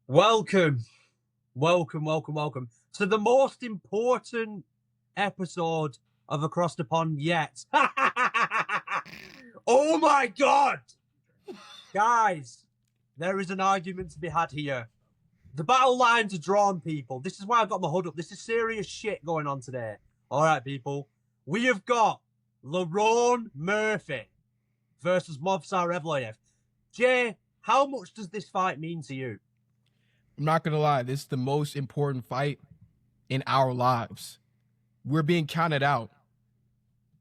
Welcome, welcome to the most important episode of Across the Pond yet. Oh my God! Guys, there is an argument to be had here. The battle lines are drawn, people. This is why I've got my hood up. This is serious shit going on today. All right, people. We have got Lerone Murphy versus Movsar Evloev. Jay, how much does this fight mean to you? I'm not going to lie. This is the most important fight in our lives. We're being counted out.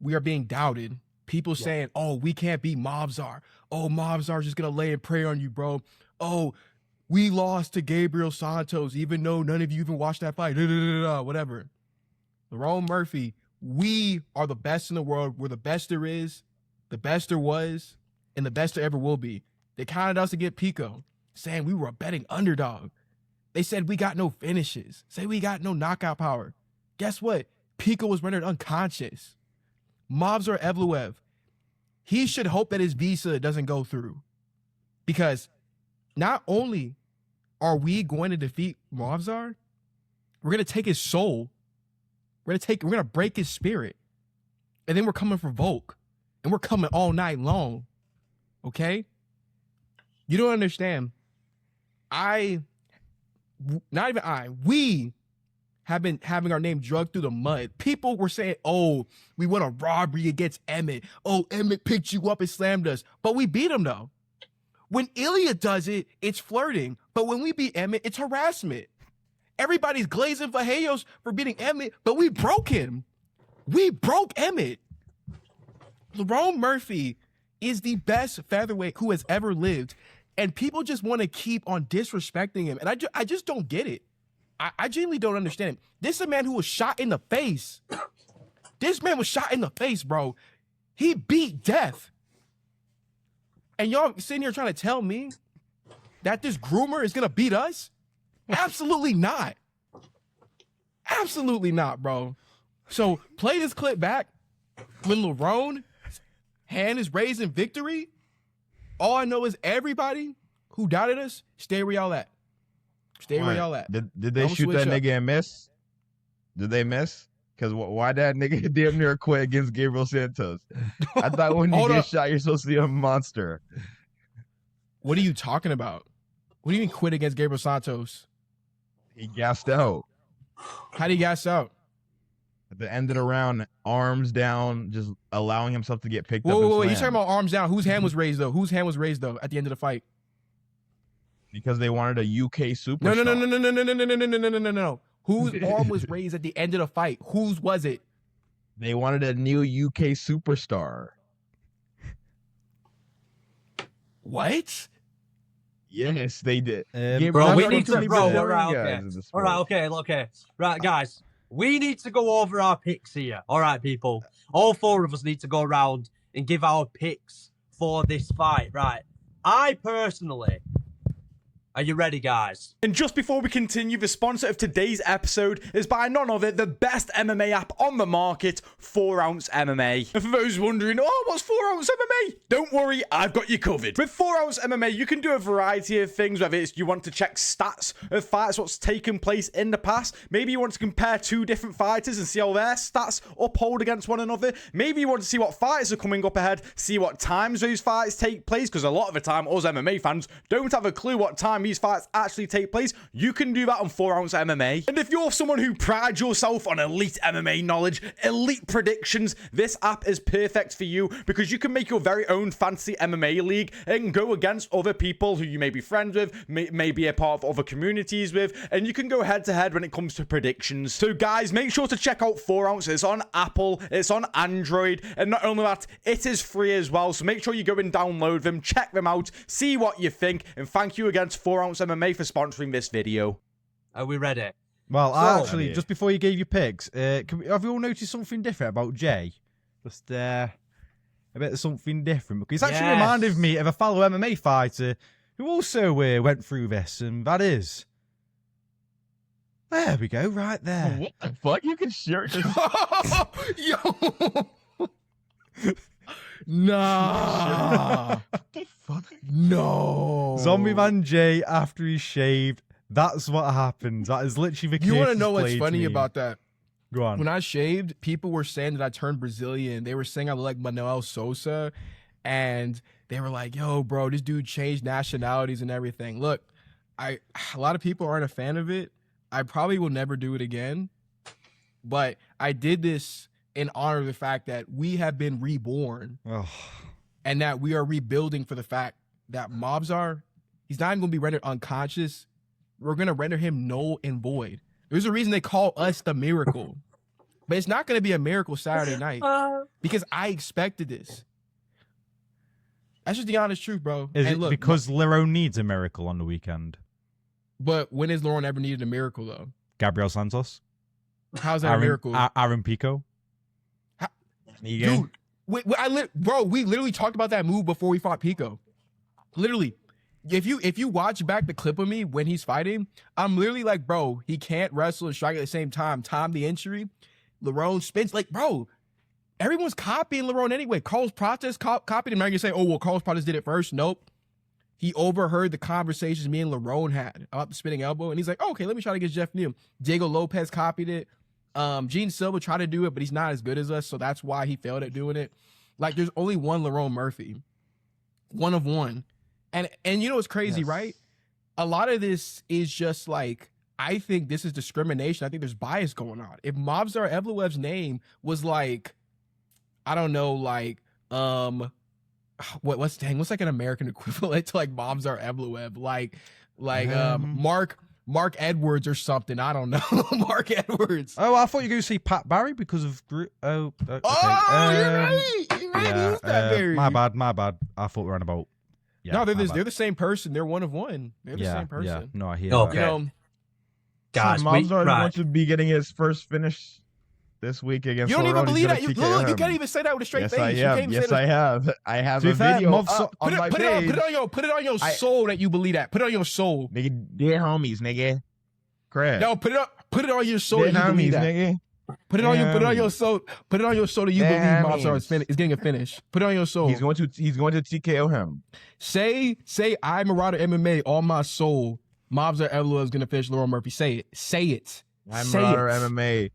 We are being doubted. People saying, oh, we can't beat Movsar. Oh, Movsar's just going to lay and pray on you, bro. Oh, we lost to Gabriel Santos, even though none of you even watched that fight. Whatever. Lerone Murphy, we are the best in the world. We're the best there is, the best there was, and the best there ever will be. They counted us to get Pico, saying we were a betting underdog. They said we got no finishes, say we got no knockout power. Guess what? Pico was rendered unconscious. Movsar Evloev, he should hope that his visa doesn't go through. Because not only are we going to defeat Movsar, we're going to take his soul. We're going to break his spirit. And then we're coming for Volk. And we're coming all night long. Okay? You don't understand. We have been having our name drugged through the mud. People were saying, oh, we won a robbery against Emmett. Oh, Emmett picked you up and slammed us. But we beat him, though. When Ilya does it, it's flirting. But when we beat Emmett, it's harassment. Everybody's glazing Vallejos for beating Emmett, but we broke him. We broke Emmett. Lerone Murphy is the best featherweight who has ever lived. And people just want to keep on disrespecting him. And I just don't get it. I genuinely don't understand it. This is a man who was shot in the face. This man was shot in the face, bro. He beat death. And y'all sitting here trying to tell me that this groomer is going to beat us? Absolutely not. Absolutely not, bro. So play this clip back. When Lerone hand is raised in victory, all I know is everybody who doubted us, stay where y'all at. Stay where y'all at. Did they shoot that nigga and miss? Did they miss? Because why that nigga damn near quit against Gabriel Santos? I thought when you get shot, you're supposed to be a monster. What are you talking about? What do you mean quit against Gabriel Santos? He gassed out. How did he gas out? At the end of the round, arms down, just allowing himself to get picked up. Whoa, you talking about arms down? Whose hand was raised though? Whose hand was raised though at the end of the fight? Because they wanted a UK superstar. No. Whose arm was raised at the end of the fight? Whose was it? They wanted a new UK superstar. What? Yes, they did. Bro, we need to, bro, okay. Right, guys, we need to go over our picks here. All right, people. All four of us need to go around and give our picks for this fight, right? I personally... Are you ready, guys? And just before we continue, the sponsor of today's episode is by none other the best MMA app on the market, 4oz MMA. And for those wondering, oh, what's 4oz MMA? Don't worry, I've got you covered. With 4oz MMA, you can do a variety of things, whether it's you want to check stats of fights, what's taken place in the past. Maybe you want to compare two different fighters and see how their stats uphold against one another. Maybe you want to see what fights are coming up ahead, see what times those fights take place, because a lot of the time, us MMA fans don't have a clue what time these fights actually take place. You can do that on 4oz MMA. And if you're someone who prides yourself on elite MMA knowledge, elite predictions, this app is perfect for you because you can make your very own fantasy MMA league and go against other people who you may be friends with, may be a part of other communities with, and you can go head to head when it comes to predictions. So guys, make sure to check out 4oz. It's on Apple, it's on Android, and not only that, it is free as well. So make sure you go and download them, check them out, see what you think, and thank you again to 4oz MMA for sponsoring this video. Are we ready? Well, actually, just before you gave your picks, have you all noticed something different about Jay? Just a bit of something different, because it's actually reminded me of a fellow MMA fighter who also went through this, and that is... There we go, right there. What the fuck? You can share this. Yo! Nah. What the fuck? No. Zombie Man Jay, after he shaved, That's what happens. That is literally the You want to Curtis know what's Blades funny meme. about that? Go on. When I shaved, people were saying that I turned Brazilian. They were saying I look like Manuel Sosa, and they were like, "Yo, bro, this dude changed nationalities and everything." Look, a lot of people aren't a fan of it. I probably will never do it again, but I did this in honor of the fact that we have been reborn, and that we are rebuilding for the fact that Movsar, he's not even going to be rendered unconscious. We're going to render him null and void. There's a reason they call us the miracle. But it's not going to be a miracle Saturday night because I expected this. That's just the honest truth, bro. Is And it look, because Lerone needs a miracle on the weekend? But when has Lerone ever needed a miracle, though? Gabriel Santos? How's that a miracle? Aaron Pico? Dude, we literally talked about that move before we fought Pico. Literally. If you watch back the clip of me when he's fighting, I'm literally like, bro, he can't wrestle and strike at the same time. Time the entry. Lerone spins. Like, bro, everyone's copying Lerone anyway. Carlos Prates copied him. Now you're saying, oh, well, Carlos Prates did it first. Nope. He overheard the conversations me and Lerone had about the spinning elbow, and he's like, oh, okay, let me try to get Jeff Neal. Diego Lopez copied it. Gene Silva tried to do it, but he's not as good as us, so that's why he failed at doing it. Like, there's only one Lerone Murphy. One of one. And you know what's crazy, Yes. right? A lot of this is just like, I think this is discrimination. I think there's bias going on. If Movsar Evloev's name was like, I don't know, like, what's like an American equivalent to like Movsar Evloev? Mark Edwards or something. I don't know. Mark Edwards. Oh, I thought you were going to say Pat Barry because of... okay. Oh, you're right. You're right. Yeah, Who's that Barry? my bad. I thought we were on about... Yeah, no, they're my bad. the same person. They're one of one. They're the same person. Yeah, no, I hear Okay. that. You know, Guys, Mobsar is going right. to be getting his first finish this week against you don't even Lerone. He's believe gonna that. You, TKO look, you him. can't even say that with a straight Yes, face. I You am. can't even Yes, say I that. have. I have To a be fair, video Mobs- up on my Put it page. on your soul that you believe that. Put it on your soul. Nigga, dear homies, nigga. Crap. No, put it on your soul dear that you believe homies, that. nigga. Put it on your soul. Put it on your soul that you believe Damn Movsar it. is getting a finish. Put it on your soul. He's going to TKO him. Say I Marauder MMA on my soul. Movsar Evloev is gonna finish Lerone Murphy. Say it. Say it. I'm Say Marauder it. MMA.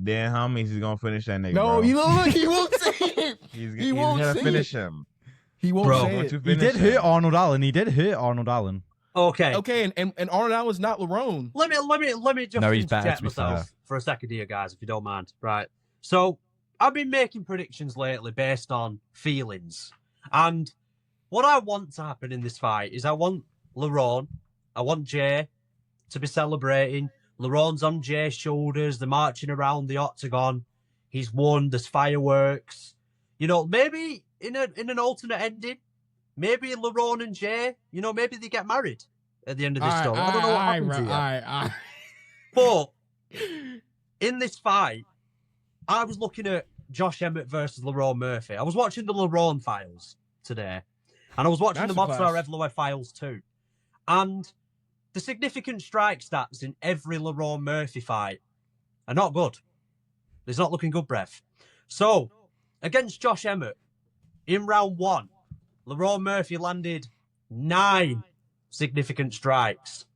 Damn homies, he's gonna finish that nigga. No, bro. he won't say it. He's won't gonna say finish it. him. He won't Bro. say Going it. to He finish did him. hurt Arnold Allen. Okay. Okay, and Arnold Allen's not Lerone. Let me just No, he's better, interject to be myself fair. for a second here, guys, if you don't mind. Right. So I've been making predictions lately based on feelings. And what I want to happen in this fight is I want Lerone, I want Jay to be celebrating. Lerone's on Jay's shoulders, they're marching around the octagon. He's won, there's fireworks. You know, maybe in an alternate ending, maybe Lerone and Jay, you know, maybe they get married at the end of this story. I don't know what happens here. But in this fight, I was looking at Josh Emmett versus Lerone Murphy. I was watching the Lerone files today, and I was watching the Movsar Evloev files too. And the significant strike stats in every Lerone Murphy fight are not good. It's not looking good, Brev. So, against Josh Emmett, in round one, Lerone Murphy landed 9 significant strikes.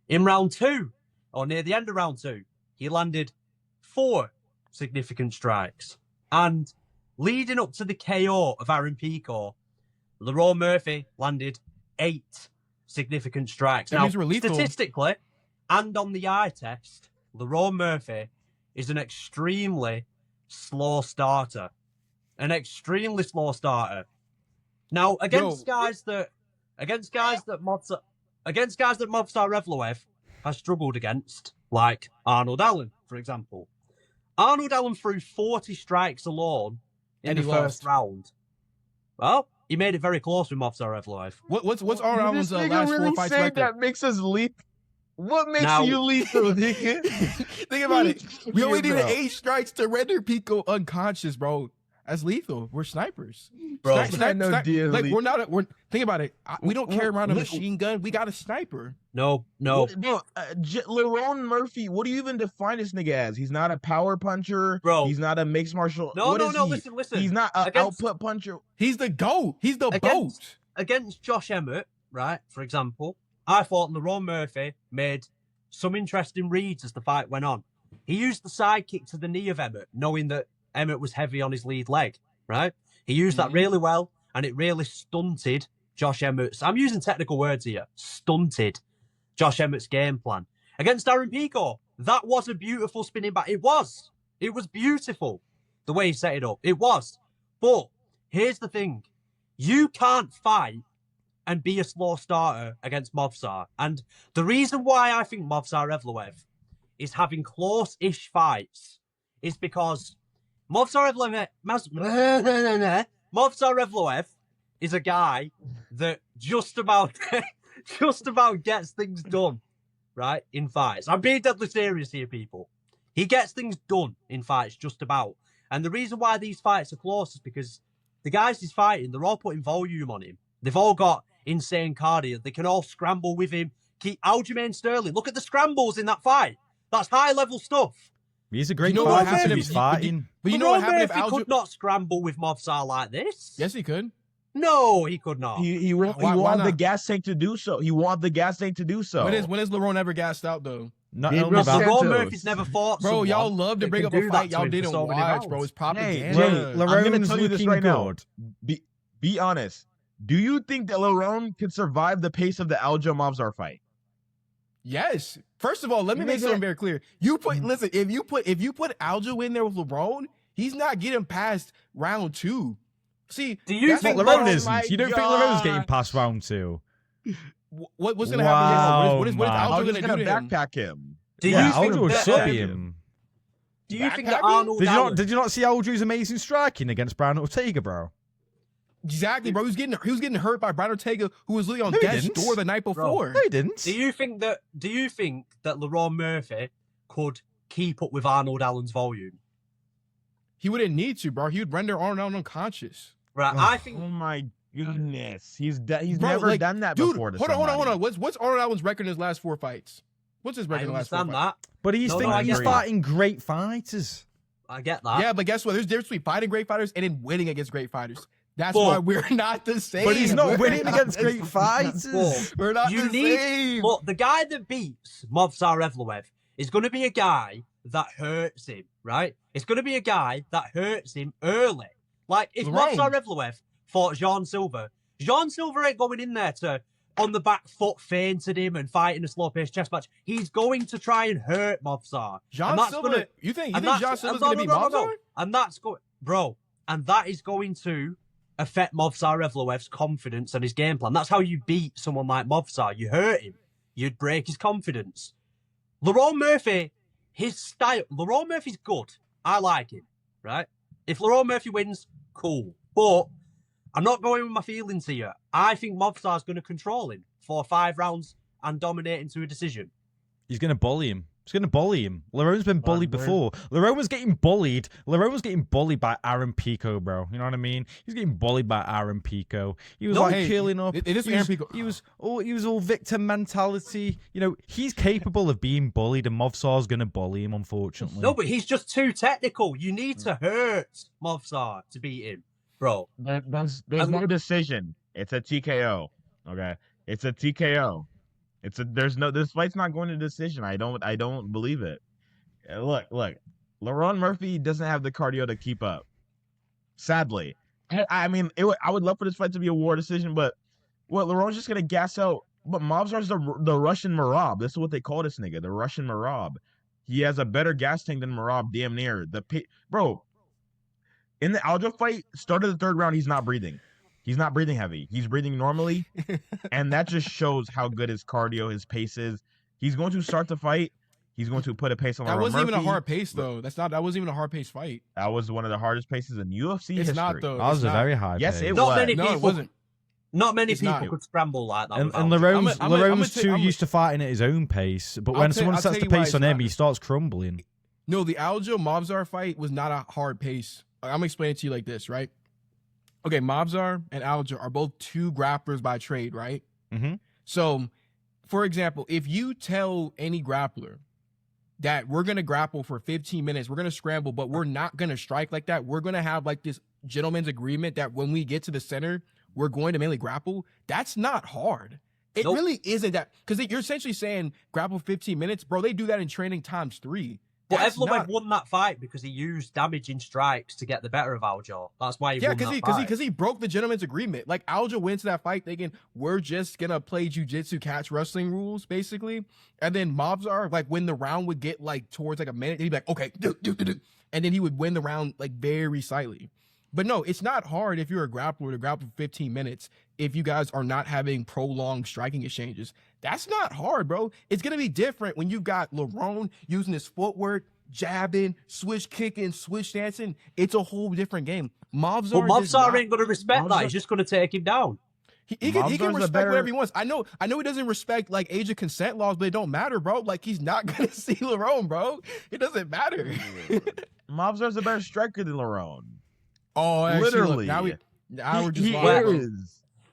In round two, or near the end of round two, he landed 4 significant strikes. And leading up to the KO of Aaron Pico, Lerone Murphy landed 8 significant strikes. That now, means we're lethal. statistically, and on the eye test, Lerone Murphy is an extremely slow starter. An extremely slow starter. Now, against guys that Movsar Evloev has struggled against, like Arnold Allen, for example. Arnold Allen threw 40 strikes alone in the first round. Well, he made it very close with Movsar Evloev. What's Arnold Allen's This nigga last 4 really fights saying record? that makes us leap. What makes Now- you lethal, nigga? Think about it. We only needed Bro. 8 strikes to render Pico unconscious, bro. That's lethal. We're snipers. Bro, Like we're not. Think about it. We don't carry around a machine gun. We got a sniper. No. Lerone Murphy, what do you even define this nigga as? He's not a power puncher. Bro. He's not a mixed martial. No, what is he? listen. He's not an Against- output puncher. He's the GOAT. He's the boat. Against Josh Emmett, right, for example, I thought Lerone Murphy made some interesting reads as the fight went on. He used the side kick to the knee of Emmett, knowing that Emmett was heavy on his lead leg, right? He used that really well, and it really stunted Josh Emmett's, I'm using technical words here, stunted Josh Emmett's game plan. Against Aaron Pico, that was a beautiful spinning back. It was beautiful the way he set it up. It was. But here's the thing. You can't fight and be a slow starter against Movsar. And the reason why I think Movsar Evloev is having close-ish fights is because Movsar Evloev is a guy that just about gets things done, right, in fights. I'm being deadly serious here, people. He gets things done in fights just about. And the reason why these fights are close is because the guys he's fighting, they're all putting volume on him. They've all got insane cardio. They can all scramble with him. Aljamain Sterling, look at the scrambles in that fight. That's high-level stuff. He's a great fighter. He's fighting. But you know what happened if Murphy could not scramble with Movsar like this? Yes, he could. No, he could not. He wanted the gas tank to do so. He wanted the gas tank to do so. When is Lerone ever gassed out, though? Lerone Murphy's never fought bro, y'all love to bring up a fight y'all didn't watch, bro. It's propaganda. I'm going to tell you this right now. Be honest. Do you think that Lerone could survive the pace of the Aljo Movsar fight? Yes. First of all, let me make something very clear. Listen, if you put Aljo in there with Lerone, he's not getting past round 2. See, do you think Lerone isn't? You don't think Lerone's getting past round 2? What's going to happen? What is Aljo going to do to him? Backpack him. Aljo would sub him. Do you think that Arnold Did you not see Aljo's amazing striking against Brian Ortega, bro? Exactly, bro. He was getting hurt by Brian Ortega, who was literally on death's door the night before. No, he didn't. Do you think that Lerone Murphy could keep up with Arnold Allen's volume? He wouldn't need to, bro. He would render Arnold Allen unconscious. Right. I think. Oh my goodness, he's never done that before. Hold on. What's Arnold Allen's record in his last 4 fights? What's his record in the last 4 fights? That. But he's fighting great fighters. I get that. Yeah, but guess what? There's a difference between fighting great fighters and then winning against great fighters. That's why we're not the same. But he's not winning against great fighters. We're not the same. But the guy that beats Movsar Evloev is going to be a guy that hurts him, right? It's going to be a guy that hurts him early. Like, if Movsar Evloev fought Jean Silver ain't going in there to, on the back foot, fainted him and fight in a slow-paced chest match. He's going to try and hurt Movsar. Jean Silver, you think Jean Silver's going to be Movsar? And that's going, bro, and that is going to affect Movsar Evloev's confidence and his game plan. That's how you beat someone like Movsar. You hurt him. You'd break his confidence. Lerone Murphy, his style, Lerone Murphy's good. I like him, right? If Lerone Murphy wins, cool. But I'm not going with my feelings here. I think Movsar's going to control him for 5 rounds and dominate into a decision. He's going to bully him. Lerone's been bullied before. Lerone was getting bullied. By Aaron Pico, bro. You know what I mean? He's getting bullied by Aaron Pico. He was killing up. He was all victim mentality. You know, he's capable of being bullied, and Movsar's gonna bully him, unfortunately. No, but he's just too technical. You need to hurt Movsar to beat him, bro. There's no decision. It's a TKO. Okay, it's a TKO. This fight's not going to decision. I don't believe it. Look, Lerone Murphy doesn't have the cardio to keep up. Sadly, I mean, I would love for this fight to be a war decision, but Lerone's just gonna gas out. But Movsar's the Russian Marab. This is what they call this nigga, the Russian Marab. He has a better gas tank than Marab, damn near. Bro, in the Aljo fight, start of the 3rd round, he's not breathing. He's not breathing heavy. He's breathing normally, and that just shows how good his cardio, his pace is. He's going to start the fight. He's going to put a pace on Lerone Murphy. That wasn't even a hard pace, though. That wasn't even a hard pace fight. That was one of the hardest paces in UFC history. It's not, though. That was a very hard pace. Yes, it was. It wasn't. Not many people could scramble like that. And Lerone's too used to fighting at his own pace, but when someone sets the pace on him, he starts crumbling. No, the Aljo Movsar fight was not a hard pace. I'm going to explain it to you like this, right? Okay, Movsar and Aljo are both 2 grapplers by trade, right? Mm-hmm. So, for example, if you tell any grappler that we're going to grapple for 15 minutes, we're going to scramble, but we're not going to strike like that, we're going to have like this gentleman's agreement that when we get to the center, we're going to mainly grapple, that's not hard. It really isn't that, because you're essentially saying grapple 15 minutes, bro. They do that in training times 3. But Evloev won that fight because he used damaging strikes to get the better of Aljo. That's why he won that fight. Because he broke the gentleman's agreement. Like, Aljo went to that fight thinking, we're just going to play jiu-jitsu catch wrestling rules, basically. And then Movsar, like, when the round would get, like, towards, like, a minute, he'd be like, okay, and then he would win the round, like, very slightly. But no, it's not hard if you're a grappler to grapple for 15 minutes if you guys are not having prolonged striking exchanges. That's not hard, bro. It's going to be different when you've got Lerone using his footwork, jabbing, switch kicking, switch dancing. It's a whole different game. Movsar ain't going to respect that. He's just going to take him down. He can respect whatever he wants. I know he doesn't respect, like, age of consent laws, but it don't matter, bro. Like, he's not going to see Lerone, bro. It doesn't matter. Movsar's a better striker than Lerone. Oh, actually, literally. Look, now we're just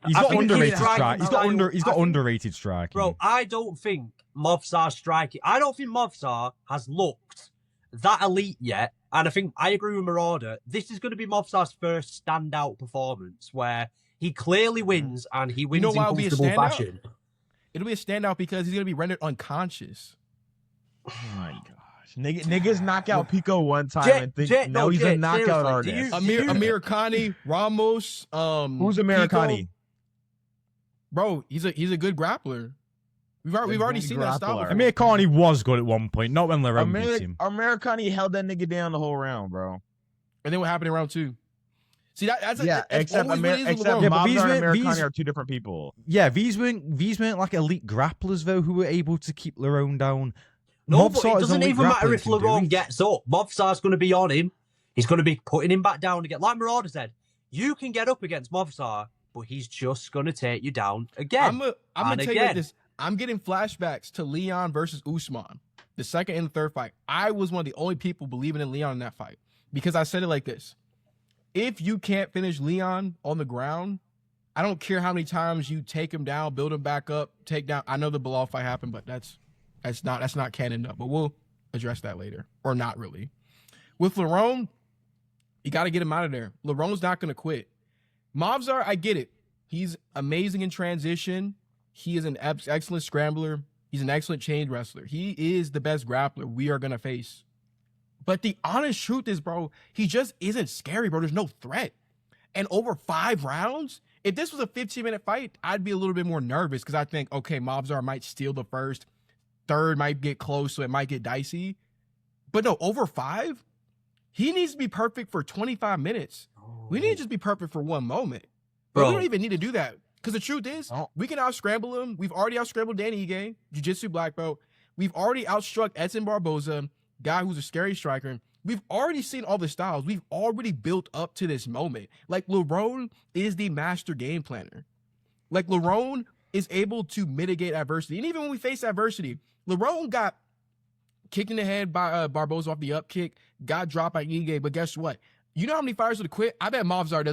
He's got underrated strike. He's got underrated striking. Bro, I don't think Movsar's striking. I don't think Movsar has looked that elite yet. And I agree with Marauder. This is going to be Movsar's first standout performance where he clearly wins and he wins in comfortable fashion. It'll be a standout because he's going to be rendered unconscious. Oh my gosh. Niggas knock out Pico one time and think now he's a knockout artist. Amir Khani, Ramos. Who's Amir Khani? Bro, he's a good grappler. We've already seen that style. Amir Khani was good at one point, not when Lerone beat him. Amir Khani held that nigga down the whole round, bro. And then what happened in round 2? See, except Movsar and Amir Khani are two different people. Yeah, these weren't like elite grapplers though who were able to keep Lerone down. No, but it doesn't even matter if Lerone gets up. Movsar's going to be on him. He's going to be putting him back down again. Like Marauder said, you can get up against Movsar, but he's just going to take you down again. I'm going to tell you like this. I'm getting flashbacks to Leon versus Usman, the second and the third fight. I was one of the only people believing in Leon in that fight because I said it like this. If you can't finish Leon on the ground, I don't care how many times you take him down, build him back up, take down. I know the Bilal fight happened, but that's not canon enough, but we'll address that later. Or not really. With Lerone, you got to get him out of there. Lerone's not going to quit. Movsar, I get it. He's amazing in transition. He is an excellent scrambler. He's an excellent chain wrestler. He is the best grappler we are going to face. But the honest truth is, bro, he just isn't scary, bro. There's no threat. And over 5 rounds, if this was a 15-minute fight, I'd be a little bit more nervous because I think, okay, Movsar might steal the first. Third might get close, so it might get dicey. But no, over 5, he needs to be perfect for 25 minutes. We need to just be perfect for one moment. But we don't even need to do that. Because the truth is, we can out-scramble him. We've already out-scrambled Danny Ige, Jiu-Jitsu black belt. We've already outstruck Edson Barboza, guy who's a scary striker. We've already seen all the styles. We've already built up to this moment. Like, Lerone is the master game planner. Like, Lerone is able to mitigate adversity. And even when we face adversity, Lerone got kicked in the head by Barboza off the up kick, got dropped by Ige, but guess what? You know how many fighters would have quit? I bet Movsar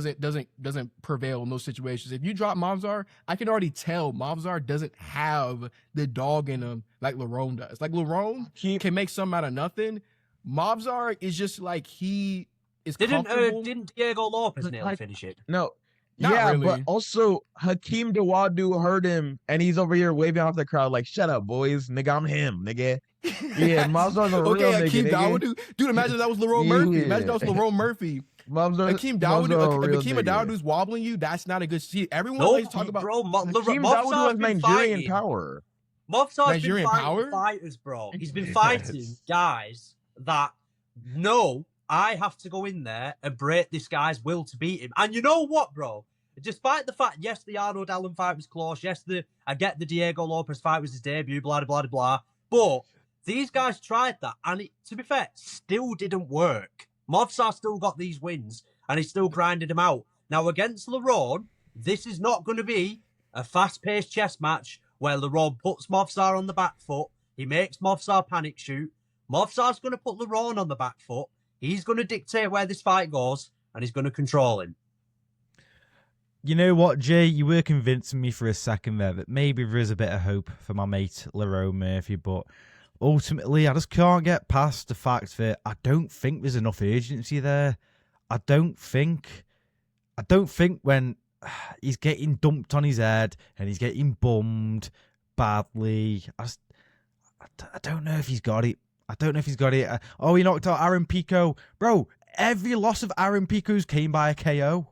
doesn't prevail in those situations. If you drop Movsar, I can already tell Movsar doesn't have the dog in him like Lerone does. Like, Lerone can make something out of nothing. Movsar is just like he is comfortable. Didn't Diego Lopez nearly finish it? No. Not really. But also Hakeem Dawadu heard him and he's over here waving off the crowd like, shut up, boys. Nigga, I'm him, nigga. Yeah, Movsar's a real nigga. Hakeem Dawadu. Dude, imagine that was Lerone Murphy. Imagine that was Lerone Murphy. Hakeem Dawodu's wobbling you. That's not a good see. Everyone always talk about Hakeem Dawadu has Nigerian power. Movsar's been fighting fighters, bro. He's been fighting guys that know I have to go in there and break this guy's will to beat him. And you know what, bro? Despite the fact, yes, the Arnold Allen fight was close. Yes, I get the Diego Lopez fight was his debut, blah, blah, blah, blah. But these guys tried that, and it, to be fair, still didn't work. Movsar still got these wins, and he still grinded them out. Now, against Lerone, this is not going to be a fast-paced chess match where Lerone puts Movsar on the back foot. He makes Movsar panic shoot. Movsar's going to put Lerone on the back foot. He's going to dictate where this fight goes, and he's going to control him. You know what, Jay? You were convincing me for a second there that maybe there is a bit of hope for my mate Lerone Murphy, but ultimately I just can't get past the fact that I don't think there's enough urgency there. I don't think when he's getting dumped on his head and he's getting bummed badly. I don't know if he's got it. Oh, he knocked out Aaron Pico. Bro, every loss of Aaron Pico's came by a KO.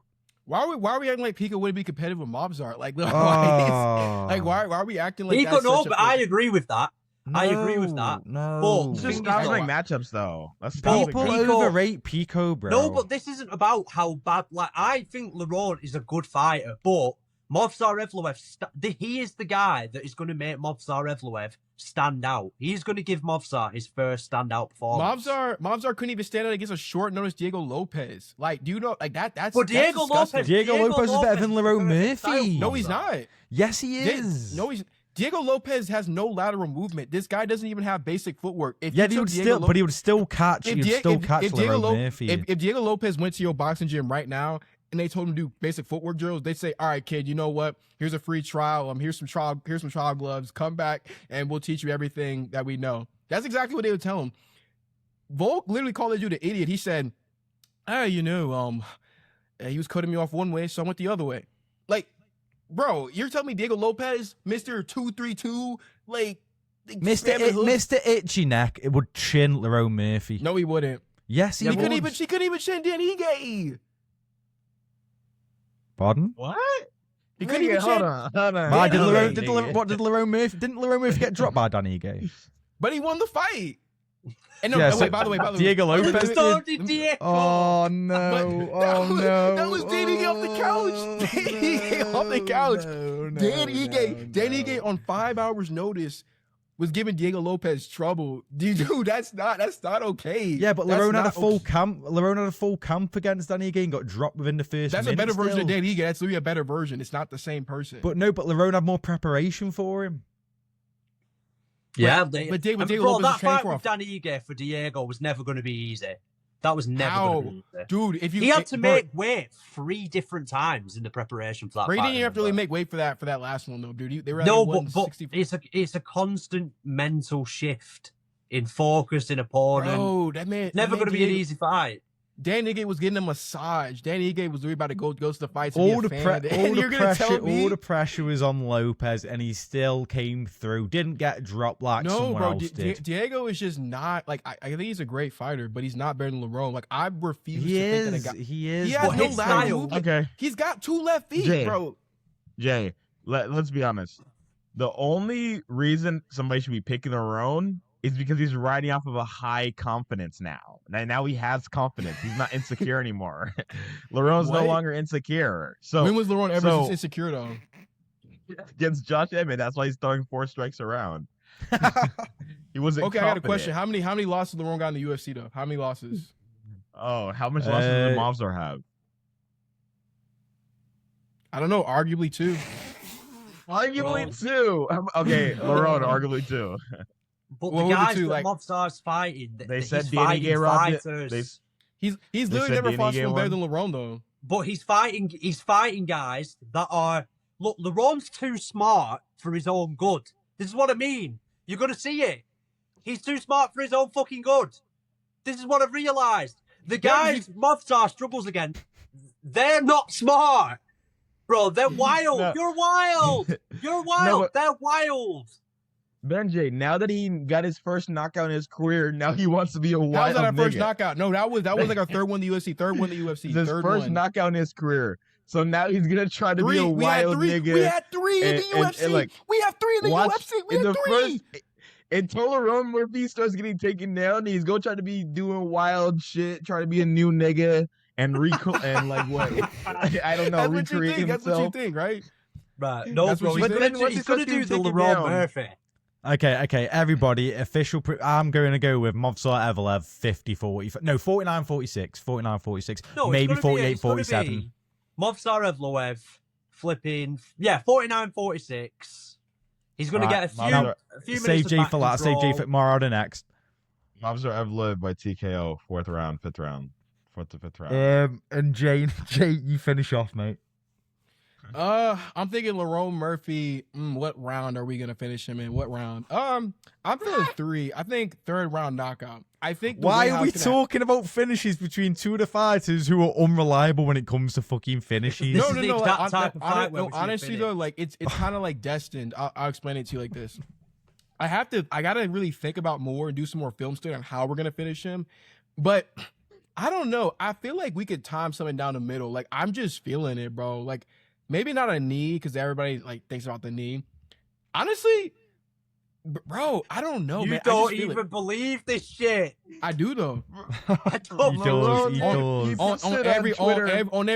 Why are we acting like Pico wouldn't be competitive with Movsar? Like, why are we acting like Pico, no, but I agree with that. I agree with that. No, It's just cosmic matchups, though. That's people Pico, overrate Pico, bro. No, but this isn't about how bad. Like, I think Lerone is a good fighter, but Movsar Evloev, he is the guy that is going to make Movsar Evloev stand out. He's going to give Movsar his first standout performance. Movsar couldn't even stand out against a short notice Diego Lopez. Like, do you know, like that's. But Diego Lopez is better than Lerone Murphy. No, he's not. Yes, he is. Diego Lopez has no lateral movement. This guy doesn't even have basic footwork. But he would still catch. Lerone Murphy. If Diego Lopez went to your boxing gym right now and they told him to do basic footwork drills, they'd say, "All right, kid, you know what? Here's a free trial. Here's some trial gloves. Come back and we'll teach you everything that we know." That's exactly what they would tell him. Volk literally called the dude an idiot. He said, he was cutting me off one way, so I went the other way. Like, bro, you're telling me Diego Lopez, Mr. 232, like Mr. Itchy Neck, it would chin Lerone Murphy. No, he wouldn't. Yes, he would. She couldn't even chin Dan Ige. Pardon? What? He couldn't even chin. Hold on. What did Lerone Murphy? Didn't Lerone Murphy get dropped by Danny Ige? But he won the fight. And no, Yeah, wait, by the way, Diego Lopez. So did Diego. Oh no! That was Danny Ige off the couch. Danny Ige off the couch. Danny Ige on 5 hours notice was giving Diego Lopez trouble. Dude, that's not okay. Yeah, but Lerone had a full camp. Lerone had a full camp against Danny Ige and got dropped within the first. That's minute a better version still. of Danny Ige. That's literally a better version. It's not the same person. But Lerone had more preparation for him. Yeah, but Diego bro, Lopez that is trained fight for with Danny Ige for Diego was never going to be easy. That was never going to be easy. Dude, He had to make weight 3 different times in the preparation for that He fight. didn't have to really make weight for that last one though, dude. They were No, but it's a constant mental shift in focus, in opponent. Bro, that man never going to be an easy fight. Danny Ige was getting a massage. Danny Ige was really about to go to the fights. All the pressure was on Lopez, and he still came through. Didn't get dropped like someone else did. Diego is just not like I think he's a great fighter, but he's not better than Lerone. Like I refuse to think that a guy. He is. He has no lateral movement. Okay, he's got 2 left feet, Jay, bro. Jay, let's be honest. The only reason somebody should be picking Lerone is because he's riding off of a high confidence now. Now he has confidence. He's not insecure anymore. Lerone's no longer insecure. So when was Lerone ever insecure though? Against Josh Emmett, that's why he's throwing 4 strikes around. He wasn't. Okay, confident. I got a question. How many losses Lerone got in the UFC though? How many losses? Oh, how much losses did Movsar have? I don't know. Arguably 2. Arguably 2. Okay, Lerone, arguably 2. But the guys that Movsar's fighting, they said Danny Ige robbed fighters. He's literally never fought someone better than Lerone though. But he's fighting guys that are Lerone's too smart for his own good. This is what I mean. You're gonna see it. He's too smart for his own fucking good. This is what I've realized. The guys Movsar struggles against, they're not smart. Bro, they're wild. No. You're wild. You're wild. No, they're wild. Benjay, now that he got his first knockout in his career, now he wants to be a wild nigga. How was that our first knockout? No, that was like our 3rd one in the UFC. 3rd one in the UFC. His first knockout in his career. So now he's gonna try to be a wild nigga. We had 3 in the UFC. We have 3 in the UFC. We had 3. Until Lerone Murphy starts getting taken down, he's gonna try to be doing wild shit, try to be a new nigga and and like what? I don't know. Recreate himself. That's what you think, right? Right. No, bro. He's gonna do the Lerone Murphy. Okay, everybody, official. I'm going to go with Movsar Evloev 50-40. No, 49-46. 49-46. No, maybe 48-47. Movsar Evloev flipping. Yeah, 49-46. He's going to get a few minutes. Save J for last. Save J for Marauder next. Movsar Evloev by TKO, 4th round, 5th round. 4th to 5th round. And Jay, you finish off, mate. I'm thinking Lerone Murphy. What round are we gonna finish him in? What round? I'm feeling 3. I think 3rd round knockout. I think. Why are we talking about finishes between two of the fighters who are unreliable when it comes to fucking finishes? This No, is no, the no. exact Like, type of fight where we see it honestly though, like it's kind of like destined. I'll explain it to you like this. I gotta really think about more and do some more film study on how we're gonna finish him. But I don't know. I feel like we could time something down the middle. Like I'm just feeling it, bro. Like maybe not a knee because everybody like thinks about the knee. Honestly, bro, I don't know, You man. don't even believe this shit. I do though. I don't He does, he does.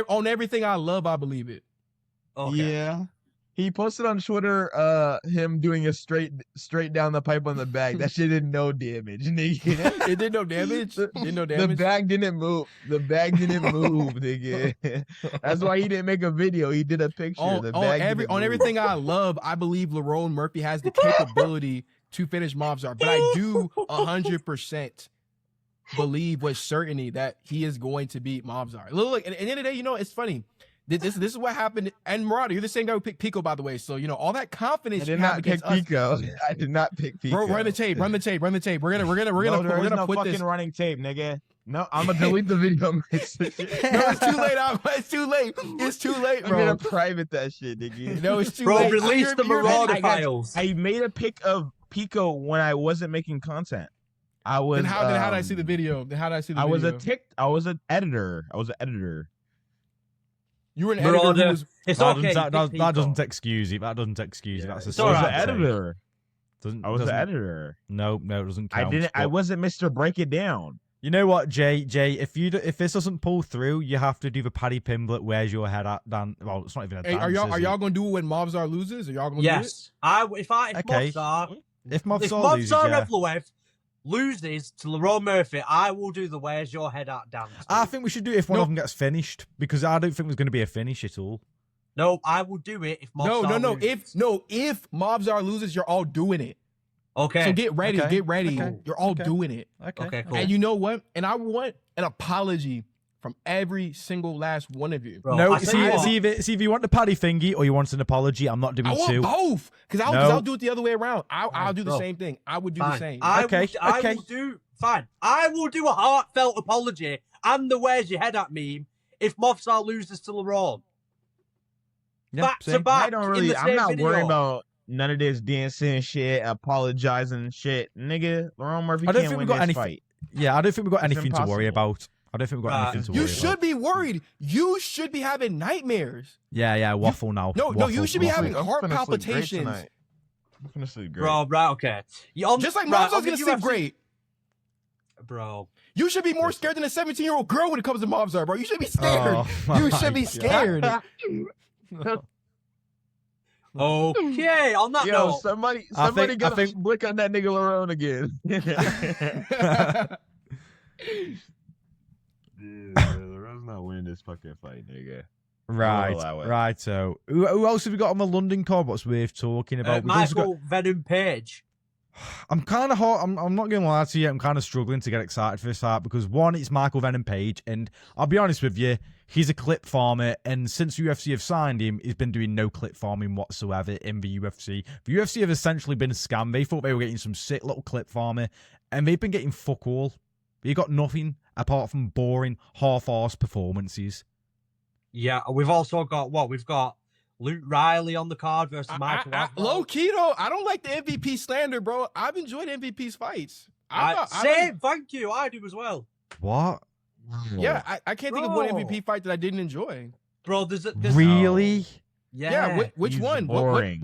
On everything I love, I believe it. Okay. Yeah. He posted on Twitter him doing a straight down the pipe on the bag. That shit did no damage, nigga. It did no damage. Did no damage. The bag didn't move. The bag didn't move, nigga. That's why he didn't make a video. He did a picture. On everything I love, I believe Lerone Murphy has the capability to finish Movsar, but I do 100% believe with certainty that he is going to beat Movsar. Look, at the end of the day, you know, it's funny. This is what happened. And Murata, you're the same guy who picked Pico, by the way. So, you know, all that confidence I did you have not pick against us. Pico. I did not pick Pico. Bro, run the tape. We're gonna no put fucking this. running tape, nigga. No, I'm gonna delete the video. No, it's too late. It's too late. It's too late, I'm bro. gonna private that shit, nigga. No, it's too Bro, late. release the Marauder files. I made a pic of Pico when I wasn't making content. I was. Then how did I see the video? Then how did I see the video? I was an editor. You were an editor. Marauder. Who was, It's That okay. doesn't excuse it. That doesn't excuse it. That's a It's I was alright. an editor. I was the doesn't- editor. No, it doesn't count. I but- wasn't Mr. Break It Down. You know what, Jay? If this doesn't pull through, you have to do the Paddy Pimblett. Where's your head at? Dan? Well, it's not even a hey, dance. are is y'all it? gonna do it when Movsar loses? Are y'all gonna do it? Yes. If Okay. Movsar If Movsar loses, yeah. Evloev loses to Lerone Murphy, I will do the "Where's Your Head At" dance. I think we should do it if one of them gets finished because I don't think there's going to be a finish at all. No, I will do it if Movsar No. loses. If Movsar loses, you're all doing it. Okay. So get ready. Okay. Get ready. Okay. You're all Okay. doing it. Okay, cool. And you know what? And I want an apology from every single last one of you. Bro, No, I tell you what. see if you want the Paddy thingy or you want an apology, I'm not doing I want two. both, because No. I'll do it the other way around. I'll do the Bro. same thing. I would do Fine. the same. I Okay, okay. will do fine. I will do a heartfelt apology and the "Where's Your Head At" meme if Movsar loses to Lerone. Yeah, Back to same. back. I don't in really. the I'm same not video. worried about none of this dancing shit, apologizing shit, nigga. Lerone Murphy I don't can't think win we got this any. fight. Yeah, I don't think we've got It's anything to worry impossible. about. I don't think we've got anything to You worry should about. be worried. You should be having nightmares. Yeah, waffle now. No, you Waffle, should be waffle. having heart finna sleep great palpitations. tonight. I'm gonna sleep great. Bro, right, okay. Just like Movsar's gonna sleep great. Bro. You should be more scared than a 17-year-old girl when it comes to Movsar, bro. You should be scared. Oh, You my should be God. scared. Okay, on that Yo, note. somebody I got think- a blick on that nigga Lerone again. Dude, Lerone's not winning this fucking fight, nigga. Right, allow it. right. So, who else have we got on the London card? What's worth talking about? We've also got- Michael Venom Page. I'm kind of hot. I'm not going to lie to you. I'm kind of struggling to get excited for this fight because one, it's Michael Venom Page, and I'll be honest with you, he's a clip farmer, and since UFC have signed him, he's been doing no clip farming whatsoever in the UFC. The UFC have essentially been a scam. They thought they were getting some sick little clip farmer, and they've been getting fuck all. They got nothing apart from boring, half-arsed performances. Yeah, we've also got what? We've got Luke Riley on the card versus Michael Evloev. Low key though, I don't like the MVP slander, bro. I've enjoyed MVP's fights. Same, thank you. I do as well. What? Yeah, I can't think of one Bro. MVP fight that I didn't enjoy. There's Really? yeah. Which He's one? boring.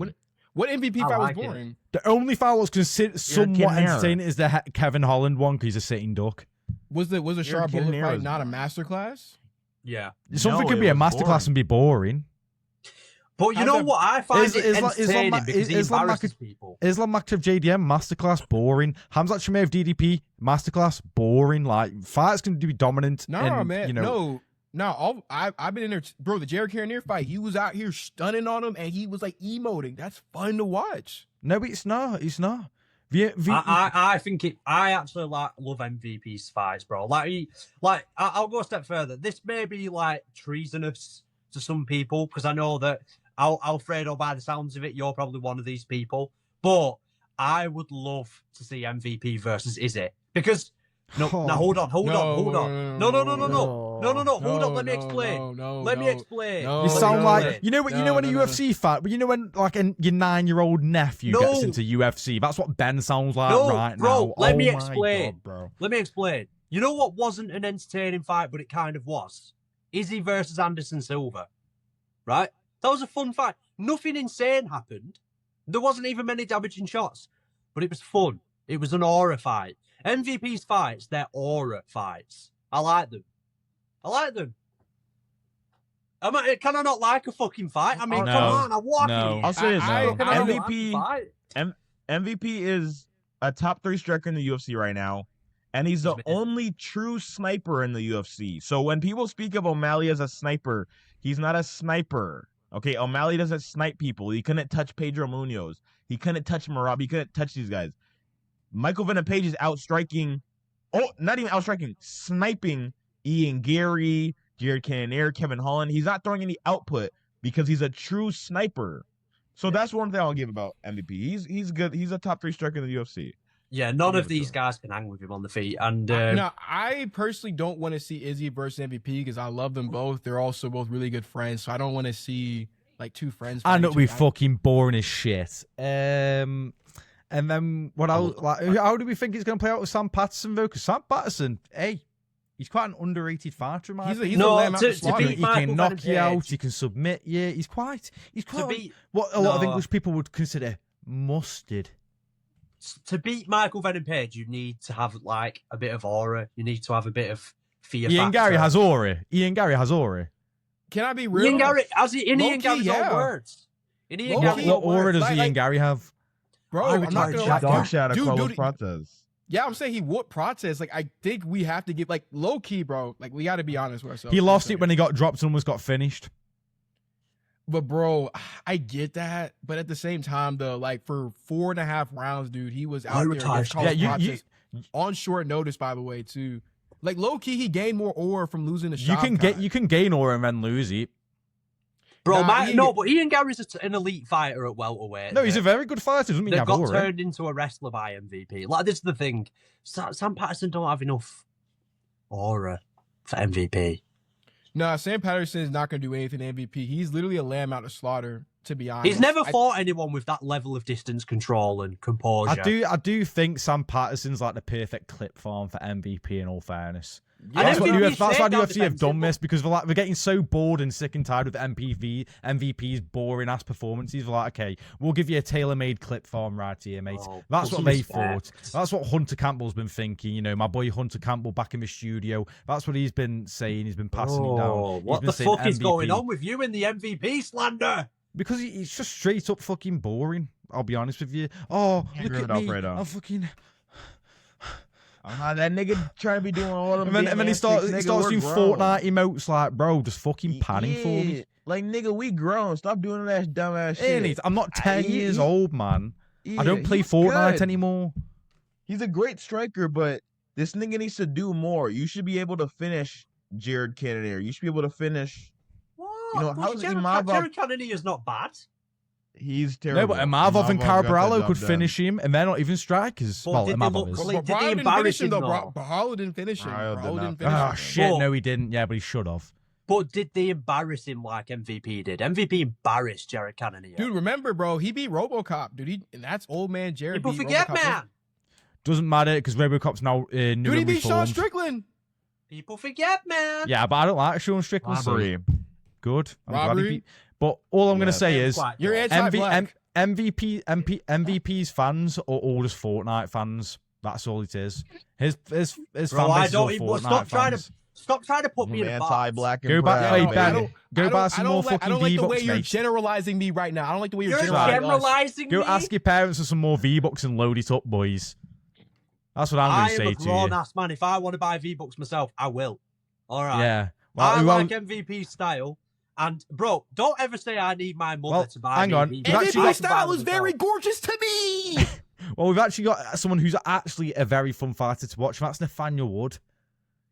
What MVP I fight like was it. boring? The only fight I was considered somewhat Kinnear. entertaining is the Kevin Holland one because he's a sitting duck. Was the Sharp Bullet Kinnear fight was not a boring. masterclass? Yeah. Something No, could it be a was masterclass boring. and be boring. But you As know a- what? I find Is- it is- entertaining is- because he Islam embarrasses Makhachev- people. Islam Makhachev JDM masterclass boring. Hamzat Chimaev DDP masterclass boring. Like fights can be dominant. No, and, man. You know, No. I've been in there, bro. The Jared Cannonier fight, he was out here stunning on him, and he was like emoting. That's fun to watch. no, it's not. It's not. I think it. I actually love MVP's fights, bro. I'll go a step further. This may be like treasonous to some people because I know that Alfredo, by the sounds of it, you're probably one of these people. But I would love to see MVP versus Izzy because now hold on. No. Hold on. Let me explain. Let me explain. You sound like you know when a UFC fight, but you know when like your 9-year-old nephew gets into UFC. That's what Ben sounds like right now. Let me explain. God, bro. Let me explain. You know what wasn't an entertaining fight, but it kind of was? Izzy versus Anderson Silva. Right? That was a fun fight. Nothing insane happened. There wasn't even many damaging shots, but it was fun. It was an aura fight. MVP's fights, they're aura fights. I like them. Can I not like a fucking fight? I mean, come on, I'm walking. No. I'll say this. MVP is a top 3 striker in the UFC right now, and he's the only true sniper in the UFC. So when people speak of O'Malley as a sniper, he's not a sniper. Okay, O'Malley doesn't snipe people. He couldn't touch Pedro Munoz. He couldn't touch Marab. He couldn't touch these guys. Michael Venom Page is outstriking. Oh, not even outstriking. Sniping Ian Gary, Jared Cannonier, Kevin Holland. He's not throwing any output because he's a true sniper. So that's one thing I'll give about MVP. He's good. He's a top 3 striker in the UFC. Yeah, none of these guys can hang with him on the feet. And no, I personally don't want to see Izzy versus MVP because I love them both. They're also both really good friends, so I don't want to see like 2 friends. I know we fucking boring as shit. And then what else? Like, how do we think it's going to play out with Sam Patterson though? Because Sam Patterson, hey, he's quite an underrated fighter, man. He's a lamb out the slaughter. He can knock you out. He can submit you. He's quite what a lot of English people would consider mustard. To beat Michael Venom Page, you need to have like a bit of aura. You need to have a bit of fear. Ian Gary has aura. Can I be real? Ian Gary has it in Ian Gary's own words. In Ian Gary's what aura does Ian Gary have? Bro, I'm not gonna lie. Dog shot of Carlos Prates. Yeah, I'm saying he whooped Prates. Like, I think we have to give, like, low key, bro. Like, we got to be honest with ourselves. He lost it when he got dropped and almost got finished. But, bro, I get that. But at the same time, though, like, for 4.5 rounds, dude, he was out there against Carlos Prates on short notice, by the way, too. Like, low key, he gained more aura from losing the shot. You can gain aura and then lose it. Bro, but Ian Gary's an elite fighter at welterweight. No, he's a very good fighter. Doesn't mean he got turned into a wrestler by MVP. Like, this is the thing. Sam Patterson don't have enough aura for MVP. No, Sam Patterson is not going to do anything to MVP. He's literally a lamb out of slaughter, to be honest. He's never fought anyone with that level of distance control and composure. I do think Sam Patterson's like the perfect clip farm for MVP, in all fairness. Yeah, that's why UFC have done this, because we're getting so bored and sick and tired with MVP's boring ass performances. We're like, okay, we'll give you a tailor-made clip farm right here, mate. That's what they thought. That's what Hunter Campbell's been thinking. You know, my boy Hunter Campbell back in the studio. That's what he's been saying. He's been passing it down. What the fuck is going on with you in the MVP slander? Because he's just straight up fucking boring. I'll be honest with you. Oh, look at me. I'm fucking... that nigga trying to be doing all of them. And then he starts doing Fortnite emotes like, bro, just fucking panning for me. Like, nigga, we grown. Stop doing that dumbass shit. I'm not 10 years old, man. I don't play Fortnite anymore. He's a great striker, but this nigga needs to do more. You should be able to finish Jared Cannonier. You should be able to finish. What? You know, how's Jared Cannonier is not bad. He's terrible. No, but Imavov and Caraballo could finish him, and they're not even strikers. Well, Imavov is. Did they embarrass him, though? Bahalo didn't finish him. Oh, shit, no, he didn't. Yeah, but he should have. But did they embarrass him like MVP did? MVP embarrassed Jared Cannonier. Dude, remember, bro, he beat RoboCop, dude. And that's old man Jared. People forget, man. Doesn't matter, because RoboCop's now new and Dude, he beat reformed. Sean Strickland. People forget, man. Yeah, but I don't like Sean Strickland. Robbery. Good. But all I'm going to say is, you're anti-black. MVP's fans are all just Fortnite fans. That's all it is. His fan base is all Fortnite fans. Stop trying to put me in a box. Anti-black and Go back, Go buy some more fucking V-Bucks, I don't like the way you're mate. generalizing me right now. I don't like the way you're generalizing me. Go ask your parents for some more V-Bucks and load it up, boys. That's what I'm going to say to you. I am a grown-ass man. If I want to buy V-Bucks myself, I will. All right. Yeah. Well, I like MVP style. And, bro, don't ever say I need my mother to buy hang on. MVP style is very gorgeous to me. Well, we've actually got someone who's actually a very fun fighter to watch. That's Nathaniel Wood.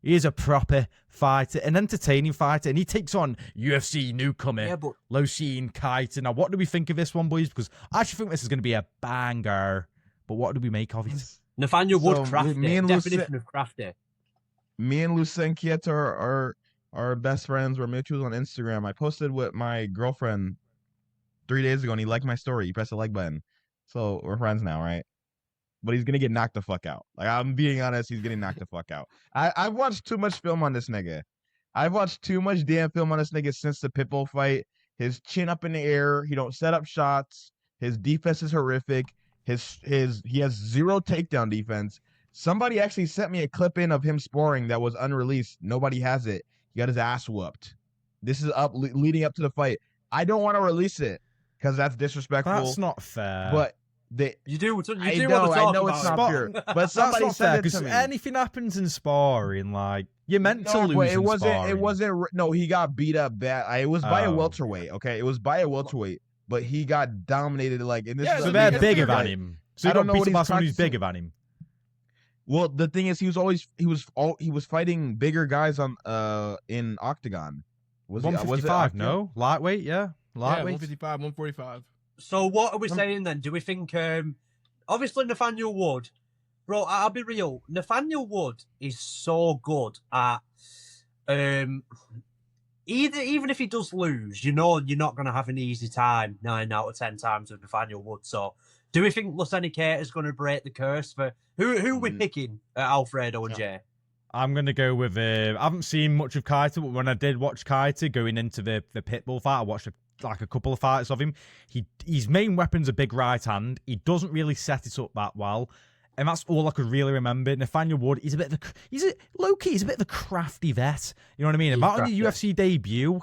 He is a proper fighter, an entertaining fighter, and he takes on UFC newcomer Lerone Murphy. Now, what do we think of this one, boys? Because I actually think this is going to be a banger. But what do we make of it? Nathaniel Wood, crafty. Definition of crafty. Me and Lerone are best friends. We're mutuals on Instagram. I posted with my girlfriend 3 days ago, and he liked my story. He pressed the like button. So we're friends now, right? But he's gonna get knocked the fuck out. Like, I'm being honest, he's getting knocked the fuck out. I've watched too much film on this nigga. I've watched too much damn film on this nigga since the Pitbull fight. His chin up in the air. He don't set up shots. His defense is horrific. He has 0 takedown defense. Somebody actually sent me a clip in of him sparring that was unreleased. Nobody has it. He got his ass whooped. This is leading up to the fight. I don't want to release it because that's disrespectful. That's not fair. But you do want to talk I know about it's not fair, but somebody said it to me. Anything happens in sparring, like you're meant to lose. It wasn't. Sparring. It wasn't. No, he got beat up bad. It was by a welterweight. Okay, it was by a welterweight, but he got dominated. Like, and this so they're bigger than him. So you don't beat up by someone who's bigger than him. Well, the thing is, he was fighting bigger guys on in Octagon. Was 155? No, lightweight. Yeah, lightweight. 155, 145. So what are we saying then? Do we think, obviously Nathaniel Wood, bro, I'll be real. Nathaniel Wood is so good at, even if he does lose, you know you're not going to have an easy time 9 out of 10 times with Nathaniel Wood. So do we think Lerone Murphy is going to break the curse for, who are we picking, Alfredo and Jay? I'm going to go with, I haven't seen much of Kaita, but when I did watch Kaita going into the Pitbull fight, I watched a couple of fights of him. His main weapon's a big right hand. He doesn't really set it up that well. And that's all I could really remember. Nathaniel Wood, he's a bit of a crafty vet. You know what I mean? About on your UFC debut,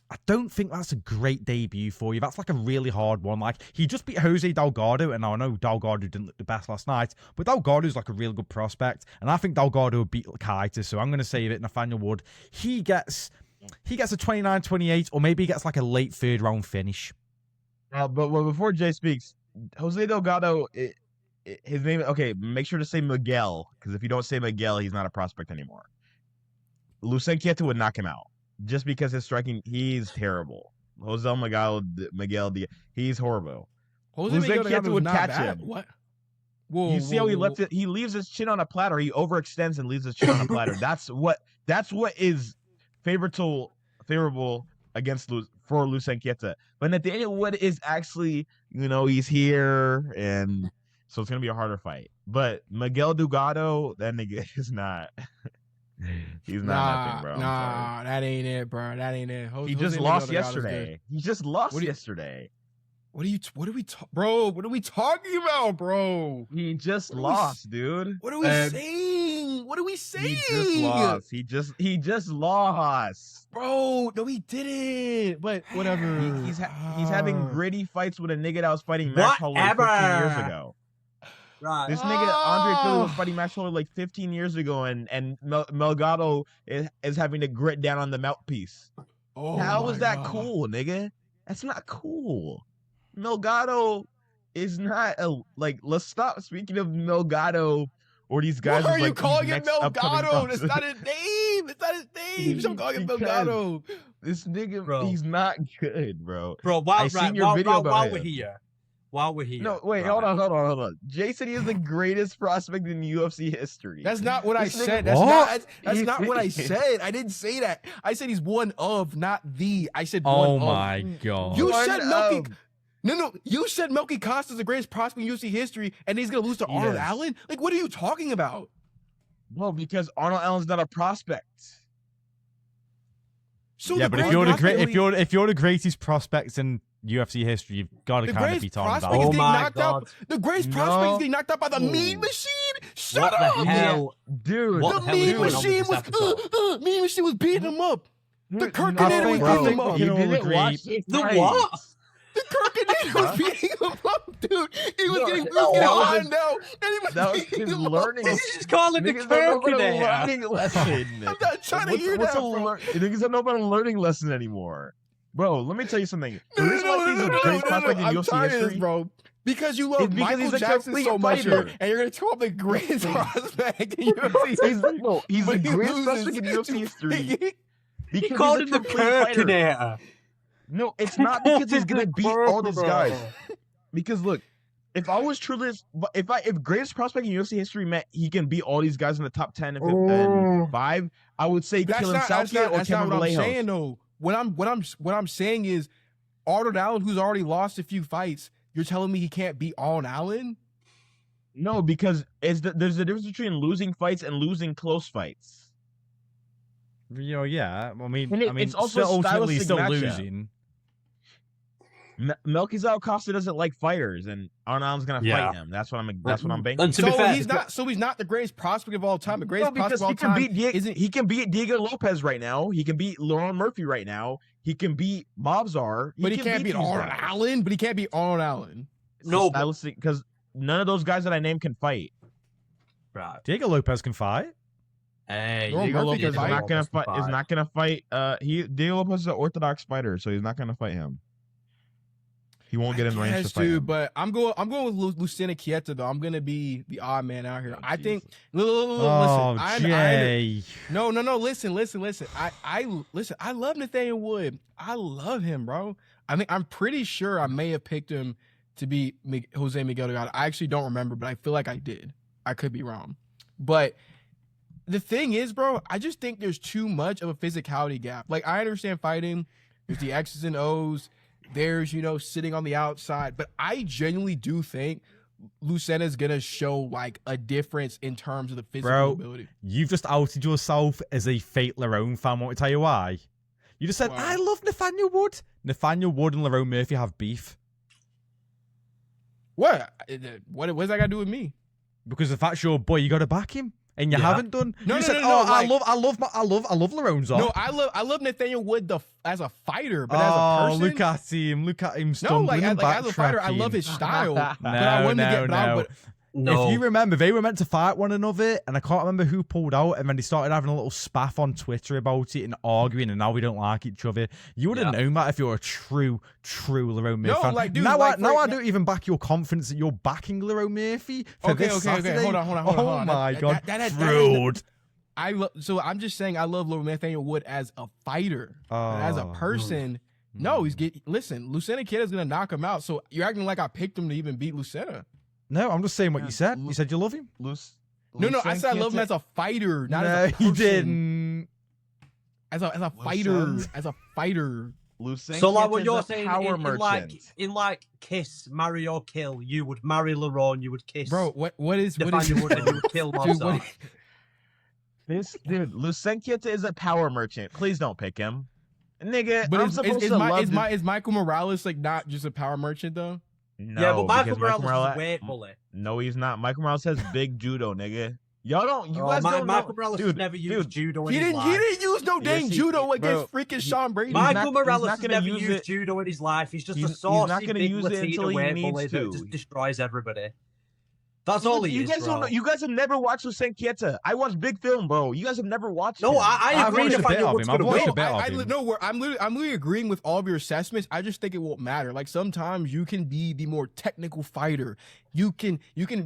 I don't think that's a great debut for you. That's like a really hard one. Like, he just beat Jose Delgado, and I know Delgado didn't look the best last night, but Delgado's like a real good prospect, and I think Delgado would beat Kaita, so I'm going to say that Nathaniel Wood, he gets a 29-28, or maybe he gets like a late 3rd round finish. But before Jay speaks, Jose Delgado, his name, okay, make sure to say Miguel, because if you don't say Miguel, he's not a prospect anymore. Lerone Murphy would knock him out. Just because his striking, he's terrible. Jose Miguel, he's horrible. Lerone Murphy would catch him. What? Whoa, you see how he left it? He leaves his chin on a platter. He overextends and leaves his chin on a platter. That's what is favorable against for Lerone Murphy. But Nathaniel Wood is actually, he's here, and so it's gonna be a harder fight. But Miguel Delgado, that nigga is not. He's not nothing, bro. Nah, that ain't it, bro. That ain't it. He just lost yesterday. He just lost yesterday. What are we talking about, bro? He just lost, dude. What are we saying? What are we saying? He just lost. Bro, no, he didn't. But whatever. He's having gritty fights with a nigga that was fighting Max Holloway 15 years ago. Right. This nigga Andre Philly was fighting Max Holloway like 15 years ago, and Melgado is having to grit down on the mouthpiece. How is that cool, nigga? That's not cool. Melgado is not let's stop speaking of Melgado or these guys. Why are you calling him Melgado? That's not his name. It's not his name. Don't call him Melgado. This nigga, bro, he's not good, bro. Bro, while we're here. No, wait, hold on. Jason is the greatest prospect in UFC history. That's not what I said. That's not what I said. I didn't say that. I said he's one of, not the. I said one of. Oh my god. You said Melky. No. You said Melky Costa's the greatest prospect in UFC history, and he's gonna lose to Arnold Allen. Like, what are you talking about? Well, because Arnold Allen's not a prospect. So yeah, but if you're the greatest prospects in UFC history, you've got to kind of be talking about. Oh my god! The greatest prospect is getting knocked out by the Mean Machine. Shut up, the hell, dude! The Mean Machine was beating him up. The Kirkinator was beating him up. The what? The Kirkinator was beating him up, dude. He was getting on now, and he was beating him up. He's calling the Kirkinator. Learning lesson. I'm not trying to hear that. Niggas don't know about a learning lesson anymore. Bro, let me tell you something. The reason why he's the greatest prospect in UFC history, bro. Because you love It's because Michael he's a Jackson complete so much, fighter. and you're gonna talk the greatest prospect in UFC history. He's the but he greatest loses prospect in UFC to history. freaking- He Because called he's him a the complete fighter. Kirkinator. No, it's not because he's gonna beat all these guys. Because look, if I was truly, if greatest prospect in UFC history meant he can beat all these guys in the top 10 and 5, I would say Killen Southgate or that's not Kevin what I'm Vallejos. saying though. What I'm saying is Arnold Allen, who's already lost a few fights, you're telling me he can't beat Arnold Allen? No, because there's a difference between losing fights and losing close fights. You know, yeah. I mean, And it's also still a ultimately stylistic still matchup. losing. Melchizedek Acosta doesn't like fighters, and Arnold Allen's gonna fight him. That's what I'm banking. And to be So fair, he's not the greatest prospect of all time. The greatest No, because prospect of all time he can beat Diego Lopez right now. He can beat Lerone Murphy right now. He can beat Movsar. But he can't beat these Arnold guys. Allen. But he can't beat Arnold Allen. No, stylistic, because none of those guys that I named can fight. right. Diego Lopez can fight. Hey, Lerone Diego Murphy Lopez is not gonna fight. can Is not gonna fight. Diego Lopez is an orthodox fighter, so he's not gonna fight him. He won't get in range to Yes, fight dude. him. But I'm going with Lucena Chieta though. I'm gonna be the odd man out here. I think. Oh, Listen, Jay. No. Listen. I love Nathaniel Wood. I love him, bro. I think I'm pretty sure I may have picked him to be Jose Miguel Delgado. I actually don't remember, but I feel like I did. I could be wrong. But the thing is, bro, I just think there's too much of a physicality gap. Like, I understand fighting. There's the X's and O's. There's, sitting on the outside. But I genuinely do think Lucena's going to show, like, a difference in terms of the physical ability. You've just outed yourself as a fake Lerone fan. Want to tell you why? You just said, Why? I love Nathaniel Wood. Nathaniel Wood and Lerone Murphy have beef. What does that got to do with me? Because if that's your boy, you got to back him. And you haven't done. No, you no, said, no, no, I like- love Lerone's off. No, I love Nathaniel Wood as a fighter, but as a person, look at him no, stumbling like and as a fighter, I love backtracking. his style. No, but I wanted to get, no. No. If you remember, they were meant to fight one another, and I can't remember who pulled out, and then they started having a little spaff on Twitter about it and arguing, and now we don't like each other. You would have known that if you're a true Lerone Murphy fan. like, dude, now, like, I don't even back your confidence that you're backing Lerone Murphy for this Saturday. Hold on. Oh my God, That fraud. So I'm just saying I love Nathaniel Wood as a fighter, but as a person. No, listen. Lucena Chieta is gonna knock him out. So you're acting like I picked him to even beat Lucena. No, I'm just saying what you said. You said you love him. No, I said I love him as a fighter, not as a person. you didn't. As a fighter, as a fighter. So like what you're saying power in like kiss, marry or kill, you would marry Lerone, you would kiss. Bro, what is Nathaniel Wood and you would kill Movsar. This dude, Lucenkieta is a power merchant. Please don't pick him, nigga. But is is Michael Morales like not just a power merchant though? No, Yeah, but Michael because Morales is a weight bully. No, he's not. Michael Morales has big judo, nigga. Y'all don't. You guys don't Michael know. Morales has never used judo in He his didn't. life. He didn't use no dang judo against freaking Sean Brady. Michael Morales not has gonna never use used it. judo in his life. He's just a He's saucy not gonna big use it Latina until he weight needs bully to. that just destroys everybody. That's all he You is, guys bro. don't know. You guys have never watched Lucenkieta. I watch big film, bro. You guys have never watched. No, him. I agree. watched a bit of him. I've watched a bit of him. I'm literally agreeing with all of your assessments. I just think it won't matter. Like sometimes you can be the more technical fighter. You can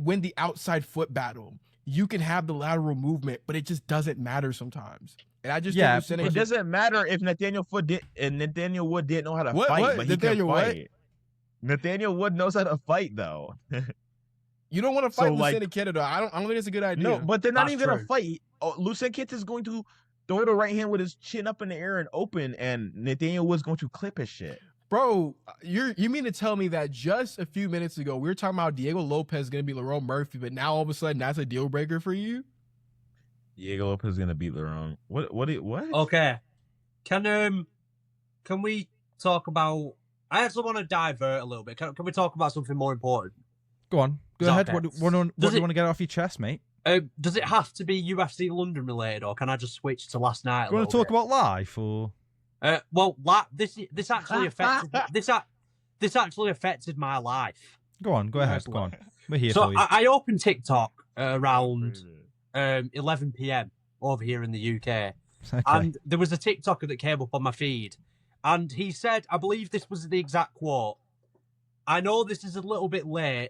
win the outside foot battle. You can have the lateral movement, but it just doesn't matter sometimes. And I just think it doesn't matter if Nathaniel Wood didn't know how to fight, what? but he can fight. Nathaniel Wood knows how to fight, though. You don't want to fight So, Lucenkieta, though. I don't think it's a good idea. No, but they're not That's even gonna true. fight. Lucenkieta is going to throw the right hand with his chin up in the air and open, and Nathaniel Wood's going to clip his shit. Bro, you mean to tell me that just a few minutes ago we were talking about Diego Lopez is gonna be Lerone Murphy, but now all of a sudden that's a deal breaker for you? Diego Lopez is gonna beat Lerone. What? Okay. Can we talk about? I actually want to divert a little bit. Can we talk about something more important? Go on. Go ahead. What do you want it- to get off your chest, mate? Does it have to be UFC London related, or can I just switch to last night? Do you want to talk about life or? This actually affected this actually affected my life. Go on. Go ahead. Go on. We're here So for you. I opened TikTok around 11 p.m. over here in the UK, Okay. and there was a TikToker that came up on my feed, and he said, I believe this was the exact quote: I know this is a little bit late,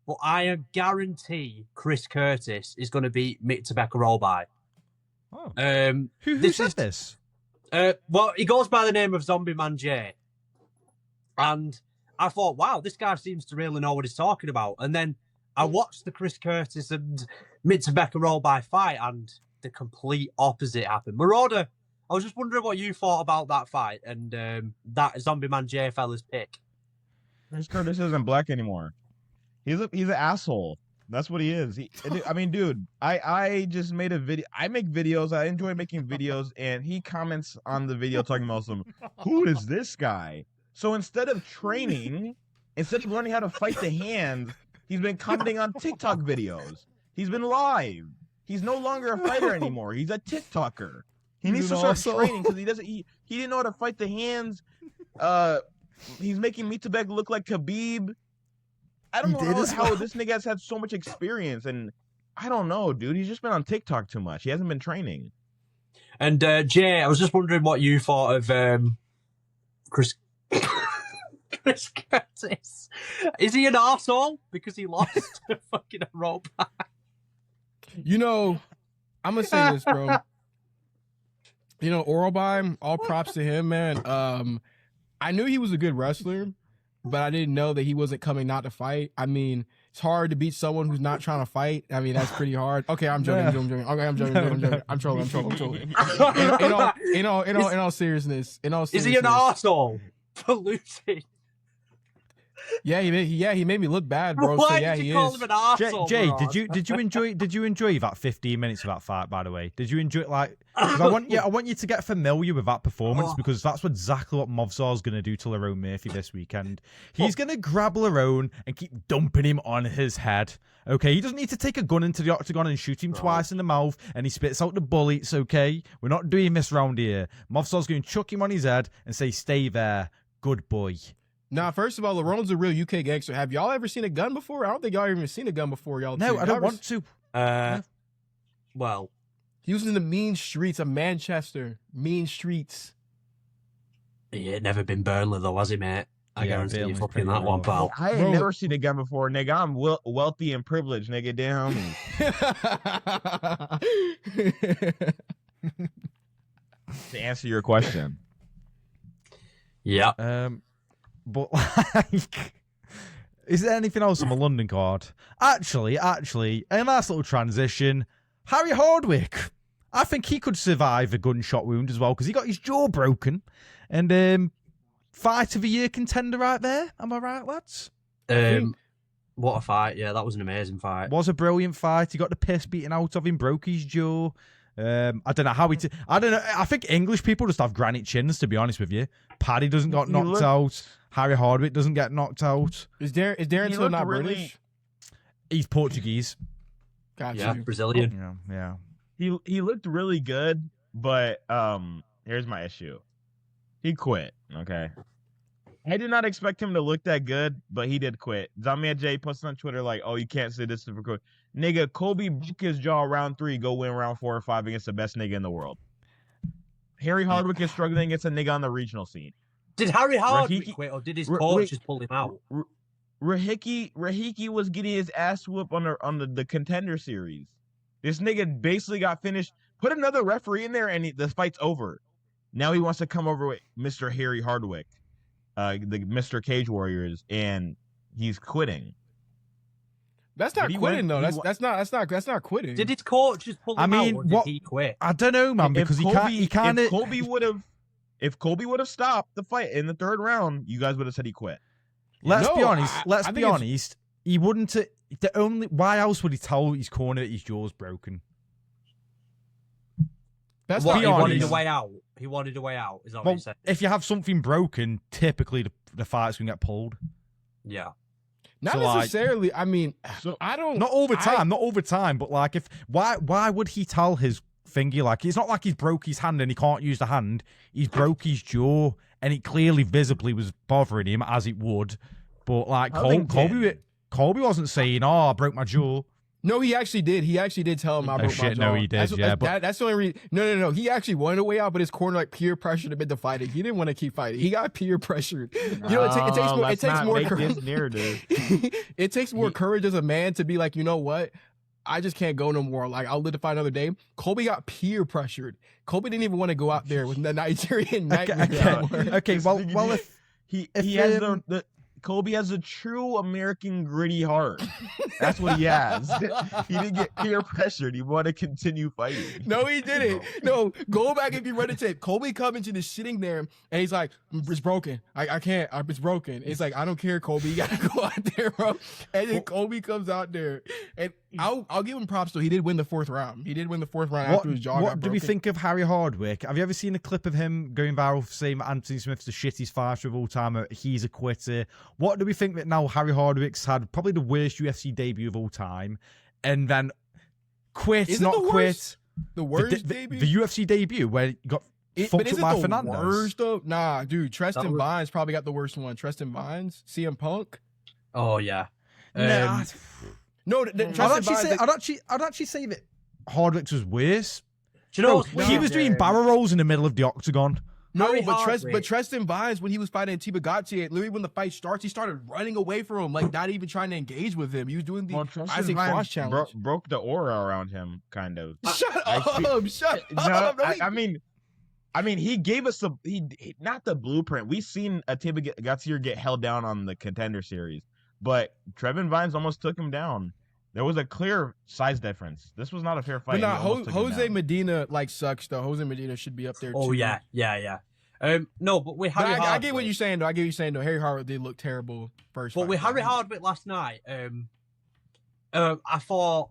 but I guarantee Chris Curtis is going to beat Mick Tobacco-Rollby. Oh. Who this said is- this? Well, he goes by the name of Zombie Man J. And I thought, wow, this guy seems to really know what he's talking about. And then I watched the Chris Curtis and Mick Tobacco-Rollby fight, and the complete opposite happened. Marauder, I was just wondering what you thought about that fight and that Zombie Man J fella's pick. Chris Curtis isn't black anymore. He's an asshole. That's what he is. I mean, dude, I just made a video. I make videos. I enjoy making videos, and he comments on the video talking about who is this guy? So instead of training, instead of learning how to fight the hands, he's been commenting on TikTok videos. He's been live. He's no longer a fighter anymore. He's a TikToker. He needs to start training because he didn't know how to fight the hands. He's making Mitabeg look like Khabib. I don't know how this nigga has had so much experience, and I don't know, dude. He's just been on TikTok too much. He hasn't been training. And Jay, I was just wondering what you thought of Chris Curtis. Is he an arsehole because he lost to fucking a rope? You know, I'm gonna say this, bro. You know, Oralby, all props to him, man. I knew he was a good wrestler, but I didn't know that he wasn't coming not to fight. I mean, it's hard to beat someone who's not trying to fight. I mean, that's pretty hard. Okay, I'm joking. Okay, I'm joking. I'm trolling. In all seriousness, is he an arsehole for losing? Yeah, he made me look bad, bro. Why so yeah, did he you call is. him an arsehole? Jay, did you enjoy that 15 minutes of that fight? By the way, did you enjoy it? Like, 'cause I want you to get familiar with that performance because that's exactly what Movsar's going to do to Lerone Murphy this weekend. He's going to grab Lerone and keep dumping him on his head. Okay, he doesn't need to take a gun into the octagon and shoot him twice in the mouth, and he spits out the bullets. Okay, we're not doing this round here. Movsar's going to chuck him on his head and say, "Stay there, good boy." Now, first of all, Lerone's a real UK gangster. Have y'all ever seen a gun before? I don't think y'all even seen a gun before, y'all. No, two. I don't want to. Well, he was in the mean streets of Manchester. Mean streets. he ain't never been Burnley though, has he, mate? I guarantee you Burnley's fucking pretty that one, rough. pal. I ain't never seen a gun before, nigga. I'm wealthy and privileged, nigga. Damn. To answer your question. Yeah. But like, is there anything else on the London card? Actually, a nice little transition. Harry Hardwick. I think he could survive a gunshot wound as well because he got his jaw broken. And fight of the year contender right there. Am I right, lads? What a fight. Yeah, that was an amazing fight. Was a brilliant fight. He got the piss beaten out of him, broke his jaw. I don't know how I don't know. I think English people just have granite chins, to be honest with you. Paddy doesn't get knocked out. Harry Hardwick doesn't get knocked out. Is Darren Till not British? He's Portuguese. Gotcha. Yeah, Brazilian. Yeah. He looked really good, but here's my issue. He quit. Okay. I did not expect him to look that good, but he did quit. Zamia J posted on Twitter like, "Oh, you can't say this for quit." Nigga, Kobe broke his jaw round 3, go win round 4 or 5 against the best nigga in the world. Harry Hardwick is struggling against a nigga on the regional scene. Did Harry Hardwick quit, or did his coach just pull him out? Rahiki was getting his ass whooped on the contender series. This nigga basically got finished. Put another referee in there, and the fight's over. Now he wants to come over with Mr. Harry Hardwick, the Mr. Cage Warriors, and he's quitting. That's not quitting though. That's not quitting. Did his coach just pull him out, or did he quit? I don't know, man, because he can't. If Kobe would have stopped the fight in the 3rd round, you guys would have said he quit. Let's be honest. He wouldn't. Why else would he tell his corner that his jaw's broken? He wanted a way out. He wanted a way out. Is that what he said? If you have something broken, typically the fight's gonna get pulled. Yeah. Not necessarily. I mean, I don't. Not over time. But like, why would he tell his finger? Like, it's not like he's broke his hand and he can't use the hand. He's broke his jaw, and it clearly, visibly was bothering him, as it would. But like, Colby wasn't saying, "Oh, I broke my jaw." No, he actually did. He actually did tell him I broke my jaw. No, he did. That's the only reason. No. He actually wanted a way out, but his corner like peer pressured him into fighting. He didn't want to keep fighting. He got peer pressured. You know, it takes more courage. Narrative. It takes more courage as a man to be like, you know what? I just can't go no more. Like, I'll live to fight another day. Colby got peer pressured. Colby didn't even want to go out there with the Nigerian nightmare. Okay. Well, if he has the Colby has a true American gritty heart. That's what he has. He didn't get peer pressured. He wanted to continue fighting. No, he didn't. No, go back if you run the tape. Colby comes into sitting there and he's like, it's broken. I can't. It's broken. It's like, I don't care, Colby. You gotta go out there, bro. And then Colby comes out there, and I'll give him props though. He did win the 4th round. He did win the 4th round after his jaw got broken. What do we think of Harry Hardwick? Have you ever seen a clip of him going viral for saying Anthony Smith's the shittiest fighter of all time? He's a quitter. What do we think that now Harry Hardwick's had probably the worst UFC debut of all time, and then quit, Is not it the quit. Worst? The worst debut? The UFC debut where he got fucked up by Fernandez. Worst though? Nah, dude. Tristan Vines probably got the worst one. Tristan Vines, CM Punk. Oh yeah. Nah. No, I'd actually say that Hardwick's was worse. Do you know he was doing barrel rolls in the middle of the octagon. No, but Tristan Vines, when he was fighting Tiba Gauthier, literally when the fight starts, he started running away from him, like not even trying to engage with him. He was doing the Isaac Frost challenge. Broke the aura around him, kind of. Shut up! I mean, he gave us not the blueprint. We've seen a Tiba Gauthier get held down on the Contender Series, but Trevin Vines almost took him down. There was a clear size difference. This was not a fair fight. But Jose Medina sucks though. Jose Medina should be up there too. Oh yeah. No, but with Harry Hardwick, I get what you're saying though. I get what you're saying though. Harry Hardwick did look terrible first. But with Harry Hardwick last night, I thought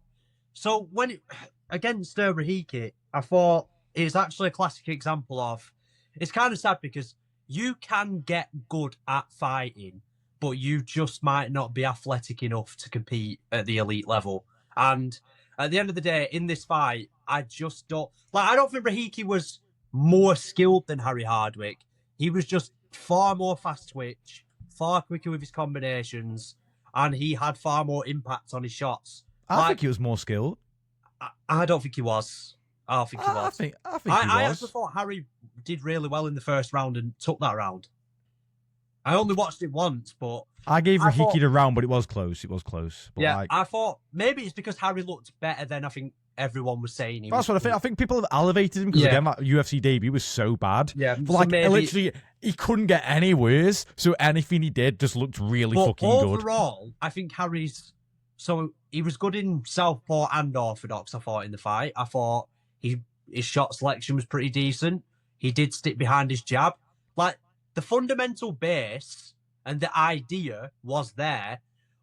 against Rahiki, I thought it's actually a classic example of. It's kind of sad because you can get good at fighting, but you just might not be athletic enough to compete at the elite level. And at the end of the day, in this fight, I just don't I don't think Rahiki was more skilled than Harry Hardwick. He was just far more fast twitch, far quicker with his combinations, and he had far more impact on his shots. I think he was more skilled. I don't think he was. I don't think he was. I think he was. I actually thought Harry did really well in the first round and took that round. I only watched it once, but I gave Rahiki the round, but it was close. It was close. But yeah, I thought maybe it's because Harry looked better than I think everyone was saying. That's what I think. I think people have elevated him because again, that UFC debut was so bad. Yeah, but literally, he couldn't get any worse. So anything he did just looked really fucking good. Overall, I think he was good in southpaw and orthodox. I thought in the fight, I thought his shot selection was pretty decent. He did stick behind his jab, the fundamental base and the idea was there,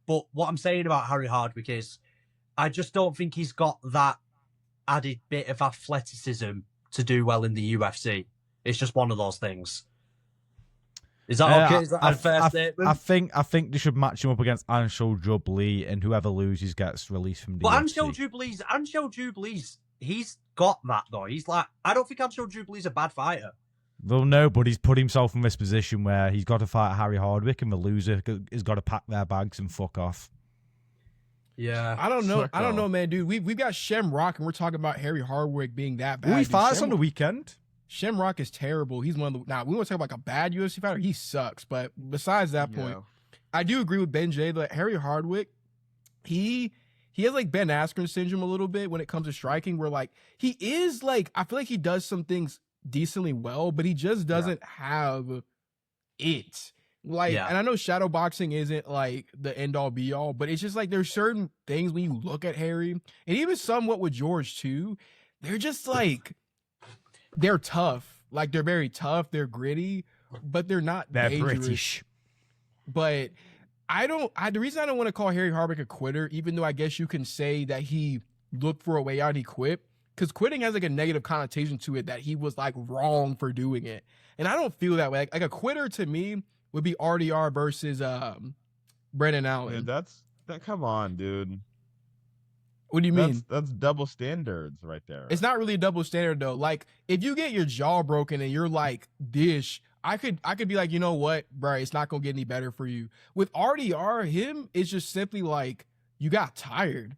but what I'm saying about Harry Hardwick is I just don't think he's got that added bit of athleticism to do well in the UFC. It's just one of those things. Is that okay? Is that a fair statement? I think they should match him up against Anshul Jubilee, and whoever loses gets released from the UFC. But Anshul Jubilee's, he's got that though. I don't think Anshul Jubilee's a bad fighter. Well, no, but he's put himself in this position where he's got to fight Harry Hardwick, and the loser has got to pack their bags and fuck off. Yeah, I don't know, man, dude. We've got Shamrock, and we're talking about Harry Hardwick being that bad. He fights on the weekend. Shamrock is terrible. He's one of the. Now we want to talk about like a bad UFC fighter. He sucks. But besides that point, I do agree with Ben J that Harry Hardwick, he has like Ben Askren syndrome a little bit when it comes to striking. Where like he is like I feel like he does some things decently well, but he just doesn't have it. And I know shadow boxing isn't like the end all be all, but it's just like there's certain things when you look at Harry, and even somewhat with George too, they're just like they're tough. Like they're very tough, they're gritty, but they're not dangerous. British. But the reason I don't want to call Harry Hardwick a quitter, even though I guess you can say that he looked for a way out, he quit. Because quitting has like a negative connotation to it that he was like wrong for doing it. And I don't feel that way. Like a quitter to me would be RDR versus Brennan Allen. Dude, come on, dude. What do you mean? That's double standards right there. It's not really a double standard though. Like if you get your jaw broken and you're like dish, I could be like, you know what, bro, it's not gonna get any better for you. With RDR, him, it's just simply like you got tired.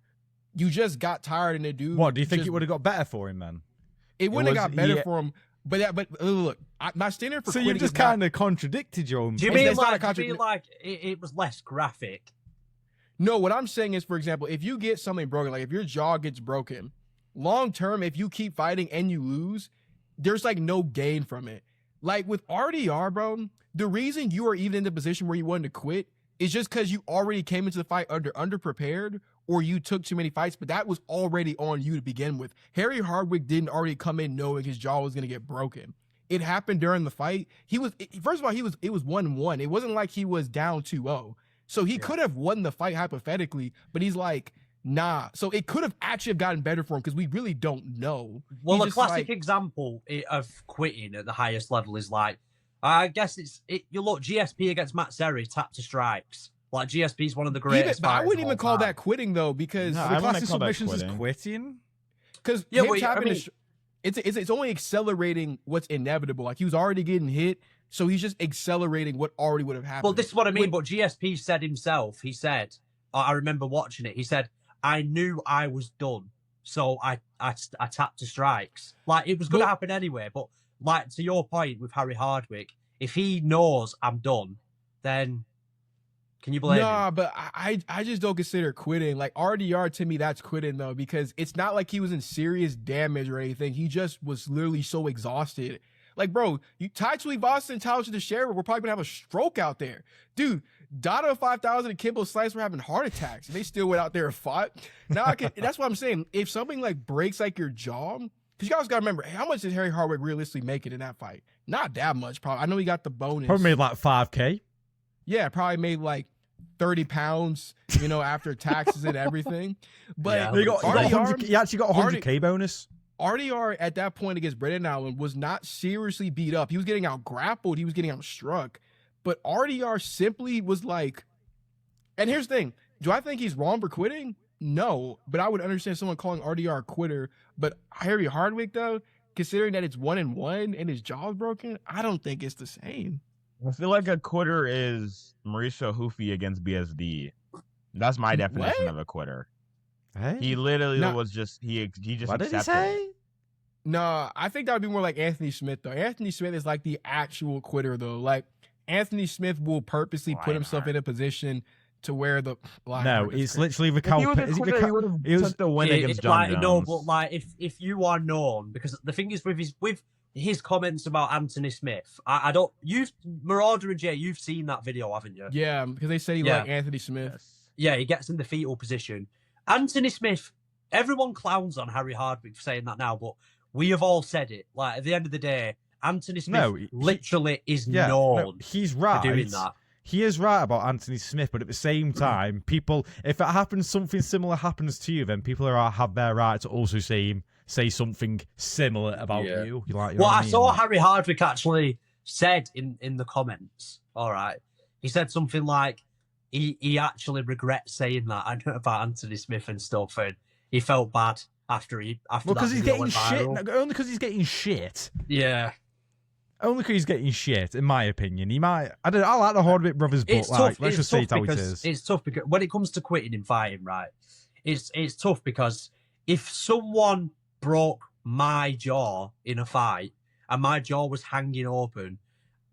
You just got tired and the dude. What do you think just, it would have got better for him then? It wouldn't have got better for him. But look, my standard for so quitting you just is not- kind of contradicted your own. Do you point. mean It's not a like it was less graphic? No, what I'm saying is, for example, if you get something broken, like if your jaw gets broken, long term, if you keep fighting and you lose, there's like no gain from it. Like with RDR, bro, the reason you are even in the position where you wanted to quit is just because you already came into the fight underprepared, or you took too many fights, but that was already on you to begin with. Harry Hardwick didn't already come in knowing his jaw was going to get broken. It happened during the fight. First of all, it was 1-1. It wasn't like he was down 2-0. So he could have won the fight hypothetically, but he's like, nah. So it could have actually gotten better for him because we really don't know. Well, a classic example of quitting at the highest level is like, I guess you look, GSP against Matt Serry, tap to strikes. Like GSP is one of the greatest. But I wouldn't even call that quitting though, because the classic submissions is quitting. Because it's only accelerating what's inevitable. Like he was already getting hit, so he's just accelerating what already would have happened. Well, this is what I mean. But GSP said himself. He said, I remember watching it. He said, "I knew I was done, so I tapped to strikes. Like it was going to happen anyway." But like to your point with Harry Hardwick, if he knows I'm done, then can you blame him? But I just don't consider quitting. Like RDR to me, that's quitting though, because it's not like he was in serious damage or anything. He just was literally so exhausted. Like, bro, Tai Tuivasa and Tyler Teixeira, we're probably gonna have a stroke out there, dude. Dada 5000 and Kimbo Slice were having heart attacks, and they still went out there and fought. Now that's what I'm saying. If something like breaks like your jaw, because you guys gotta remember, how much did Harry Hardwick realistically make it in that fight? Not that much, probably. I know he got the bonus. Probably made like 5K. Yeah, probably made like 30 pounds, after taxes and everything. But he actually got a 100K bonus. RDR at that point against Brendan Allen was not seriously beat up. He was getting out grappled. He was getting out struck. But RDR simply was like, and here's the thing. Do I think he's wrong for quitting? No. But I would understand someone calling RDR a quitter. But Harry Hardwick, though, considering that it's 1-1 and his jaw's broken, I don't think it's the same. I feel like a quitter is Mauricio Hoofy against BSD. That's my definition of a quitter. Hey? He literally was just he just What did he accepted say? it. No, I think that would be more like Anthony Smith, though. Anthony Smith is like the actual quitter, though. Like, Anthony Smith will purposely put himself in a position to where the... No, it's literally the If he was a quitter, he would have took the win against John Jones. No, but like, if you are known, because the thing is with his comments about Anthony Smith, I don't... Marauder and Jay, you've seen that video, haven't you? Yeah, because they said he like Anthony Smith. Yes. Yeah, he gets in the fetal position. Anthony Smith, everyone clowns on Harry Hardwick for saying that now, but we have all said it. Like, at the end of the day, Anthony Smith literally is known he's right. for doing that. He is right about Anthony Smith, but at the same time, people, if it happens, something similar happens to you, then people have their right to also say something similar about you. I saw Harry Hardwick actually said in the comments, all right, he said something like, he actually regrets saying that about Anthony Smith and stuff, and he felt bad after because he's getting shit. Only because he's getting shit. Yeah. Only because he's getting shit, in my opinion. He might. I like the Hardwick brothers, but let's just say it how it is. It's tough because when it comes to quitting in fighting, right? It's tough because if someone broke my jaw in a fight and my jaw was hanging open,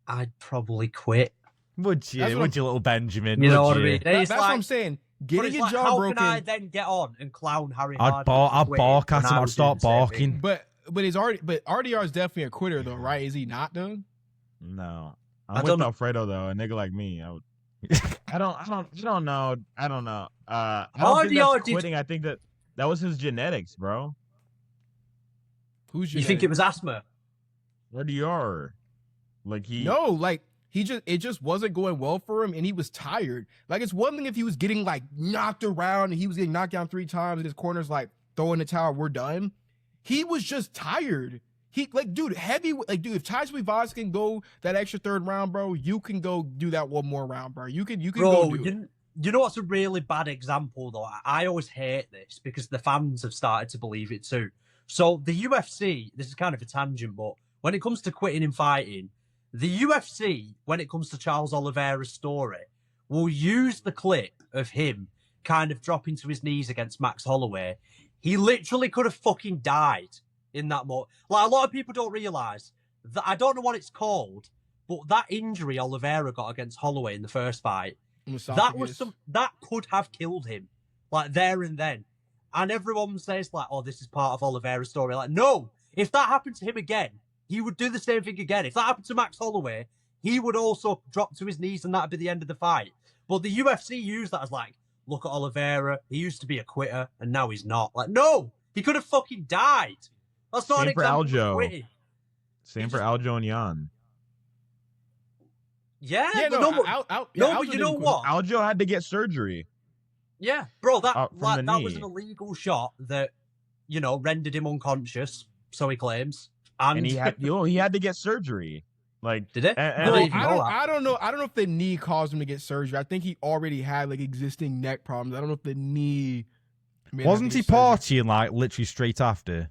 I'd probably quit. Would you, little Benjamin? You know what I mean? That's what I'm saying. Getting your jaw broken. How can I then get on and clown Harry Hardwick? I'd bark at him. I'd start barking. But RDR is definitely a quitter though, right? Is he not though? No, I'm with Alfredo though. A nigga like me, I don't know. I don't know. I don't think that's quitting. I think that was his genetics, bro. Who's you think it was asthma? RDR, it just wasn't going well for him, and he was tired. Like, it's one thing if he was getting like knocked around and he was getting knocked down 3 times, and his corner's like throwing the towel, we're done. He was just tired. If Tai Tuivasa can go that extra 3rd round, bro, you can go do that one more round, bro. You can go do it. You know what's a really bad example though? I always hate this because the fans have started to believe it too. So the UFC, this is kind of a tangent, but when it comes to quitting and fighting, the UFC, when it comes to Charles Oliveira's story, will use the clip of him kind of dropping to his knees against Max Holloway, he literally could have fucking died in that moment. Like, a lot of people don't realise that, I don't know what it's called, but that injury Oliveira got against Holloway in the first fight, that could have killed him, like, there and then. And everyone says, like, oh, this is part of Oliveira's story. Like, no, if that happened to him again, he would do the same thing again. If that happened to Max Holloway, he would also drop to his knees and that'd be the end of the fight. But the UFC used that as like, look at Oliveira, he used to be a quitter and now he's not. Like, no, he could have fucking died. That's not an example of quitting. Same for Aljo and Jan. Yeah, but you know what? Aljo had to get surgery. Yeah, bro, that was an knee. illegal shot that, you know, rendered him unconscious, so he claims. And he had to get surgery. Like, did it? I don't know. I don't know if the knee caused him to get surgery. I think he already had like existing neck problems. I don't know if the knee. Wasn't he partying like literally straight after?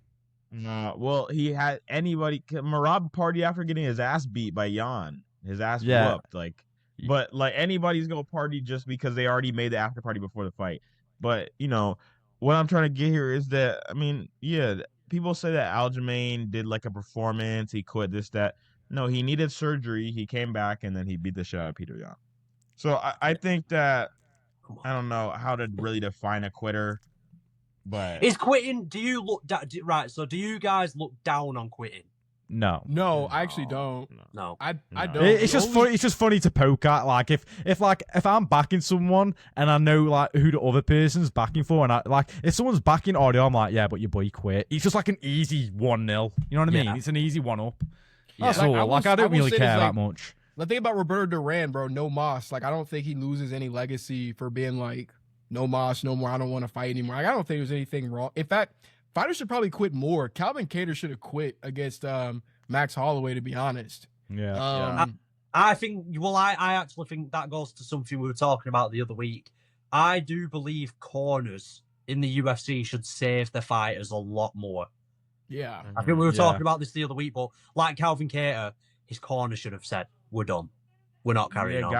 No. Well, he had Marab party after getting his ass beat by Jan. His ass whooped. Like, but like anybody's gonna party just because they already made the after party before the fight. But you know what I'm trying to get here is that, I mean, yeah, people say that Aljamain did like a performance. He quit this, that. No, he needed surgery. He came back and then he beat the shit out of Peter Yan. So I think that, I don't know how to really define a quitter, but is quitting? Do you look right? So do you guys look down on quitting? No, I actually don't. No, I don't. It's just funny. It's just funny to poke at. Like if I'm backing someone and I know like who the other person's backing for, and I like if someone's backing audio, I'm like, yeah, but your boy quit. It's just like an easy 1-0. You know what I mean? It's an easy 1-up. That's all. Like I don't really care that much. The thing about Roberto Duran, bro, no mas. Like I don't think he loses any legacy for being like, no mas, no more. I don't want to fight anymore. Like, I don't think there's anything wrong. In fact, fighters should probably quit more. Calvin Kattar should have quit against Max Holloway, to be honest. Yeah. I think. Well, I actually think that goes to something we were talking about the other week. I do believe corners in the UFC should save their fighters a lot more. Yeah. I think we were talking about this the other week, but like Calvin Kattar, his corner should have said, we're done. We're not carrying on.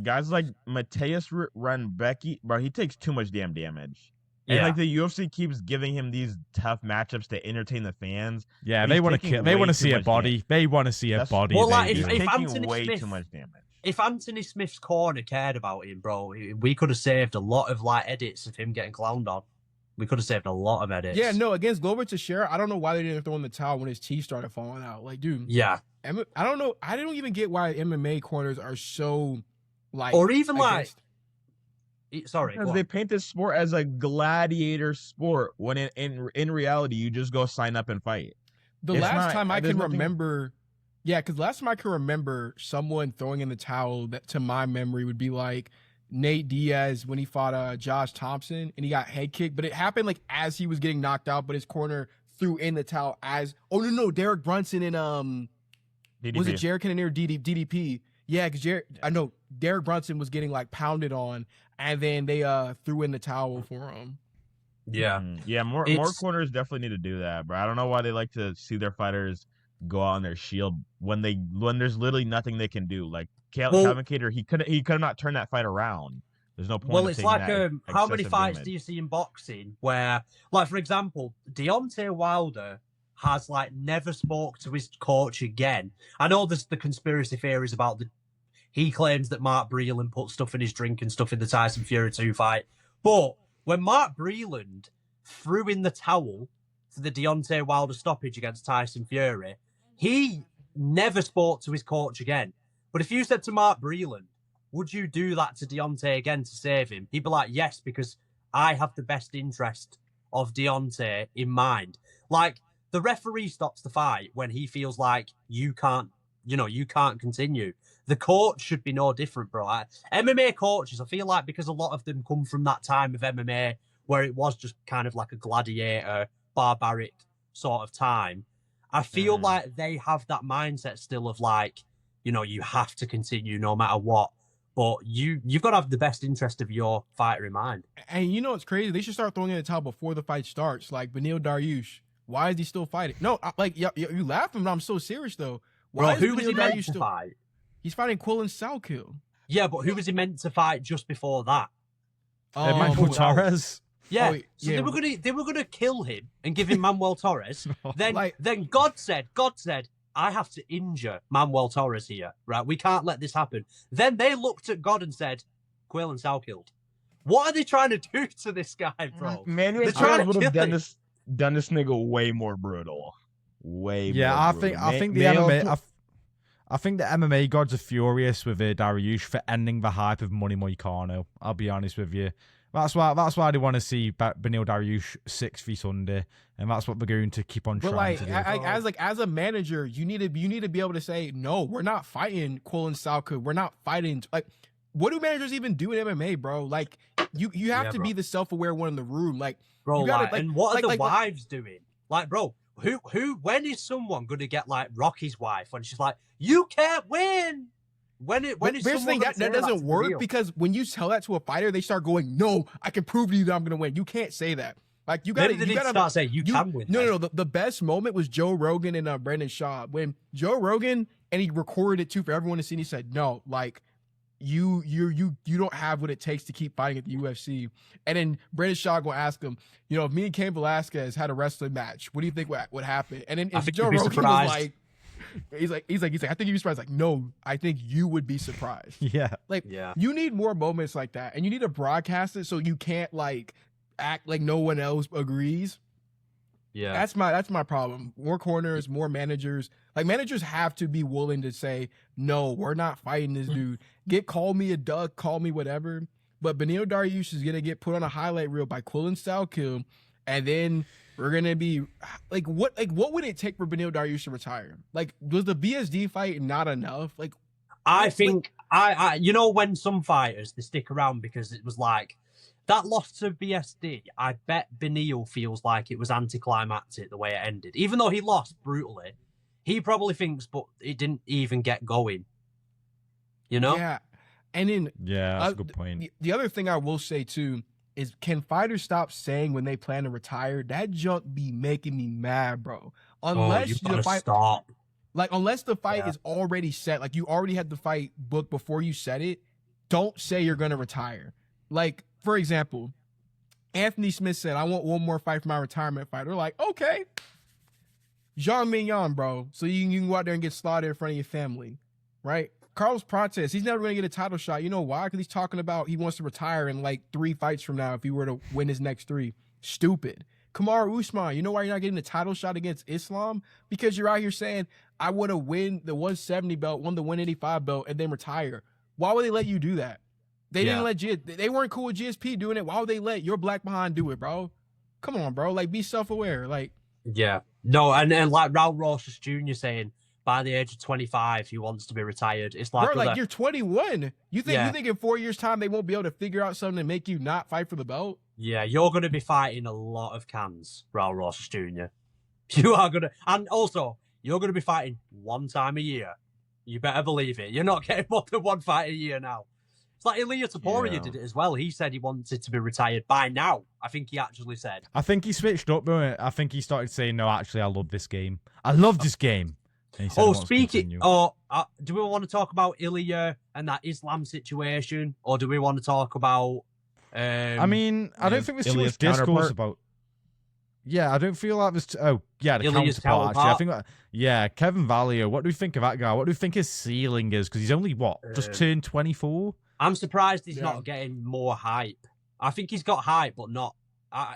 Guys like Mateus Ranbecki, bro, he takes too much damn damage. Yeah. And like the UFC keeps giving him these tough matchups to entertain the fans. Yeah, they want to kill. They want to see a body. They want to see a body. Well, like if Anthony Smith, too much damage. If Anthony Smith's corner cared about him, bro, we could have saved a lot of like edits of him getting clowned on. We could have saved a lot of edits. Yeah, no, against Glover Teixeira, I don't know why they didn't throw in the towel when his teeth started falling out. Like, dude. Yeah. I don't know. I don't even get why MMA corners are so, like. Or even like. Sorry. Because they paint this sport as a gladiator sport when in reality, you just go sign up and fight. The last time I can remember. Yeah, because last time I can remember someone throwing in the towel that to my memory would be like Nate Diaz when he fought Josh Thompson and he got head kicked, but it happened like as he was getting knocked out, but his corner threw in the towel as Derek Brunson and DDP. Was it Jared Cannonier DDP? Yeah, because I know Derek Brunson was getting like pounded on, and then they threw in the towel for him. Yeah, more corners definitely need to do that, bro. I don't know why they like to see their fighters go out on their shield when there's literally nothing they can do. Like Calvin Kattar, he could not turn that fight around. There's no point. Well, it's like how many fights do you see in boxing where, like for example, Deontay Wilder has like never spoke to his coach again. I know there's the conspiracy theories about he claims that Mark Breland put stuff in his drink and stuff in the Tyson Fury 2 fight. But when Mark Breland threw in the towel for the Deontay Wilder stoppage against Tyson Fury, he never spoke to his coach again. But if you said to Mark Breland, would you do that to Deontay again to save him? He'd be like, yes, because I have the best interest of Deontay in mind. Like, the referee stops the fight when he feels like you can't continue. The coach should be no different, bro. MMA coaches, I feel like because a lot of them come from that time of MMA where it was just kind of like a gladiator, barbaric sort of time. I feel like they have that mindset still of like, you have to continue no matter what. But you've got to have the best interest of your fighter in mind. And it's crazy. They should start throwing in the towel before the fight starts. Like Beneil Dariush. Why is he still fighting? No, you laughing, but I'm so serious though. Why who was he meant to fight? He's fighting Quillen Salkill. Yeah, but who was he meant to fight just before that? Manuel Torres. Yeah, Oh, so yeah. they were gonna kill him and give him Manuel Torres. Then Like- then God said, I have to injure Manuel Torres here, right? We can't let this happen. Then they looked at God and said, Quill and Sal killed. What are they trying to do to this guy, bro? Manuel They're trying Torres to would have kill done this nigga way more brutal. Way Yeah, more I brutal. think the MMA. I think the MMA gods are furious with Dariush for ending the hype of Money Moicano. I'll be honest with you. That's why they want to see Beneil Dariush 6 feet under, and that's what they're going to keep on But trying to do. as a manager, you need to be able to say, no, we're not fighting Quill and Salka. We're not fighting. Like, what do managers even do in MMA, bro? Like, you have to be the self-aware one in the room. Like, Bro, you gotta, and what are the wives doing? Like, bro, when is someone gonna get like Rocky's wife when she's like, you can't win? When is here's the someone thing, that doesn't work because when you tell that to a fighter, they start going, no, I can prove to you that I'm gonna win. You can't say that. Like, you gotta, Maybe they need to start saying you can win. No. The best moment was Joe Rogan and Brendan Schaub. When Joe Rogan, and he recorded it too for everyone to see, and he said, no, like, you don't have what it takes to keep fighting at the UFC. And then Brendan Schaub will ask him, you know, if me and Cain Velasquez had a wrestling match, what do you think would happen? And then I think Joe you'd be Rogan surprised. was like, he's like, I think you'd be surprised. Like, no, I think you would be surprised. Yeah. Like, Yeah. you need more moments like that, and you need to broadcast it so you can't like act like no one else agrees. Yeah. That's my problem. More corners, more managers. Like, managers have to be willing to say, no, we're not fighting this dude. Call me a duck, call me whatever. But Beneil Dariush is gonna get put on a highlight reel by Quill and Salkill, and then we're gonna be like, what would it take for Beneil Dariush to retire? Like, was the BSD fight not enough? Like, I think I you know, when some fighters they stick around because it was like that loss to BSD, I bet Beneil feels like it was anticlimactic the way it ended. Even though he lost brutally, he probably thinks, but it didn't even get going. You know? yeah. And then Yeah, that's a good point. The other thing I will say too is, can fighters stop saying when they plan to retire? That junk be making me mad, bro. Unless you the gotta fight, stop. like, unless the fight is already set, like you already had the fight booked before you said it, don't say you're gonna retire. Like, for example, Anthony Smith said, I want one more fight for my retirement fight. They're like, okay. Jean Mignon, bro. So you can go out there and get slaughtered in front of your family, right? Carlos Prates, he's never going to get a title shot. You know why? Because he's talking about he wants to retire in like 3 fights from now if he were to win his next 3. Stupid. Kamaru Usman, you know why you're not getting a title shot against Islam? Because you're out here saying, I want to win the 170 belt, won the 185 belt, and then retire. Why would they let you do that? They didn't let they weren't cool with GSP doing it. Why would they let your black behind do it, bro? Come on, bro. Like, be self-aware. Like, Yeah. No, and like Raul Rosas Jr. saying by the age of 25 he wants to be retired. It's like, bro, like, you're 21. You think in 4 years' time they won't be able to figure out something to make you not fight for the belt? yeah, you're going to be fighting a lot of cans, Raul Rosas Jr. You are going to, and also you're going to be fighting 1 time a year. You better believe it. You're not getting more than 1 fight a year now. It's like Ilia Topuria did it as well. He said he wanted to be retired by now. I think he actually said. I think he switched up, but I think he started saying, no, actually, I love this game. I love this game. And he said he wants to continue. Do we want to talk about Ilia and that Islam situation? Or do we want to talk about... I mean, I don't think there's too Ilia's much discourse counterpart? about... Yeah, I don't feel like there's... the Ilia's counterpart, actually. I think Kevin Vallejos, what do we think of that guy? What do we think his ceiling is? Because he's only, just turned 24? I'm surprised he's not getting more hype. I think he's got hype, but not...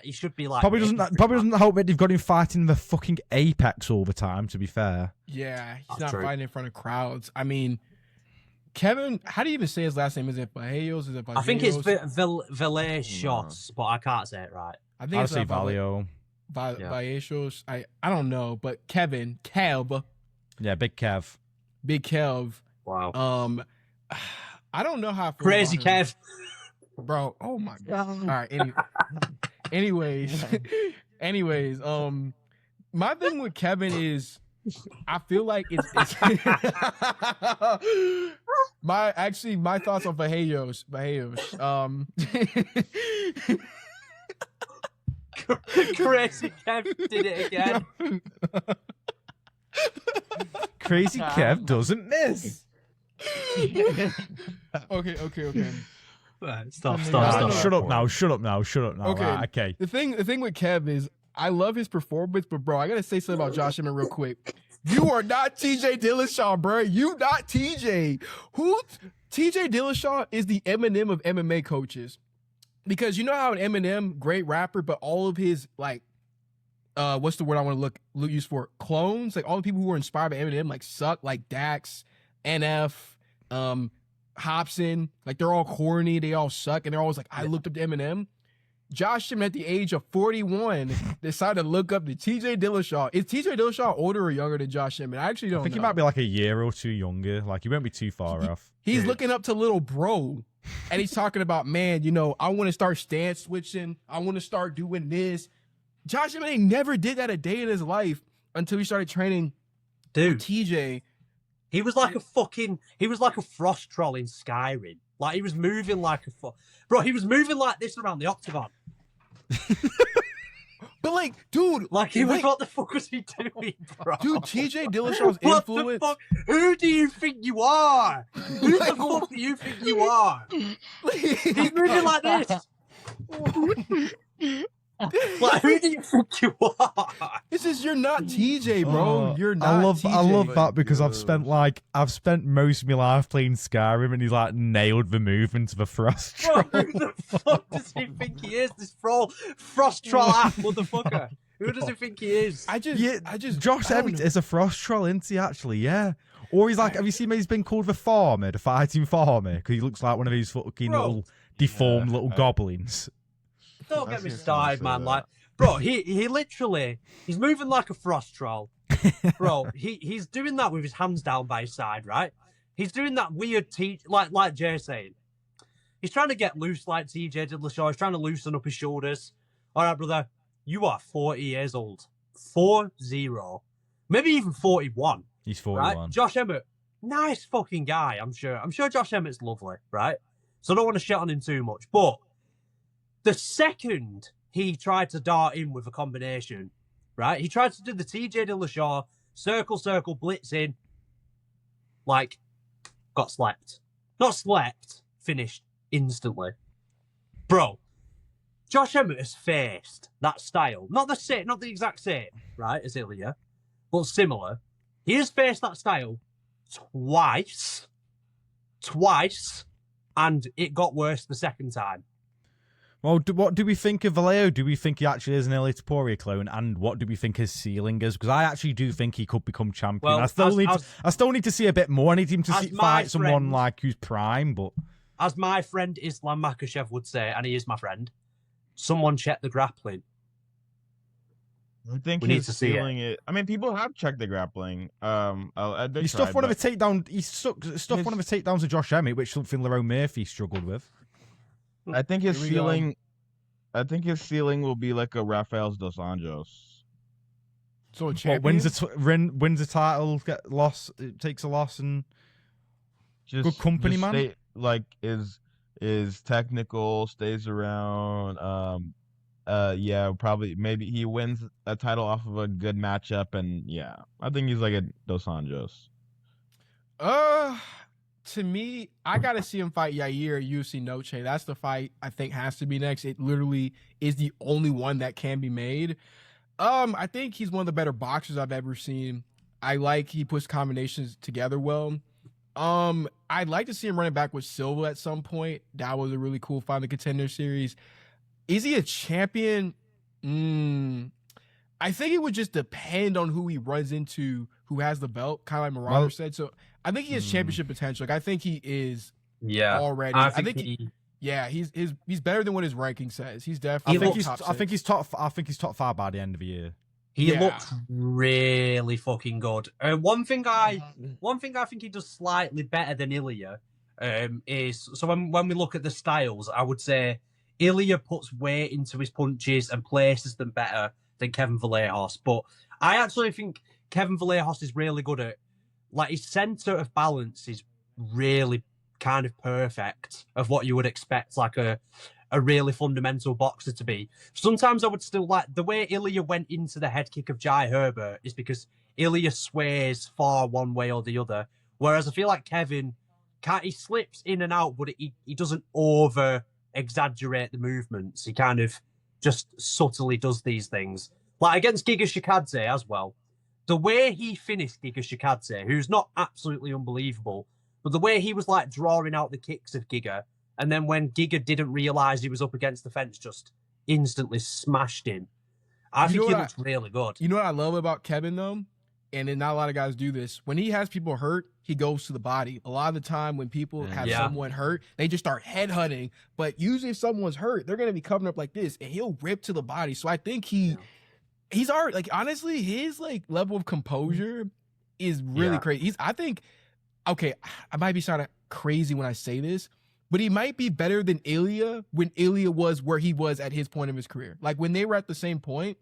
he should be like... Probably doesn't help that they've got him fighting the fucking Apex all the time, to be fair. Yeah, he's That's not true. fighting in front of crowds. I mean, Kevin, how do you even say his last name? Is it Vallejos? Is it Vallejos? I think it's Vallejos, but I can't say it right. I think I'd it's say Vallejos. Vallejos. Vallejos. I don't know, but Kev, Yeah, Big Kev. Big Kev. Wow. I don't know how I feel Crazy about him. Kev. Bro, oh my god. All right, anyways, my thing with Kevin is I feel like it's my thoughts on Vallejos. Crazy Kev did it again. Crazy Kev doesn't miss. Okay. Right, stop. Shut up now. Okay. Right, okay. The thing with Kev is I love his performance, but bro, I gotta say something about Josh Emmett real quick. You are not TJ Dillashaw, bro. You not TJ. TJ Dillashaw is the Eminem of MMA coaches. Because you know how an Eminem, great rapper, but all of his like what's the word I want to use for clones? Like all the people who were inspired by Eminem like suck, like Dax, NF, Hobson, like they're all corny, they all suck, and they're always like, I looked up to Eminem. Josh Emmett at the age of 41 decided to look up to TJ Dillashaw. Is TJ Dillashaw older or younger than Josh Emmett? I actually don't know. I think he might be like a year or two younger. Like he won't be too far off. He's looking up to little bro. And he's talking about, man, you know, I want to start stance switching. I want to start doing this. Josh Emmett never did that a day in his life until he started training with TJ. He was like a frost troll in Skyrim. Like he was moving like bro, he was moving like this around the octagon. But like, dude, like he was, what the fuck was he doing, bro? Dude, TJ Dillashaw's what influence. The fuck? Who do you think you are? Who the fuck do you think you are? He's moving like this. Like, who do you think you are? This is you're not TJ, bro. You're not. I love that because I've spent most of my life playing Skyrim, and he's like nailed the movement of a frost troll. Bro, who the fuck does he think he is? This frost troll ass motherfucker. Who does he think he is? Josh Emmett is a frost troll, isn't he? Actually, yeah. Or he's like, have you seen he's been called the farmer, the fighting farmer? Because he looks like one of these fucking little deformed little goblins. Don't get me started, man. Like, bro, he literally, he's moving like a frost troll. Bro, he's doing that with his hands down by his side, right? He's doing that weird, like Jay saying. He's trying to get loose like TJ Dillashaw. He's trying to loosen up his shoulders. All right, brother, you are 40 years old. 40. Maybe even 41. He's 41. Right? Josh Emmett, nice fucking guy, I'm sure. I'm sure Josh Emmett's lovely, right? So I don't want to shit on him too much, but the second he tried to dart in with a combination, right? He tried to do the TJ Dillashaw circle, blitz in, like, got slept. Not slept, finished instantly. Bro, Josh Emmett has faced that style. Not the exact same, right, as Ilya, but similar. He has faced that style twice, and it got worse the second time. Well, what do we think of Vallejo? Do we think he actually is an Ilya Topuria clone? And what do we think his ceiling is? Because I actually do think he could become champion. Well, I still need to see a bit more. I need him to fight someone like who's prime, but... As my friend Islam Makhachev would say, and he is my friend, someone check the grappling. I think we need to see it. I mean, people have checked the grappling. He stuffed one of the takedowns. He stuffed one of the takedowns of Josh Emmett, which something Lerone Murphy struggled with. I think his ceiling. I think his ceiling will be like a Rafael dos Anjos. So a champion wins a title, takes a loss, and just good company, man. Is technical, stays around. Yeah, probably maybe he wins a title off of a good matchup, and yeah, I think he's like a Dos Anjos. To me, I gotta see him fight Yair at UFC Noche. That's the fight I think has to be next. It literally is the only one that can be made. I think he's one of the better boxers I've ever seen. He puts combinations together well. I'd like to see him running back with Silva at some point. That was a really cool fight in the Contender Series. Is he a champion? I think it would just depend on who he runs into, who has the belt, kind of like Marauder said. So I think he has championship potential. Like, I think he is already. I think he's better than what his ranking says. He's definitely. I think he's top 5 by the end of the year. He looks really fucking good. One thing I think he does slightly better than Ilya is, so when we look at the styles, I would say Ilya puts weight into his punches and places them better than Kevin Vallejos. But I actually think Kevin Vallejos is really good at, like, his center of balance is really kind of perfect of what you would expect, like a really fundamental boxer to be. Sometimes I would still like the way Ilya went into the head kick of Jai Herbert is because Ilya sways far one way or the other. Whereas I feel like Kevin he slips in and out, but he doesn't over exaggerate the movements. He kind of just subtly does these things. Like against Giga Shikadze as well. The way he finished Giga Shikadze, who's not absolutely unbelievable, but the way he was like drawing out the kicks of Giga, and then when Giga didn't realize he was up against the fence, just instantly smashed him. I think he looks really good. You know what I love about Kevin though? And not a lot of guys do this. When he has people hurt, he goes to the body. A lot of the time when people have someone hurt, they just start headhunting. But usually if someone's hurt, they're going to be covering up like this, and he'll rip to the body. So I think he's already, like, honestly, his like level of composure is really crazy. I think, okay, I might be sounding crazy when I say this, but he might be better than Ilya when Ilya was where he was at his point of his career. Like when they were at the same point,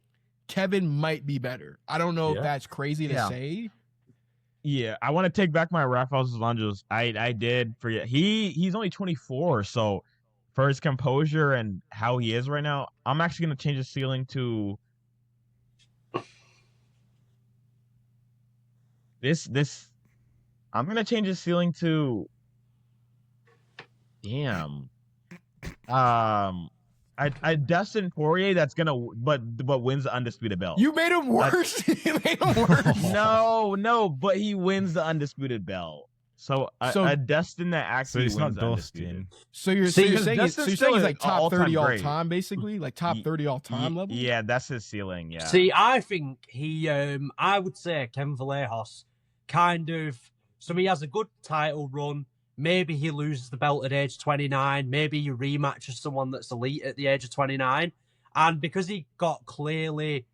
Kevin might be better. I don't know if that's crazy to say. Yeah, I want to take back my Rafael dos Anjos. I did forget. He's only 24, so for his composure and how he is right now, I'm actually going to change his ceiling to this. I'm going to change his ceiling to I Dustin Poirier that's gonna but wins the undisputed belt. You made him worse. You made him worse. No, but he wins the undisputed belt. So a Dustin that actually he's wins not the undisputed. Dustin. So you're saying he's like top 30 all great. time, basically, like top 30 all time level. Yeah, that's his ceiling. Yeah. See, I think he, I would say Ken Vallejos kind of. So he has a good title run. Maybe he loses the belt at age 29. Maybe he rematches someone that's elite at the age of 29. And because he got clearly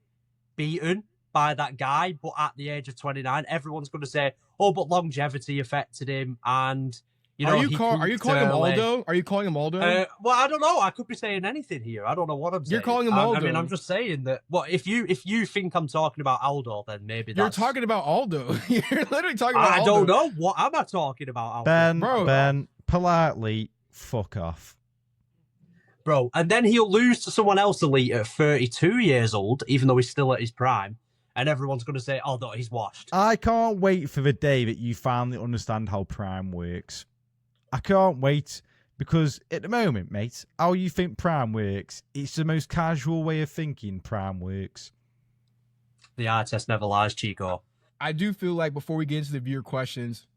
beaten by that guy, but at the age of 29, everyone's going to say, oh, but longevity affected him. And, you know, are you calling him Aldo? Are you calling him Aldo? Well, I don't know. I could be saying anything here. I don't know what I'm saying. You're calling him Aldo. I mean, I'm just saying that. Well, if you think I'm talking about Aldo, then maybe you're talking about Aldo. You're literally talking about Aldo. I don't know. What am I talking about, Aldo? Ben, politely, fuck off. Bro, and then he'll lose to someone else elite at 32 years old, even though he's still at his prime. And everyone's going to say, oh, no, he's washed. I can't wait for the day that you finally understand how Prime works. I can't wait, because at the moment, mate, how you think Prime works, it's the most casual way of thinking Prime works. The eye test never lies, Chico. I do feel like before we get into the viewer questions,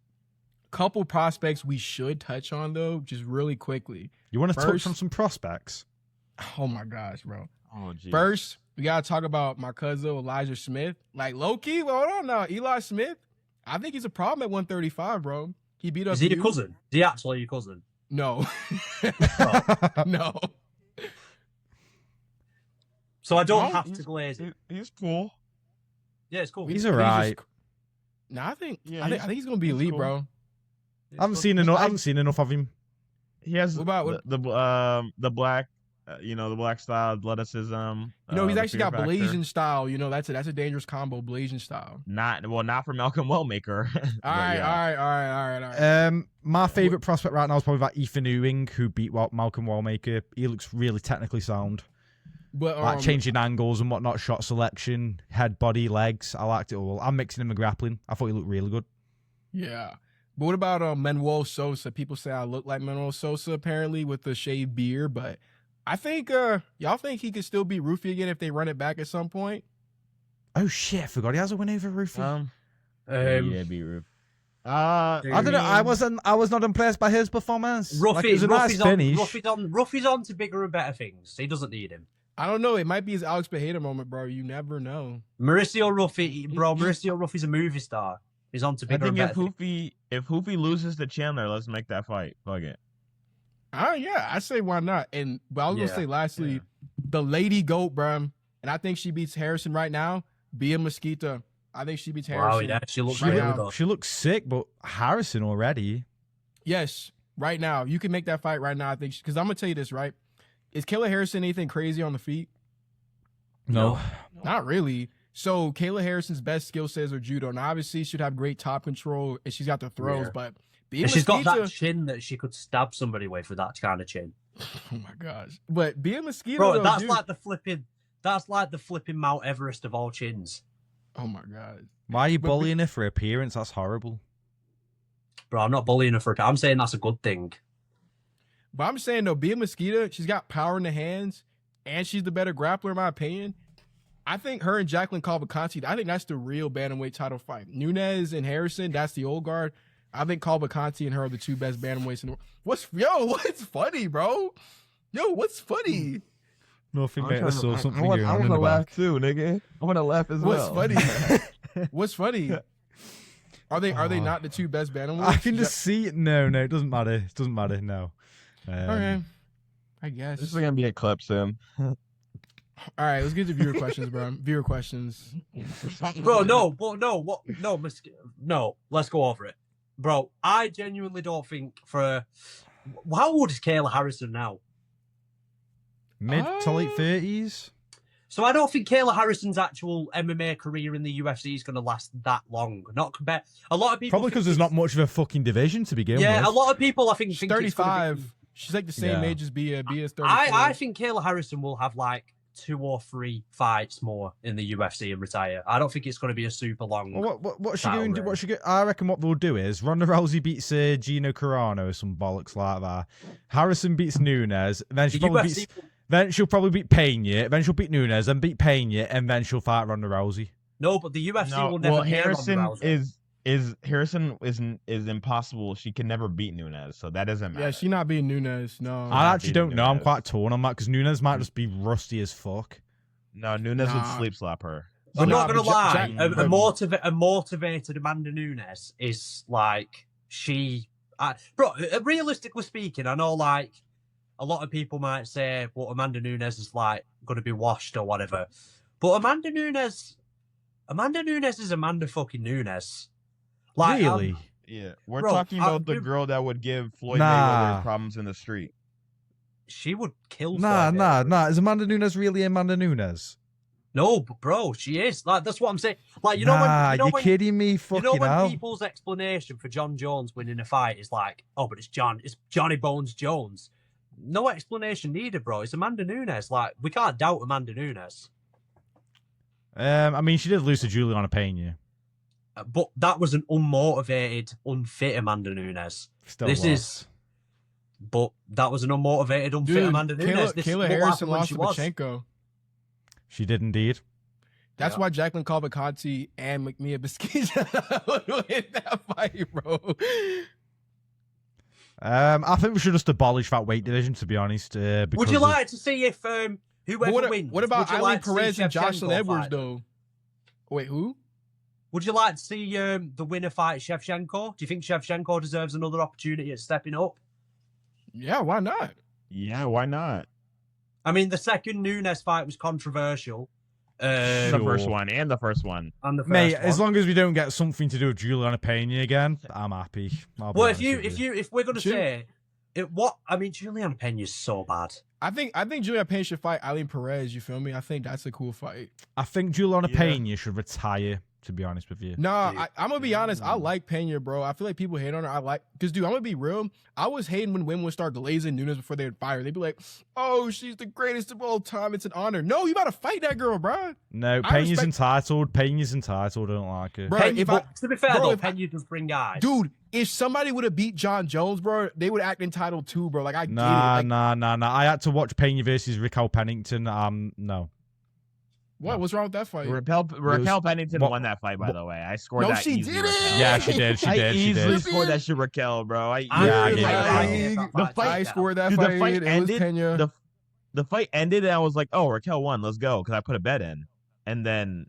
a couple prospects we should touch on, though, just really quickly. You want to touch on some prospects? Oh, my gosh, bro. Oh, geez. First, we got to talk about my cousin, Elijah Smith. Like, low-key, well, hold on now. Eli Smith, I think he's a problem at 135, bro. He beat up. Is he your cousin? Is he actually your cousin? No. No. So I don't have to glaze it. He's cool. Yeah, it's cool. He's alright. No, I think he's gonna be elite, cool. bro. I haven't seen enough of him. He has what about the black, the black style athleticism. He's actually got Blasian style. That's a dangerous combo, Blasian style. Not for Malcolm Wellmaker. All right. My favorite prospect right now is probably that Ethan Ewing, who beat Malcolm Wellmaker. He looks really technically sound. But like changing angles and whatnot, shot selection, head, body, legs. I liked it all. I'm mixing him with grappling. I thought he looked really good. Yeah. But what about Manuel Sosa? People say I look like Manuel Sosa apparently with the shaved beard, but I think y'all think he could still beat Rufy again if they run it back at some point? Oh shit, I forgot he has a win over Rufy. Yeah, beat Rufy. I don't know. I was not impressed by his performance. Ruffy's on to bigger and better things. He doesn't need him. I don't know. It might be his Alex Pereira moment, bro. You never know. Mauricio Rufy's a movie star. He's on to bigger and better things. If Hoofy loses to Chandler, let's make that fight. Fuck it. Yeah, I say why not. But I was gonna say lastly, the Lady Goat, bro, and I think she beats Harrison right now. Bia Mosquito, I think she beats Harrison. Wow, yeah, she looks really good. She looks sick, but Harrison already. Yes, right now you can make that fight right now. I think because I'm gonna tell you this, right? Is Kayla Harrison anything crazy on the feet? No, not really. So Kayla Harrison's best skill sets are judo, and obviously she should have great top control, and she's got the throws, but she's got that chin that she could stab somebody with that kind of chin. Oh my gosh! But Bia Mosquito, bro, that's like the flipping Mount Everest of all chins. Oh my god! Why are you bullying her for appearance? That's horrible. Bro, I'm not bullying her for it. I'm saying that's a good thing. But I'm saying, though, Bia Mosquita, she's got power in the hands, and she's the better grappler, in my opinion. I think her and Jacqueline Cavalcanti, I think that's the real bantamweight title fight. Nunes and Harrison, that's the old guard. I think Cavalcanti and her are the two best bantamweights in the world. What's funny, bro? Yo, what's funny? Nothing, mate. I saw something I going on want in to the laugh back. too, nigga. I want to laugh as What's well. funny? What's funny? Are they not the two best bantamweights? I can just see it. No, it doesn't matter. It doesn't matter. No. Okay. I guess. This is gonna be a clip soon. All right, let's get to viewer questions, bro. Viewer questions. Bro, no, let's go over it. Bro, I genuinely don't think how old is Kayla Harrison now? Mid to late 30s. So I don't think Kayla Harrison's actual MMA career in the UFC is going to last that long. Not compared. A lot of people Probably because there's not much of a fucking division to begin with. a lot of people I think She's think it's gonna 35. be- She's like the same Yeah. age as Bia. Bia's 34. I think Kayla Harrison will have like 2 or 3 fights more in the UFC and retire. I don't think it's going to be a super long. Well, what's she title going to do? reign. What she get? I reckon what they'll do is Ronda Rousey beats Gino Carano or some bollocks like that. Harrison beats Nunes, and then The UFC then she'll probably beat Pena. Then she'll beat Nunes, then beat Pena, and then she'll fight Ronda Rousey. No, but the UFC No, will never. well, be Harrison Ronda Rousey. is impossible. She can never beat Nunes, so that doesn't matter. Yeah, she not being Nunes. No. I actually beating don't know. I'm Nunes. quite torn on that because Nunes might just be rusty as fuck. No, Nunes would Nah. sleep slap her. I'm Nah, not going but to lie. Jack- A motivated Amanda Nunes is like realistically speaking, I know like a lot of people might say, "Well, Amanda Nunes is like going to be washed or whatever," but Amanda Nunes is Amanda fucking Nunes. Like, Really? Yeah, we're Bro, talking about the you- girl that would give Floyd Nah. Mayweather problems in the street. she would kill. Nah, Floyd nah, Mayweather. nah. Is Amanda Nunes really Amanda Nunes? No, but bro, she is. Like that's what I'm saying. Like you know nah, when you know you're when kidding me. you Fucking know when hell. people's explanation for John Jones winning a fight is like, oh, but it's Johnny Bones Jones. No explanation needed, bro. It's Amanda Nunes. Like, we can't doubt Amanda Nunes. I mean, she did lose to Juliana Pena. But that was an unmotivated, unfit Amanda Nunes. Still But that was an unmotivated, unfit Dude, Amanda Nunes. This is Kayla what Harrison happened when lost she to was. Pachenko. She did indeed. That's Yeah. why Jacqueline Cavalcanti and Mia Bisquita would win that fight, bro. I think we should just abolish that weight division, to be honest. Would because you of- like to see if whoever What, wins? what about would you Eileen like to see Perez and Shevchenko Jocelyn Edwards, fight? though? Wait, who? Would you like to see the winner fight Shevchenko? Do you think Shevchenko deserves another opportunity at stepping up? Yeah, why not? Yeah, why not? I mean, the second Nunes fight was controversial. The first one and the first one. And the first Mate, one. as long as we don't get something to do with Juliana Pena again, I'm happy. I'll be Well, honest with if we're gonna Ju- say Juliana Pena's so bad. I think Julia Payne should fight Eileen Perez. You feel me? I think that's a cool fight. I think Juliana Yeah. Pena should retire, to be honest with you. Nah, Dude. I'm gonna be honest. I like Pena, bro. I feel like people hate on her. Because dude, I'm gonna be real. I was hating when women would start glazing Nunes before they would fire her. They'd be like, "Oh, she's the greatest of all time. It's an honor." No, you gotta fight that girl, bro. No, I Pena's respect- entitled. Pena's entitled. I don't like her. Bro, Pena, if but to be fair bro, though, if I- Pena does bring guys. Dude, if somebody would have beat John Jones, bro, they would act entitled too, bro. Like I get it. Nah, Like, nah. I had to watch Pena versus Raquel Pennington. No. what? What's wrong with that fight? Raquel Pennington what- won that fight, by the way. I scored No, that she easy, didn't! Raquel. Yeah, she did. She I did. She easily did. scored that shit, Raquel, bro. I Yeah, I really get it. hate that The fight. fight- I scored that Dude, fight. the fight It was ended. Pena. The fight ended, and I was like, "Oh, Raquel won. Let's go," because I put a bet in. And then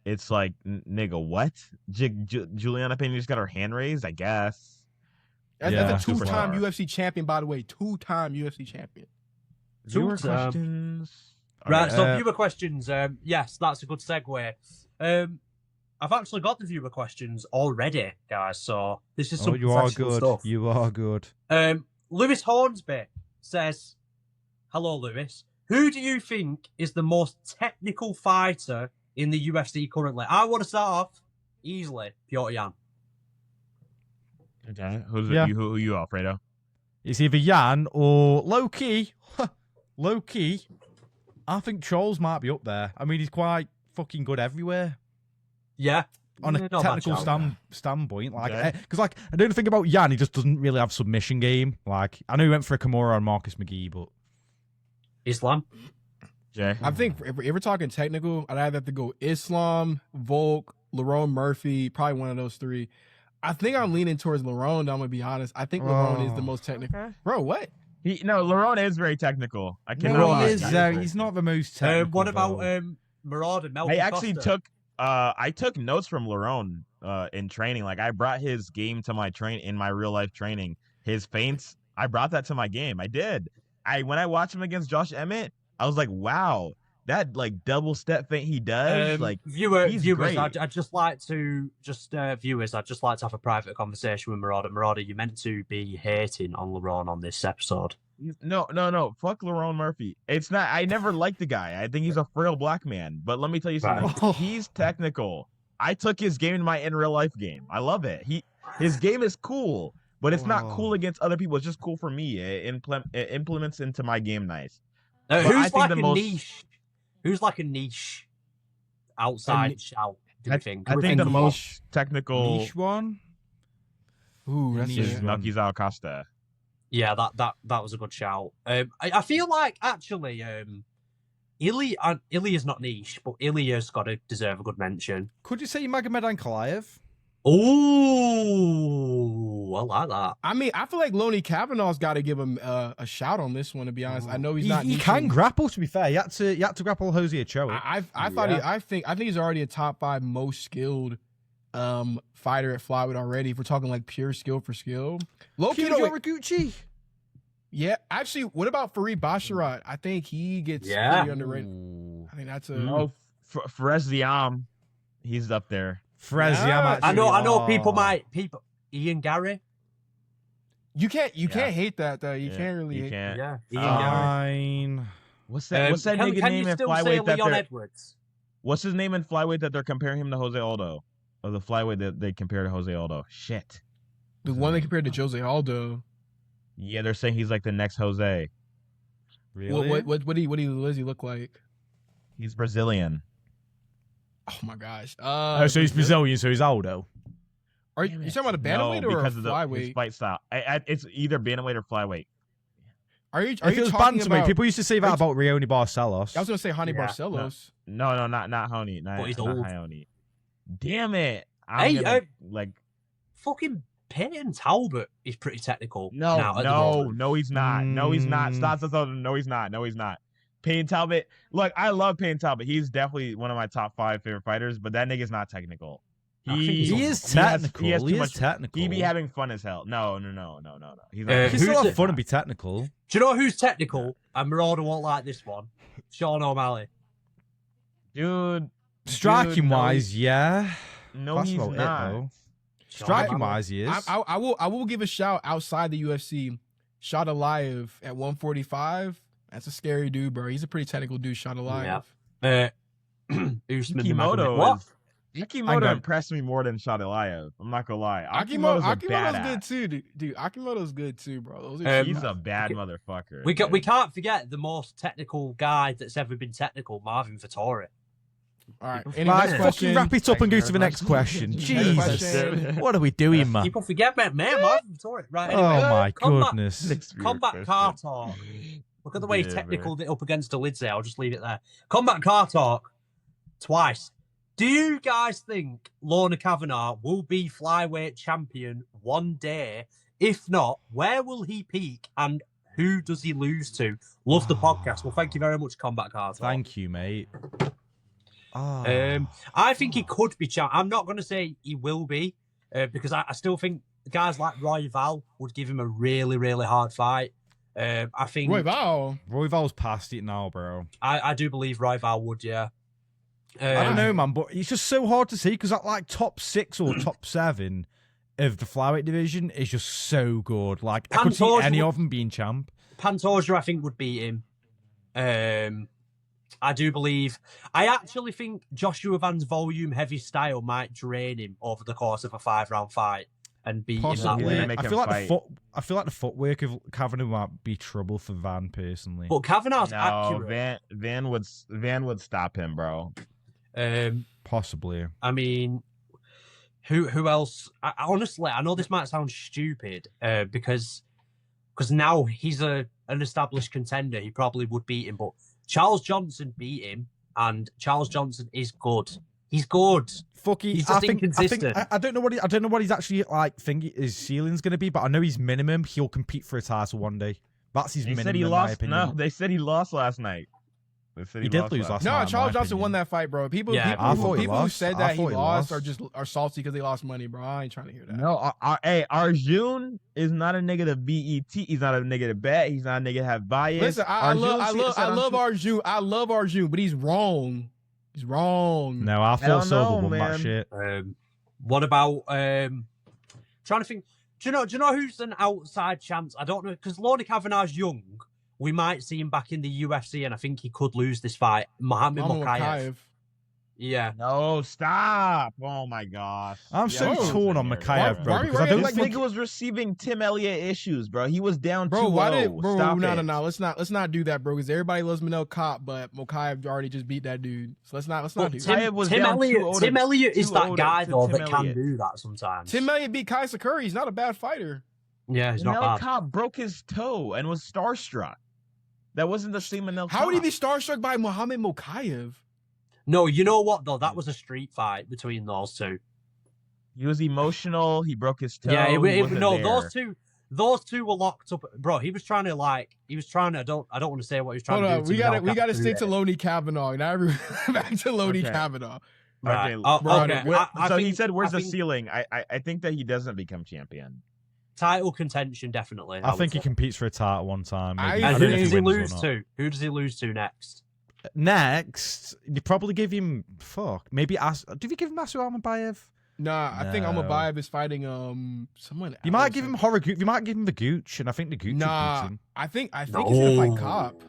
it's like, nigga, what? Juliana Pena just got her hand raised, I guess. That's Yeah. a two-time Superstar. UFC champion, by the way. Two-time UFC champion. Viewer Two-time. questions. Right, so Uh, viewer questions. Yes, that's a good segue. I've actually got the viewer questions already, guys. So this is Oh, some you are professional good. stuff. You are good. Lewis Hornsby says, "Hello, Lewis. Who do you think is the most technical fighter in the UFC currently?" I want to start off easily. Piotr Jan. Okay, who's Yeah. who you, Alfredo? It's either Jan or low key. Low key. I think Charles might be up there. I mean, he's quite fucking good everywhere. Yeah, on a not a bad technical shout. standpoint. Like, Okay. because like I don't think about Yan. He just doesn't really have submission game. Like, I know he went for a Kimura on Marcus McGee, but Islam. Jay. I think if we're talking technical, I'd either have to go Islam, Volk, Lerone Murphy, probably one of those three. I think I'm leaning towards Lerone. I'm gonna be honest. I think Lerone is the most technical. Okay. Bro, what? Lerone is very technical. I cannot no, lie. he is. He's not the most technical. What about though. Marauder? I actually took notes from Lerone in training. Like I brought his game to my in my real life training. His feints, I brought that to my game. I did. When I watched him against Josh Emmett, I was like, wow, that like double step feint he does. Like viewers, great. I'd just like to viewers. I'd just like to have a private conversation with Marauder. Marauder, you meant to be hating on Lerone on this episode. No. Fuck Lerone Murphy. It's not. I never liked the guy. I think he's a frail black man. But let me tell you something. Right. He's technical. I took his game in my in real life game. I love it. His game is cool, but it's not cool against other people. It's just cool for me. It implements into my game nice. Who's like a niche? Who's like a niche outside shout? Do you think? I think the most technical niche one. Ooh, that's is it. Nucky's Acosta. Yeah, that was a good shout. I feel like actually, Ilya is not niche, but Ilya's got to deserve a good mention. Could you say Magomed Ankalaev? Oh, I like that. I mean, I feel like Loney Kavanaugh's got to give him a shout on this one. To be honest, I know he's not. He can grapple. To be fair, he had to grapple Jose Ochoa. I think he's already a top 5 most skilled fighter at flyweight already. If we're talking like pure skill for skill, Yamaguchi. Yeah, actually, what about Fareed Basharat? I think he gets pretty underrated. Ooh. I think that's a No, Fares Ziam, he's up there. Fresiam. Yeah. I know people Ian Gary. You can't hate that though. You can't really hate can't. Yeah, Ian Gary. Fine. What's that nigga Can name you in still say flyweight that Leon they're Edwards? what's his name in flyweight that they're comparing him to Jose Aldo? Or the flyweight that they compare to Jose Aldo. Shit. the one they compared to Jose Aldo. Yeah, they're saying he's like the next Jose. Really? What does he look like? He's Brazilian. Oh my gosh. So he's Brazilian, so he's Aldo. Are you talking about a bantamweight or a because of his flyweight? fight style. It's either bantamweight or flyweight. Are you If it was talking bantamweight, about? people used to say that about Rioni Barcelos. I was gonna say Hani Yeah. Barcelos. No, not Honey. But he's Not old. Honey. Damn it. Fucking Peyton Talbot is pretty technical. No, now, at the moment. no, he's not. No, he's not. Stop. No, he's not. No, he's not. Payne Talbot. Look, I love Payne Talbot. He's definitely one of my top 5 favorite fighters, but that nigga's not technical. He is technical. He is technical. He be having fun as hell. No. He's not. He can still Who's have it? fun and be technical. Do you know who's technical? And Marauder won't like this one. Sean O'Malley. Dude. Striking wise, yeah. No, That's he's about it, not. though. Striking wise, he is. I will give a shout outside the UFC. Shot Alive at 145. That's a scary dude, bro. He's a pretty technical dude. Shot Alive. Yeah. Usman Akimoto what? Akimoto impressed me more than Shot Eliav. I'm not gonna lie. Akimoto's good badass. too, dude. Akimoto's good too, bro. Those are He's a bad motherfucker. We can't forget the most technical guy that's ever been technical, Marvin Vettori. All right. Right, Next fucking question. wrap it up and go to the next much. question. Next Jesus. question. What are we doing, man? People forget man, Marvin Vettori. Right, anyway. Oh my Combat- goodness. Combat car talk. Look at the way he Yeah, technicaled it up against a Lidze. I'll just leave it there. Combat car talk twice. Do you guys think Lorna Kavanagh will be flyweight champion one day? If not, where will he peak and who does he lose to? Love the podcast. Well, thank you very much, Combat Car Talk. Thank you, mate. I think he could be champ. I'm not going to say he will be because I still think guys like Roy Val would give him a really, really hard fight. I think Roy Val's past it now, bro. I do believe Roy Val would, yeah. I don't know, man, but it's just so hard to see because that like top 6 or top 7 of the flyweight division is just so good. Like I could see any of them being champ. Pantoja, I think, would beat him. I do believe. I actually think Joshua Van's volume heavy style might drain him over the course of a 5-round fight and beat him that Possibly. way. Make I him feel like fight. I feel like the footwork of Kavanagh might be trouble for Van personally. But Kavanagh's No, accurate. Van would stop him, bro. Possibly. I mean, Who else? Honestly, I know this might sound stupid because now he's an established contender. He probably would beat him, but Charles Johnson beat him, and Charles Johnson is good. He's good. He's just inconsistent. I don't know what he's actually like. Think his ceiling's going to be, but I know his minimum. He'll compete for a title one day. That's his minimum. Said he in lost. my opinion. No, they said he lost last night. He did lose last night. No, Charles Johnson won that fight, bro. People who said that he lost are salty because they lost money, bro. I ain't trying to hear that. No, hey, Arjun is not a nigga to bet. He's not a nigga to bet. He's not a nigga to have bias. Listen, I love Arjun. I love Arjun, but he's wrong. He's wrong. No, I thought Silva won that shit. What about trying to think? Do you know who's an outside chance? I don't know, because Lordy Kavanagh's young. We might see him back in the UFC, and I think he could lose this fight. Mohamed Mokaev. Yeah. No, stop. Oh, my gosh. I'm so torn on Mokaev, bro. Because I don't think nigga was receiving Tim Elliott issues, bro. He was down 2-0. No. Let's not do that, bro. Because everybody loves Manel Kopp, but Mokaev already just beat that dude. So let's not do that. Tim Elliott is that guy though that can do that sometimes. Tim Elliott beat Kai Sakura. He's not a bad fighter. Yeah, he's not bad. Manel Kopp broke his toe and was starstruck. That wasn't the same Manel Kopp. How would he be starstruck by Mohamed Mokaev? No, you know what though? That was a street fight between those two. He was emotional. He broke his toe. Yeah, those two were locked up, bro. He was trying to. I don't want to say what he was trying to do. We got to stick to Loney Kavanaugh. Now back to Loney Kavanaugh. Right. Okay. So he said, "Where's the ceiling?" I think that he doesn't become champion. Title contention, definitely. I think he competes for a title one time. And who does he lose to? Who does he lose to next? Next, you probably give him maybe. Did you give him Asu Almabayev? Nah, I think Almabayev is fighting someone. You might give him Horiguchi. You might give him the Gooch, and I think the Gooch. Nah, I think he's gonna fight Kopp.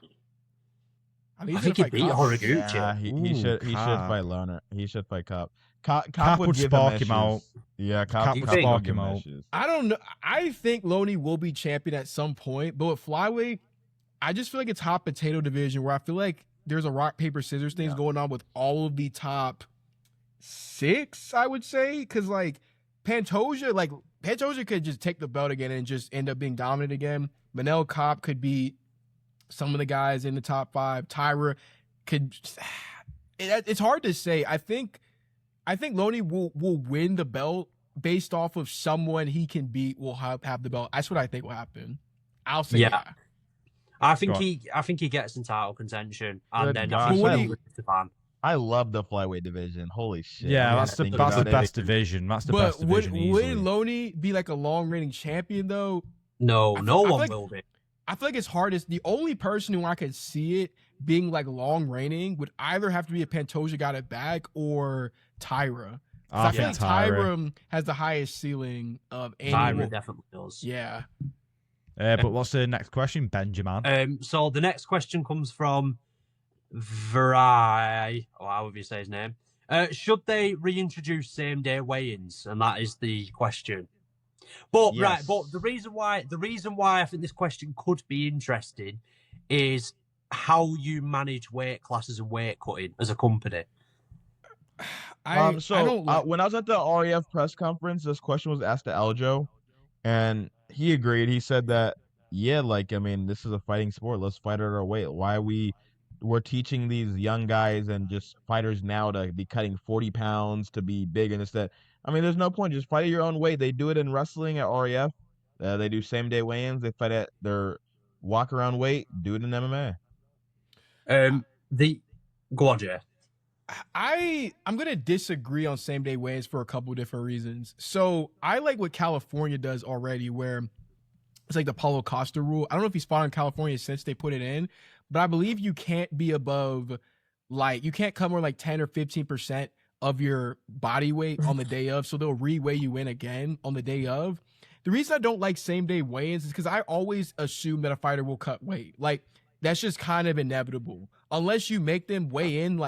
I think he beat Horiguchi. Yeah, he should fight Lerone. He should fight Kopp. Kopp would spark him out. Yeah, Kopp would spark him out. I don't know. I think Loney will be champion at some point, but with flyweight, I just feel like it's hot potato division where I feel like there's a rock paper scissors things going on with all of the top 6, I would say, because like Pantoja could just take the belt again and just end up being dominant again. Manel Kopp could beat some of the guys in the top 5. Tyra could. It's hard to say. I think Loney will win the belt based off of someone he can beat. Will have the belt. That's what I think will happen. I'll say yeah. I think he gets in title contention, and then I love the flyweight division. Holy shit! Yeah, that's the best division. That's the best division. Would Loney be like a long reigning champion though? No, no one will be. I feel like it's hardest. The only person who I could see it being like long reigning would either have to be a Pantoja got it back or Tyra. I feel like Tyra has the highest ceiling of any. Tyra definitely does. Yeah. But what's the next question, Benjamin? So the next question comes from Virai, or however you say his name. Should they reintroduce same-day weigh-ins? And that is the question. But yes. But the reason why I think this question could be interesting is how you manage weight classes and weight cutting as a company. When I was at the REF press conference, this question was asked to Aljo, and he agreed. He said that, this is a fighting sport. Let's fight at our weight. Why we're teaching these young guys and just fighters now to be cutting 40 pounds to be big and instead. There's no point. Just fight at your own weight. They do it in wrestling at REF. They do same-day weigh-ins. They fight at their walk-around weight. Do it in MMA. Go on, Jay. I'm going to disagree on same-day weigh-ins for a couple of different reasons. So I like what California does already where it's like the Paulo Costa rule. I don't know if he's fought in California since they put it in, but I believe you can't be above, you can't come more like 10 or 15% of your body weight on the day of, so they'll re-weigh you in again on the day of. The reason I don't like same-day weigh-ins is because I always assume that a fighter will cut weight. That's just kind of inevitable. Unless you make them weigh in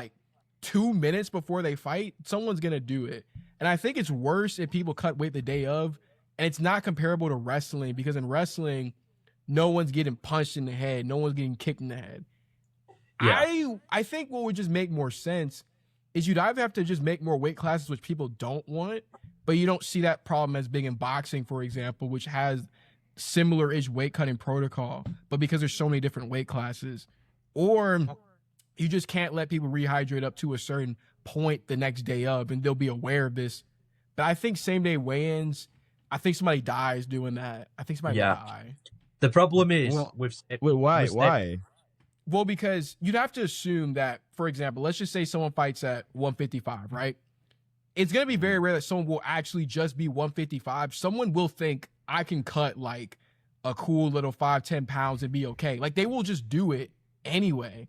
2 minutes before they fight, someone's going to do it. And I think it's worse if people cut weight the day of, and it's not comparable to wrestling because in wrestling, no one's getting punched in the head. No one's getting kicked in the head. Yeah. I think what would just make more sense is you'd either have to just make more weight classes, which people don't want, but you don't see that problem as big in boxing, for example, which has similar-ish weight cutting protocol, but because there's so many different weight classes, or you just can't let people rehydrate up to a certain point the next day of, and they'll be aware of this. But I think same-day weigh-ins, I think somebody dies doing that. I think somebody will die. The problem is Why? Well, because you'd have to assume that, for example, let's just say someone fights at 155, right? It's going to be very rare that someone will actually just be 155. Someone will think, I can cut like a cool little 5-10 pounds and be okay. Like, they will just do it anyway.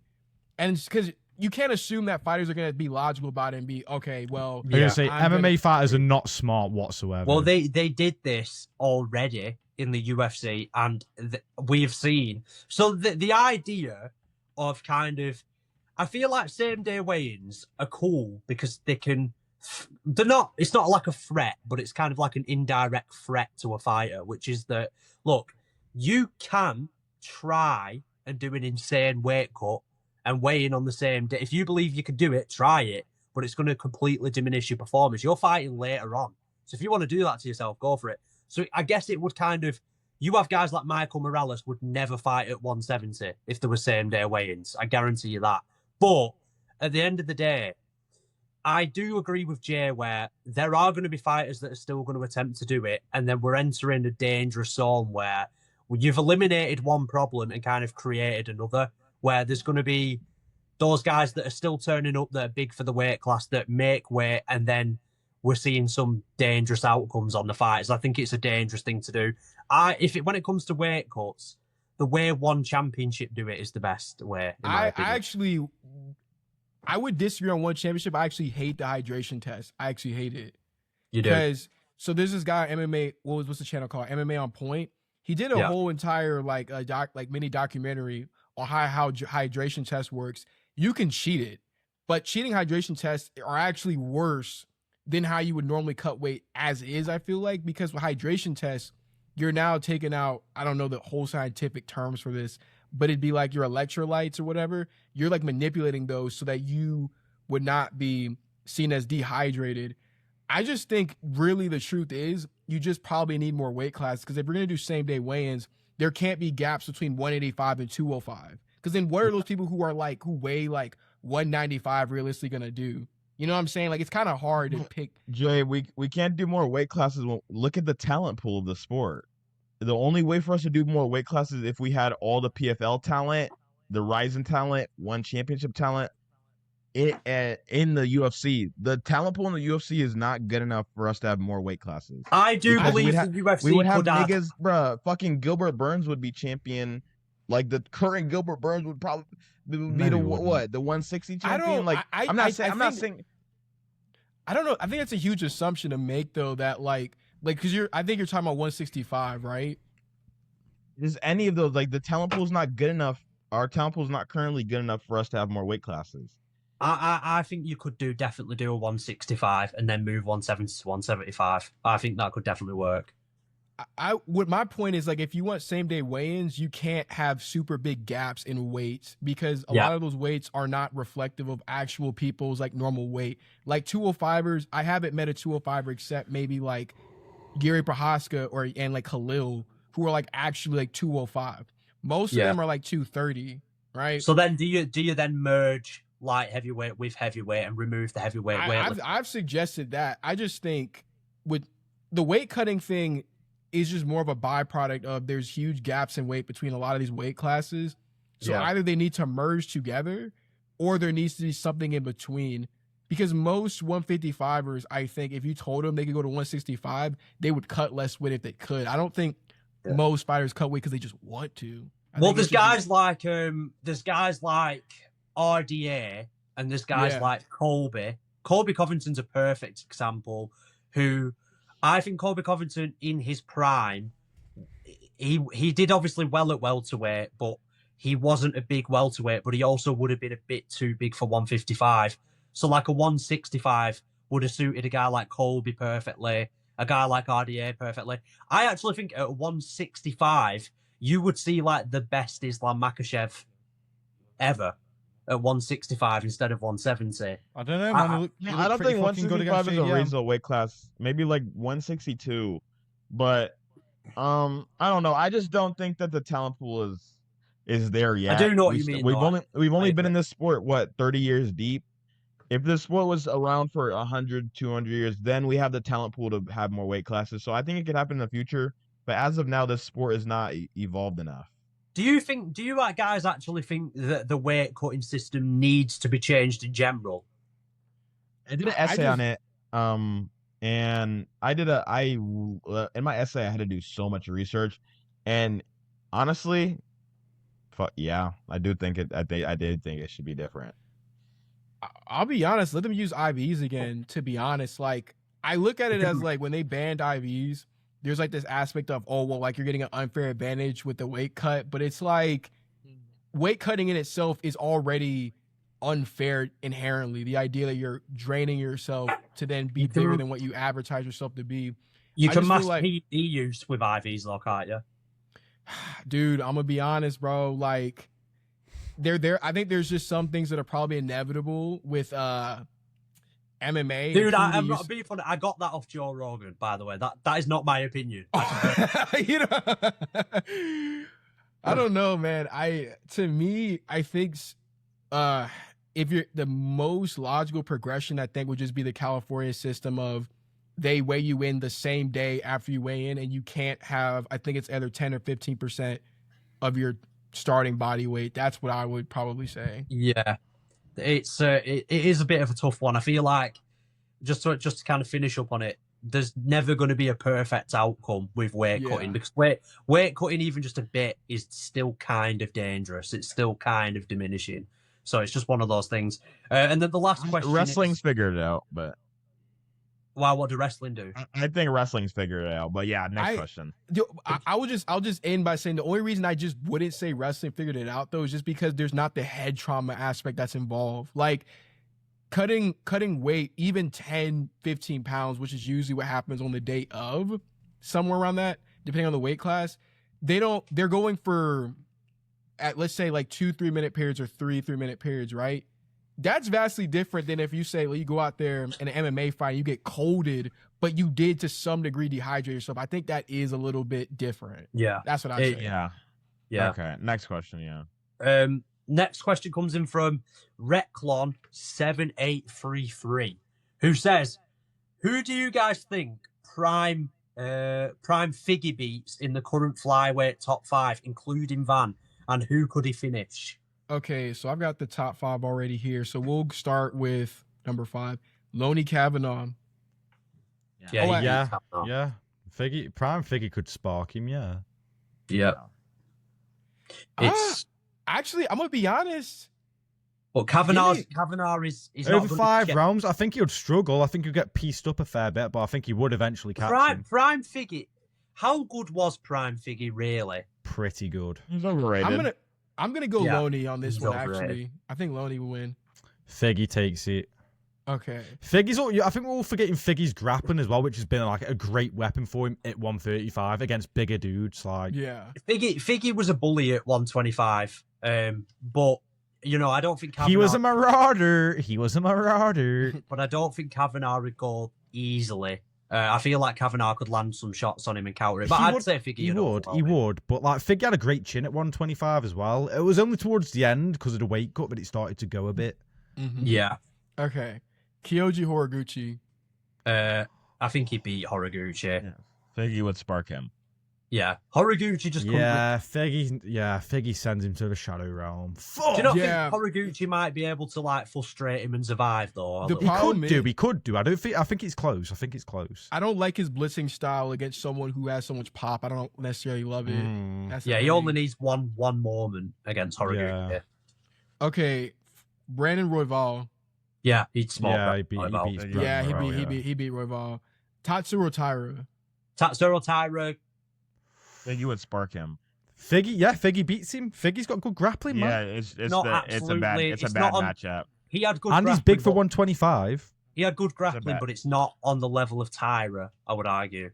And it's because you can't assume that fighters are going to be logical about it and be, okay, well. I'm going to say MMA fighters are not smart whatsoever. Well, they did this already in the UFC, and we've seen. So the idea of kind of, I feel like same-day weigh-ins are cool because they're not, it's not like a threat, but it's kind of like an indirect threat to a fighter, which is that, look, you can try and do an insane weight cut and weigh in on the same day. If you believe you can do it, try it, but it's going to completely diminish your performance. You're fighting later on. So if you want to do that to yourself, go for it. So I guess it would kind of, you have guys like Michael Morales would never fight at 170 if there were same-day weigh-ins. I guarantee you that. But at the end of the day, I do agree with Jay where there are going to be fighters that are still going to attempt to do it, and then we're entering a dangerous zone where you've eliminated one problem and kind of created another, where there's going to be those guys that are still turning up that are big for the weight class that make weight, and then we're seeing some dangerous outcomes on the fights. I think it's a dangerous thing to do. When it comes to weight cuts, the way one championship do it is the best way. I would disagree on one championship. I actually hate the hydration test. I actually hate it. You do? Because, so there's this guy, MMA, what's the channel called? MMA On Point. He did a whole entire mini documentary on how hydration test works. You can cheat it, but cheating hydration tests are actually worse than how you would normally cut weight as is, I feel like, because with hydration tests, you're now taking out, I don't know the whole scientific terms for this, but it'd be like your electrolytes or whatever. You're like manipulating those so that you would not be seen as dehydrated. I just think really the truth is you just probably need more weight classes, because if you're going to do same day weigh-ins, there can't be gaps between 185 and 205. Because then what are those people who weigh like 195 realistically going to do? You know what I'm saying? Like, it's kind of hard to pick. Jay, we can't do more weight classes. Look at the talent pool of the sport. The only way for us to do more weight classes is if we had all the PFL talent, the Ryzen talent, one championship talent in the UFC. The talent pool in the UFC is not good enough for us to have more weight classes. I do believe the UFC we would have niggas, bruh. Fucking Gilbert Burns would be champion. Like, the current Gilbert Burns would probably be the 160 champion. I'm not saying. I don't know. I think that's a huge assumption to make, though, that because I think you're talking about 165, right? Is any of those, like, the talent pool is not good enough? Our talent pool is not currently good enough for us to have more weight classes. I think you could definitely do a 165 and then move 170 to 175. I think that could definitely work. My point is, like, if you want same day weigh-ins, you can't have super big gaps in weights, because a lot of those weights are not reflective of actual people's like normal weight. Like 205ers, I haven't met a 205er except maybe like Gary Prohaska and like Khalil, who are like actually like 205. Most of them are like 230, right? So then do you then merge light heavyweight with heavyweight and remove the heavyweight weight? I've suggested that. I just think with the weight cutting thing is just more of a byproduct of there's huge gaps in weight between a lot of these weight classes. So either they need to merge together or there needs to be something in between. Because most 155ers, I think, if you told them they could go to 165, they would cut less weight if they could. I don't think most fighters cut weight because they just want to. There's guys like RDA and there's guys like Colby. Colby Covington's a perfect example, who I think Colby Covington in his prime, he did obviously well at welterweight, but he wasn't a big welterweight, but he also would have been a bit too big for 155. So like a 165 would have suited a guy like Colby perfectly, a guy like RDA perfectly. I actually think at 165, you would see like the best Islam Makhachev ever. at 165 instead of 170. I don't know, man. I don't think 165 is a reasonable weight class. Maybe like 162, but I don't know. I just don't think that the talent pool is there yet. I do know what you mean. We've only been in this sport 30 years deep. If this sport was around for 100, 200 years, then we have the talent pool to have more weight classes. So I think it could happen in the future. But as of now, this sport is not evolved enough. Do you guys actually think that the weight cutting system needs to be changed in general? I did an essay on it. And in my essay, I had to do so much research. And honestly, yeah, I do think I did think it should be different. I'll be honest, let them use IVs again, to be honest. Like, I look at it as like when they banned IVs, there's like this aspect of, oh, well, like you're getting an unfair advantage with the weight cut. But it's like weight cutting in itself is already unfair inherently. The idea that you're draining yourself to then be bigger than what you advertise yourself to be. You can mask PED use with IVs, though, can't you? Dude, I'm going to be honest, bro. Like, I think there's just some things that are probably inevitable with MMA. Dude, I'm not being funny. I got that off Joe Rogan, by the way. That is not my opinion. You know, I don't know, man. I think if you're the most logical progression, I think would just be the California system of they weigh you in the same day after you weigh in, and you can't have, I think it's either 10 or 15% of your starting body weight. That's what I would probably say. Yeah, it is a bit of a tough one. I feel like just to kind of finish up on it, there's never going to be a perfect outcome with weight cutting, because weight cutting even just a bit is still kind of dangerous. It's still kind of diminishing. So it's just one of those things. And then the last question: wrestling's figured it out, but wow, what do wrestling do? I think wrestling's figured it out, but yeah. Next question. I'll just end by saying the only reason I just wouldn't say wrestling figured it out though is just because there's not the head trauma aspect that's involved. Like cutting weight, even 10, 15 pounds, which is usually what happens on the day of, somewhere around that, depending on the weight class. They're going for at, let's say, like 2 3-minute periods or 3 3-minute periods, right? That's vastly different than if you say, well, you go out there in an MMA fight, you get colded, but you did to some degree dehydrate yourself. I think that is a little bit different. Yeah. That's what I say. Yeah. Okay. Next question. Yeah. Next question comes in from Reclon7833, who says, who do you guys think prime Figgy beats in the current flyweight top 5, including Van, and who could he finish? Okay, so I've got the top 5 already here. So we'll start with number 5, Loney Kavanaugh. Yeah. Prime Figgy could spark him, yeah. Yeah. It's actually, I'm gonna be honest. But Kavanaugh is over not 5 rounds. I think he would struggle. I think he'd get pieced up a fair bit, but I think he would eventually catch him. Prime Figgy. How good was Prime Figgy really? Pretty good. He's overrated. I'm gonna go Loney on this one. Actually, I think Loney will win. Figgy takes it. Okay. Figgy's. I think we're all forgetting Figgy's grappling as well, which has been like a great weapon for him at 135 against bigger dudes. Like, yeah, Figgy was a bully at 125. But you know, I don't think Kavanaugh... He was a marauder. But I don't think Kavanaugh would go easily. I feel like Kavanaugh could land some shots on him and counter it. But I'd say Figgy. He would. But like Figgy had a great chin at 125 as well. It was only towards the end because of the weight cut that it started to go a bit. Mm-hmm. Yeah. Okay. Kyoji Horiguchi. I think he beat Horiguchi. Yeah. Figgy would spark him. Yeah. Horiguchi just couldn't... Figgy sends him to the Shadow Realm. Do you not think Horiguchi might be able to like frustrate him and survive though? He could do. I think it's close. I don't like his blitzing style against someone who has so much pop. I don't necessarily love it. He only needs one moment against Horiguchi. Yeah. Okay. Brandon Royval. Yeah, he'd smoke. Yeah, he beat Royval. Tatsuro Taira. Figgy would spark him. Figgy beats him. Figgy's got good grappling, man. Yeah, it's a bad matchup. He had good and he's big for 125. He had good grappling, but it's not on the level of Taira, I would argue.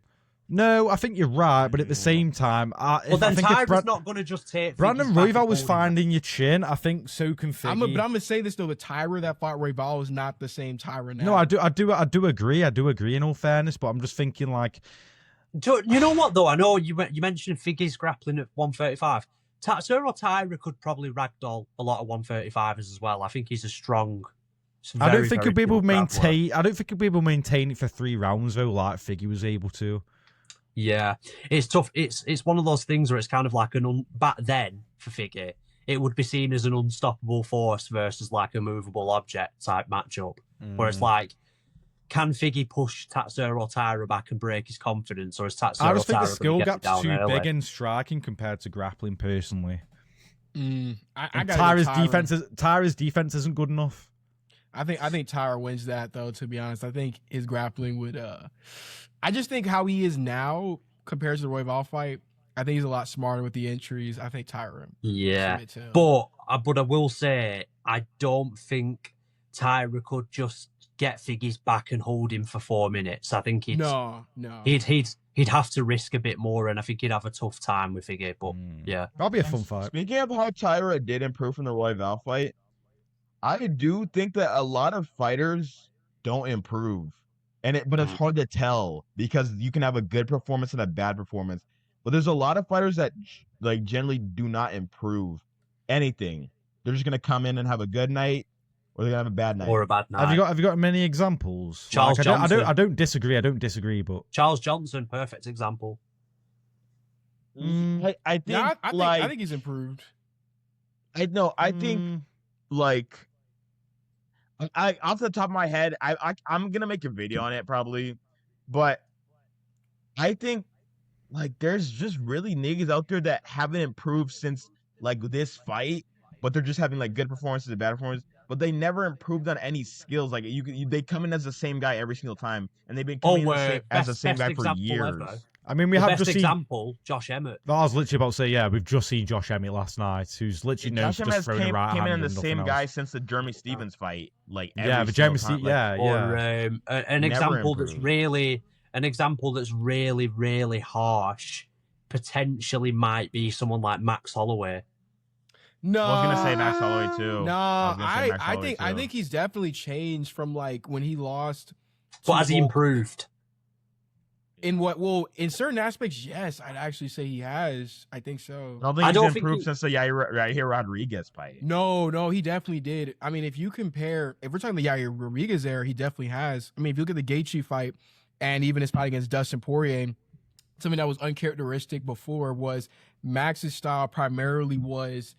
No, I think you're right, but at the same time, Well, then Tyra's not going to just take. Brandon Royval was finding your chin. I think so can Figgy. But I'm gonna say this though: the Tyra that fought Royval is not the same Tyra now. No, I do agree. I do agree. In all fairness, but I'm just thinking like, you know what though? I know you mentioned Figgy's grappling at 135. Tatsuro Tyra could probably ragdoll a lot of 135ers as well. I think he's a strong. I don't think he'll be able to maintain. I don't think he'll be able to maintain it for 3 rounds though, like Figgy was able to. Yeah, it's tough. It's one of those things where it's kind of like back then for Figgy, it would be seen as an unstoppable force versus like a movable object type matchup. Where it's like, can Figgy push Tatsuro Tyra back and break his confidence, or is Tatsuro Tyra? I just think the skill gap's too early? big in striking compared to grappling. Personally, Tyra's defense isn't good enough. I think Tyra wins that though. To be honest, I think his grappling would. I just think how he is now compared to the Royval fight. I think he's a lot smarter with the entries. I think Tyra. Yeah, but I will say I don't think Tyra could just get Figgy's back and hold him for 4 minutes. I think no. He'd have to risk a bit more, and I think he'd have a tough time with Figgy. But yeah, that'll be a fun fight. Speaking of how Tyra did improve from the Royval fight, I do think that a lot of fighters don't improve, but it's hard to tell because you can have a good performance and a bad performance. But there's a lot of fighters that like generally do not improve anything. They're just gonna come in and have a good night, or they're gonna have a bad night. Or a bad night. Have you got many examples? Charles Johnson. I don't disagree, but Charles Johnson, perfect example. I think I think he's improved. I think like I off the top of my head, I'm gonna make a video on it probably, but I think like there's just really niggas out there that haven't improved since like this fight, but they're just having like good performances and bad performances, but they never improved on any skills. Like they come in as the same guy every single time, and they've been coming in as the same guy for years. Ever. I mean, we have best just example, Josh Emmett. I was literally about to say, yeah, we've just seen Josh Emmett last night, who's literally knows just throwing the right hand. Came in the same guy else. since the Jeremy Stevens fight, like the Jeremy Stevens, Or an example that's really really harsh. Potentially might be someone like Max Holloway. No, I was gonna say Max Holloway too. No, I think he's definitely changed from like when he lost. But has he improved? In what? Well, in certain aspects, yes, I'd actually say he has. I think so. I don't think he's improved since the Yair Rodriguez fight. No, he definitely did. I mean, if we're talking the Yair Rodriguez era, he definitely has. I mean, if you look at the Gaethje fight and even his fight against Dustin Poirier, something that was uncharacteristic before was Max's style primarily was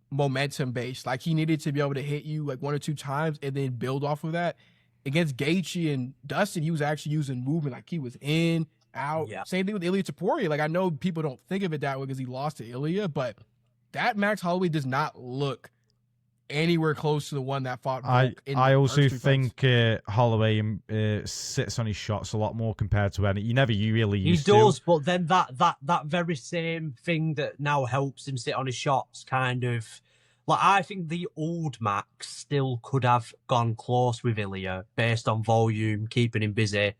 momentum based. Like he needed to be able to hit you like 1 or 2 times and then build off of that. Against Gaethje and Dustin, he was actually using movement, like he was in, out. Yeah. Same thing with Ilya Taporia. Like I know people don't think of it that way because he lost to Ilya, but that Max Holloway does not look anywhere close to the one that fought. I also think Holloway sits on his shots a lot more compared to when he never really used to. He does, but then that very same thing that now helps him sit on his shots kind of. Like, I think the old Max still could have gone close with Ilya based on volume, keeping him busy,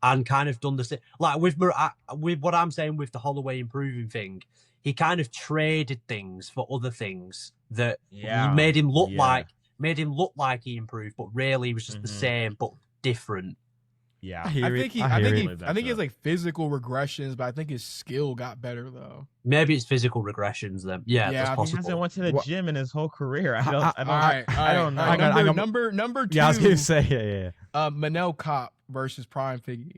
and kind of done the same. Like, with what I'm saying with the Holloway improving thing, he kind of traded things for other things that made him look like he improved, but really he was just the same, but different. Yeah, I think he has like physical regressions, but I think his skill got better though. Maybe it's physical regressions then. Yeah, that's possible. He hasn't went to the gym in his whole career. I don't know. Number 2. Yeah, I was gonna say Manel Kopp versus Prime Figgy.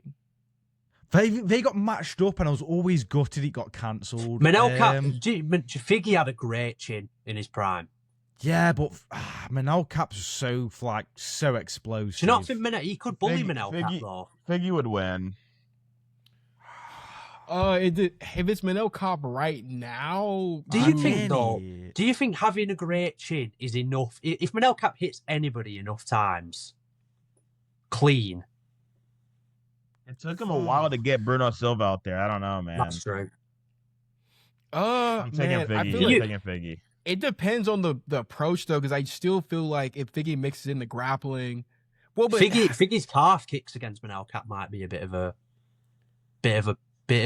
They got matched up, and I was always gutted it got cancelled. Manel Kopp, Figgy had a great chin in his prime. Yeah, but Manel Kopp's so explosive. Do you not think he could bully Manel Kopp though? Figgy would win. If it's Manel Kopp right now, do you think having a great chin is enough? If Manel Kopp hits anybody enough times, clean. It took him a while to get Bruno Silva out there. I don't know, man. That's true. I'm taking Figgy. It depends on the approach, though, because I still feel like if Figgy mixes in the grappling... Figgy's calf kicks against Manel Kopp might be a bit of a... bit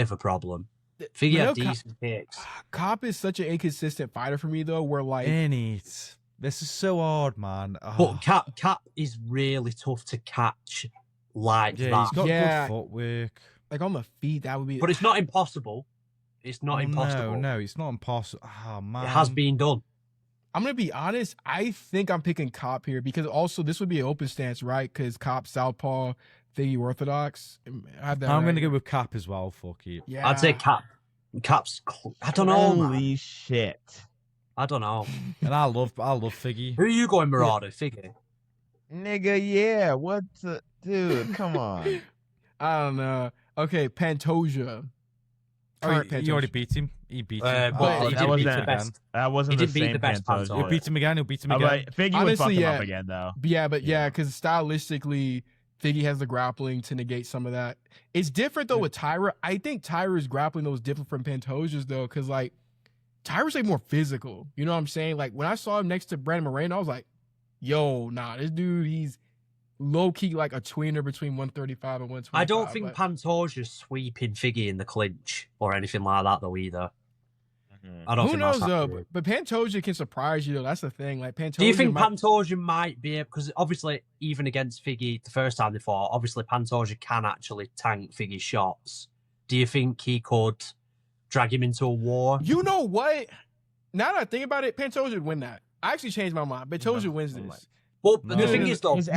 of a problem. Figgy had decent picks. Cop is such an inconsistent fighter for me though. Where like, this is so hard, man. But Cap is really tough to catch like that. He's got good footwork. Like on the feet, that would be. But it's not impossible. It's not impossible. No, it's not impossible. Oh man, it has been done. I'm gonna be honest. I think I'm picking Cop here because also this would be an open stance, right? Because Cop southpaw, Figgy orthodox. I'm gonna go with Cap as well. Fuck it. Yeah, I'd say Cap. Cap's. I don't know. Holy shit! I don't know. And I love Figgy. Who are you going, Marauder? Figgy. Nigga, yeah. What the dude? Come on. I don't know. Okay, Pantoja. You already beat him. He beat him. But he didn't beat the best. That wasn't He the didn't beat same the best Pantoja. He'll beat him again. Figgy would Honestly, fuck him yeah. up again, though. Yeah, because stylistically, Figgy has the grappling to negate some of that. It's different though with Tyra. I think Tyra's grappling though is different from Pantoja's though, because like Tyra's like more physical. You know what I'm saying? Like when I saw him next to Brandon Moreno, I was like, yo, nah, this dude, he's low key like a tweener between 135 and 125. I don't think Pantoja's sweeping Figgy in the clinch or anything like that though either. I don't Who think knows that's though? happening. But Pantoja can surprise you though. That's the thing. Like Pantoja. Do you think Pantoja might be able? Because obviously, even against Figgy the first time they fought, obviously Pantoja can actually tank Figgy's shots. Do you think he could drag him into a war? You know what? Now that I think about it, Pantoja would win that. I actually changed my mind. Pantoja wins this. Well, the thing is though, his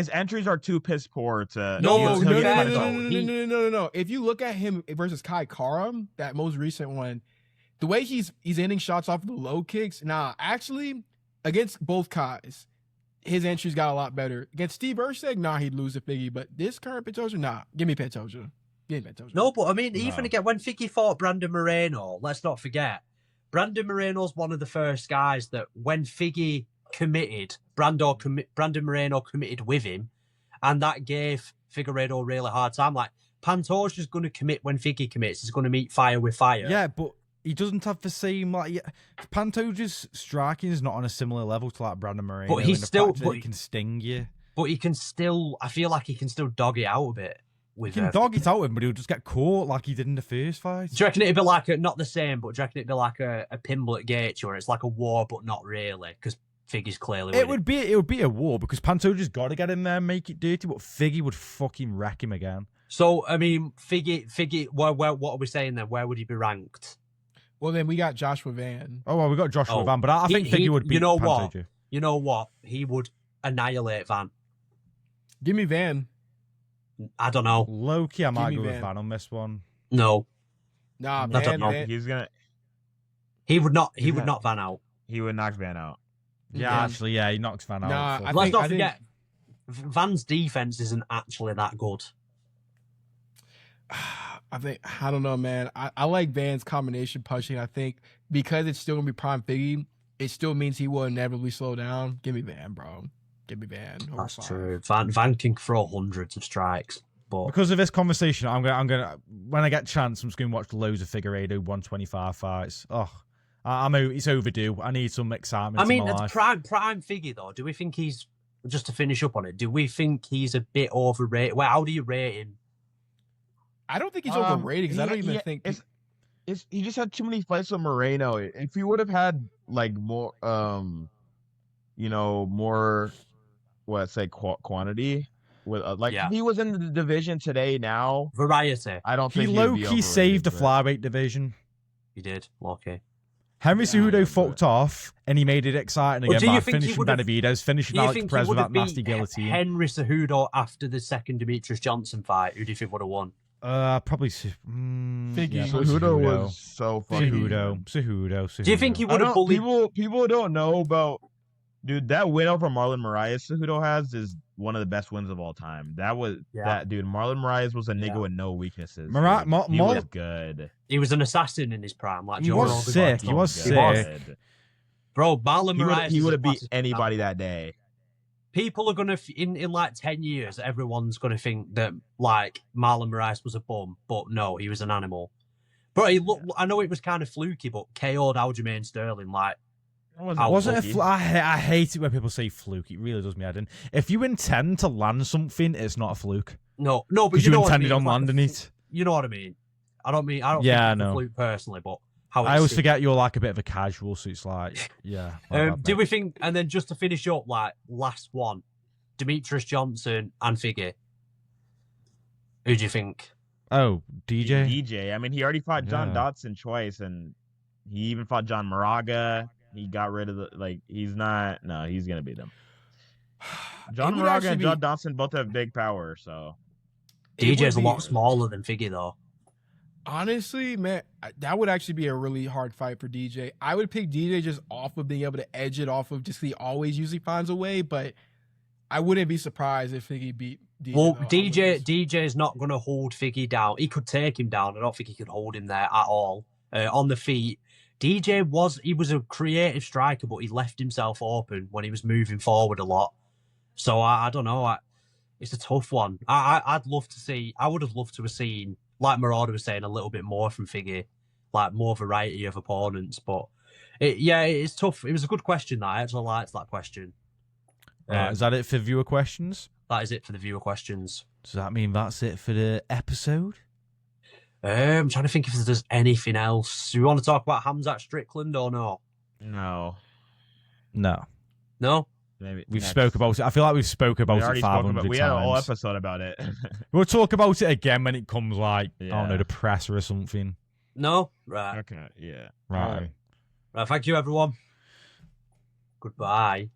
entries are too piss poor to. No. If you look at him versus Kai Karam, that most recent one, the way he's ending shots off of the low kicks. Nah, actually, against both Kais, his entries got a lot better. Against Steve Erceg, nah, he'd lose to Figgy. But this current Pantoja, nah, give me Pantoja. No, but I mean, even again, when Figgy fought Brandon Moreno, let's not forget, Brandon Moreno's one of the first guys that when Figgy committed, Brandon Moreno committed with him, and that gave Figueiredo a really hard time. Like, Pantoja's going to commit when Figgy commits. He's going to meet fire with fire. Yeah, but he doesn't have the same, like, Pantoja's striking is not on a similar level to, like, Brandon Moreno. But he's still... he can sting you. But he can still... I feel like he can still dog it out a bit. He can dog it out with him, but he'll just get caught like he did in the first fight. Do you reckon it'd be like not the same, but do you reckon it'd be like a pinball at Gaethje, where it's like a war, but not really, because Figgy's clearly winning? It would be a war because Pantoja's got to get in there and make it dirty, but Figgy would fucking wreck him again. So I mean, Figgy, what are we saying then? Where would he be ranked? Well, then we got Joshua Van. Oh well, we got Joshua Van, but I think Figgy would beat Pantoja. You know what? He would annihilate Van. Give me Van. I don't know. Low-key, I might go with Van on this one. No. Nah, I don't know. He would not Van out. He would knock Van out. Yeah, actually, he knocks Van out. Nah, let's not forget, Van's defense isn't actually that good. I don't know, man. I like Van's combination punching. I think because it's still gonna be prime Figgy, it still means he will inevitably slow down. Give me Van, bro. Give me Van. That's true. Van can throw hundreds of strikes, but because of this conversation, I'm gonna when I get a chance, I'm just gonna watch loads of Figueiredo 125 fights. Oh, it's overdue. I need some excitement. I mean, in my it's life. prime Figgy though. Do we think he's just to finish up on it? Do we think he's a bit overrated? Well, how do you rate him? I don't think he's overrated because I don't even think he just had too many fights with Moreno. If he would have had like more, more. Quantity with if he was in the division today now, variety. I don't think he low-key saved the flyweight division. He did. Okay. Henry Cejudo fucked off, and he made it exciting again by finishing Benavidez, finishing Alex Perez with that nasty guillotine. Henry Cejudo after the second Demetrius Johnson fight, who do you think would have won? Probably Figgy. Yeah, Cejudo was so funny. Cejudo. Do you think he would have bullied? People don't know about. Dude, that win over Marlon Moraes Cejudo has is one of the best wins of all time. That dude. Marlon Moraes was a nigga with no weaknesses. He was good. He was an assassin in his prime. Like he was sick. He was sick. Bro, Marlon Moraes. He would have beat anybody that day. People are gonna in like 10 years, everyone's gonna think that like Marlon Moraes was a bum, but no, he was an animal. Bro, I know it was kind of fluky, but KO'd Aljamain Sterling like. I hate it when people say fluke. It really does me head in. If you intend to land something, it's not a fluke. No, but Because you you know what I intended mean. on Like landing it. You know what I mean. I don't Yeah, think I it's the know. flute personally, but how I always seems. forget you're like a bit of a casual, so it's like, yeah. my bad, Do mate. we think? And then just to finish up, like last one, Demetrius Johnson and Figgy. Who do you think? Oh, DJ? DJ. I mean, he already fought John Yeah. Dodson twice, and he even fought John Moraga. He got rid of the he's not. No, he's gonna beat him. John It would Moraga actually and be- John Dodson both have big power, so It would DJ's a be- lot smaller than Figgy, though. Honestly, man, that would actually be a really hard fight for DJ. I would pick DJ just off of being able to edge it off of just he always usually finds a way, but I wouldn't be surprised if he beat DJ. Well, though. DJ's not going to hold Figgy down. He could take him down. I don't think he could hold him there at all. On the feet, DJ was a creative striker, but he left himself open when he was moving forward a lot. So I don't know. It's a tough one. I would have loved to have seen, like Marauder was saying, a little bit more from Figgy, like more variety of opponents. But it's tough. It was a good question. That I actually liked that question. Is that it for viewer questions? That is it for the viewer questions. Does that mean that's it for the episode? I'm trying to think if there's anything else. Do we want to talk about Hamzat Strickland or no? no. No. No? Maybe We've next. spoke about it. I feel like we've spoke about We it already spoke 500 about. times. We had a whole episode about it. We'll talk about it again when it comes, like, I don't know, Yeah. the presser or something. No? Right. Okay. Yeah. Right. Right. Thank you, everyone. Goodbye.